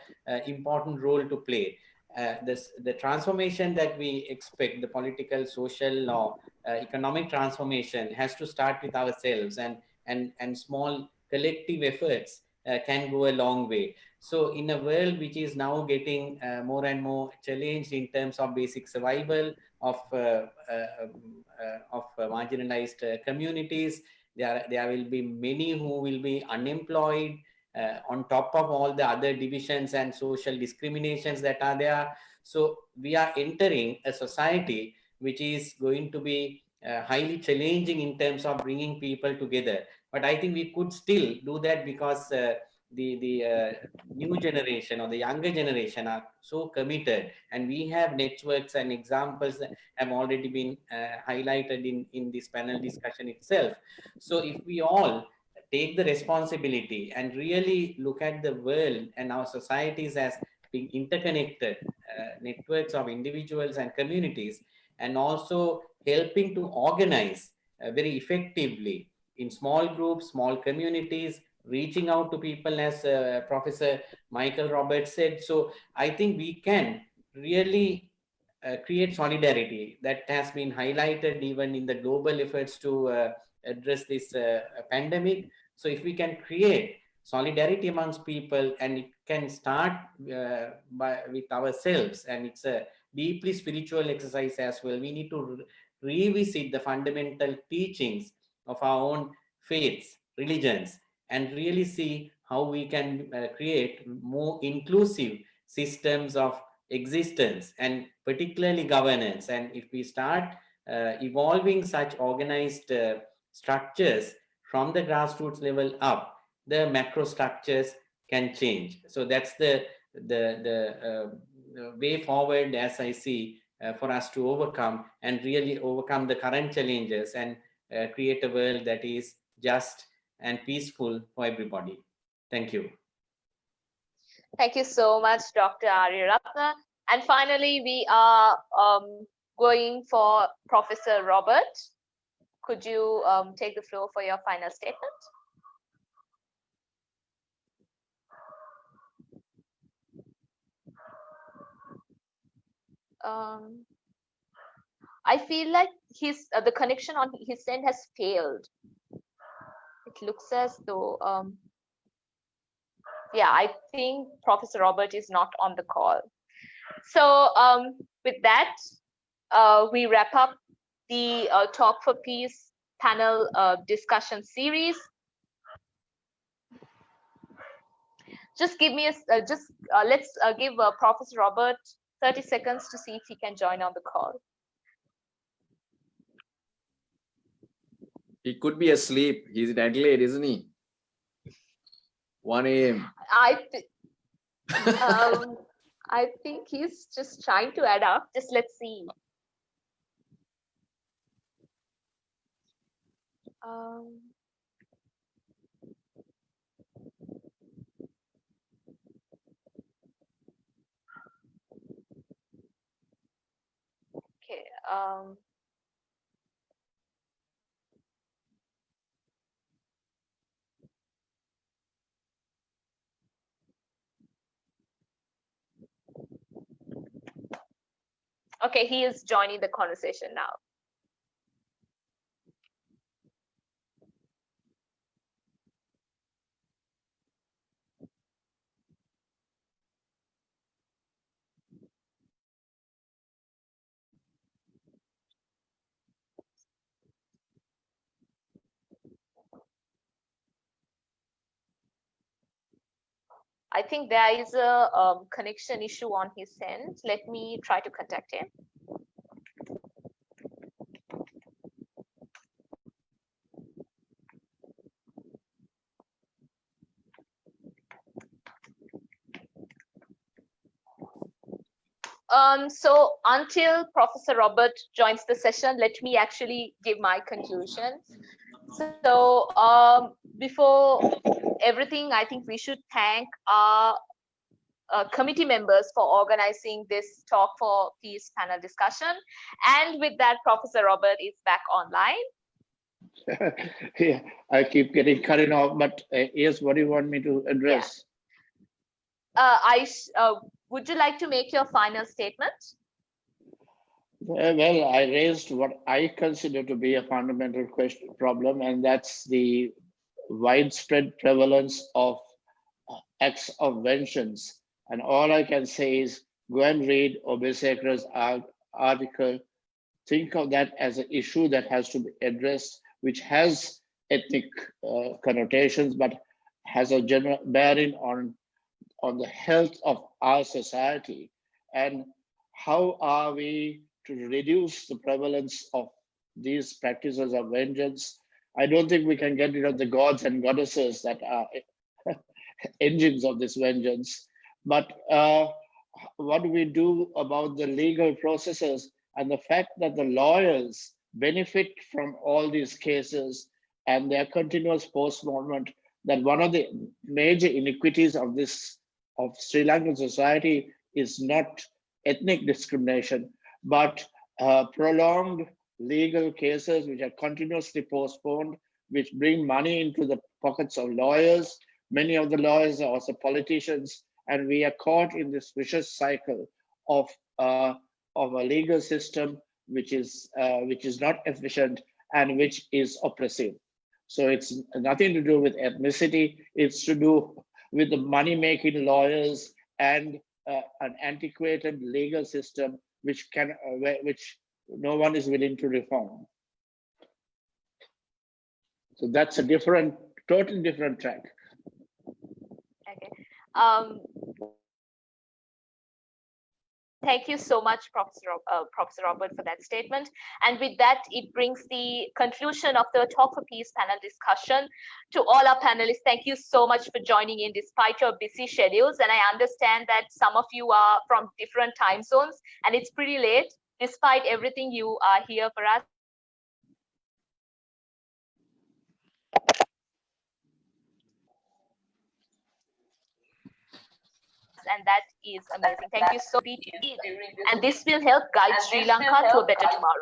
Speaker 3: important role to play. The transformation that we expect, the political, social, or economic transformation, has to start with ourselves, and small collective efforts can go a long way. So in a world which is now getting more and more challenged in terms of basic survival of marginalized communities, there will be many who will be unemployed, on top of all the other divisions and social discriminations that are there. So we are entering a society which is going to be highly challenging in terms of bringing people together. But I think we could still do that because the new generation or the younger generation are so committed, and we have networks and examples that have already been highlighted in this panel discussion itself. So if we all take the responsibility and really look at the world and our societies as being interconnected networks of individuals and communities, and also helping to organize very effectively in small groups, small communities, reaching out to people, as Professor Michael Roberts said. So I think we can really create solidarity that has been highlighted even in the global efforts to address this pandemic. So if we can create solidarity amongst people, and it can start with ourselves, and it's a deeply spiritual exercise as well. We need to revisit the fundamental teachings of our own faiths, religions, and really see how we can create more inclusive systems of existence, and particularly governance. And if we start evolving such organized structures from the grassroots level up, the macro structures can change. So that's the way forward, as I see, for us to overcome and really overcome the current challenges, and create a world that is just and peaceful for everybody. Thank you.
Speaker 1: Thank you so much, Dr. Ariyaratna. And finally, we are going for Professor Robert. Could you take the floor for your final statement? I feel like the connection on his end has failed. It looks as though, yeah, I think Professor Robert is not on the call. So with that, we wrap up the Talk for Peace panel discussion series. Just give me let's give Professor Robert 30 seconds to see if he can join on the call.
Speaker 5: He could be asleep. He's in Adelaide, isn't he? 1 a.m.
Speaker 1: I think he's just trying to add up. Just let's see. Okay. Okay, he is joining the conversation now. I think there is a connection issue on his end. Let me try to contact him. So until Professor Robert joins the session, let me actually give my conclusion. So before everything, I think we should thank our committee members for organizing this Talk for Peace panel discussion. And with that, Professor Robert is back online.
Speaker 2: Yeah, I keep getting cut off, but yes, what do you want me to address?
Speaker 1: Yeah. Would you like to make your final statement?
Speaker 2: Well, I raised what I consider to be a fundamental problem, and that's the widespread prevalence of acts of vengeance. And all I can say is go and read Obesekera's article. Think of that as an issue that has to be addressed, which has ethnic connotations, but has a general bearing on the health of our society. And how are we to reduce the prevalence of these practices of vengeance? I don't think we can get rid of the gods and goddesses that are engines of this vengeance. But what do we do about the legal processes and the fact that the lawyers benefit from all these cases and their continuous postponement? That one of the major iniquities of Sri Lankan society is not ethnic discrimination, but prolonged legal cases which are continuously postponed, which bring money into the pockets of lawyers. Many of the lawyers are also politicians, and we are caught in this vicious cycle of a legal system which is not efficient and which is oppressive. So it's nothing to do with ethnicity. It's to do with the money-making lawyers and an antiquated legal system which no one is willing to reform. So that's a totally different track.
Speaker 1: Okay. Thank you so much, Professor Robert, for that statement. And with that, it brings the conclusion of the Talk for Peace panel discussion. To all our panelists, thank you so much for joining in despite your busy schedules. And I understand that some of you are from different time zones and it's pretty late. Despite everything, you are here for us. And that is amazing. Thank you so much. And this will help guide Sri Lanka to a better tomorrow.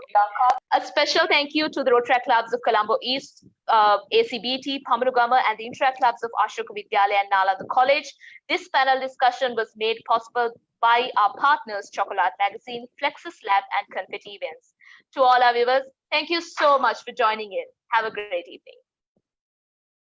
Speaker 1: A special thank you to the Rotaract clubs of Colombo East, ACBT, Pamanugama, and the Interact clubs of Ashoka Vidyalaya and Nalanda College. This panel discussion was made possible by our partners, Chocolate Magazine, Flexus Lab, and Confetti Events. To all our viewers, thank you so much for joining in. Have a great evening.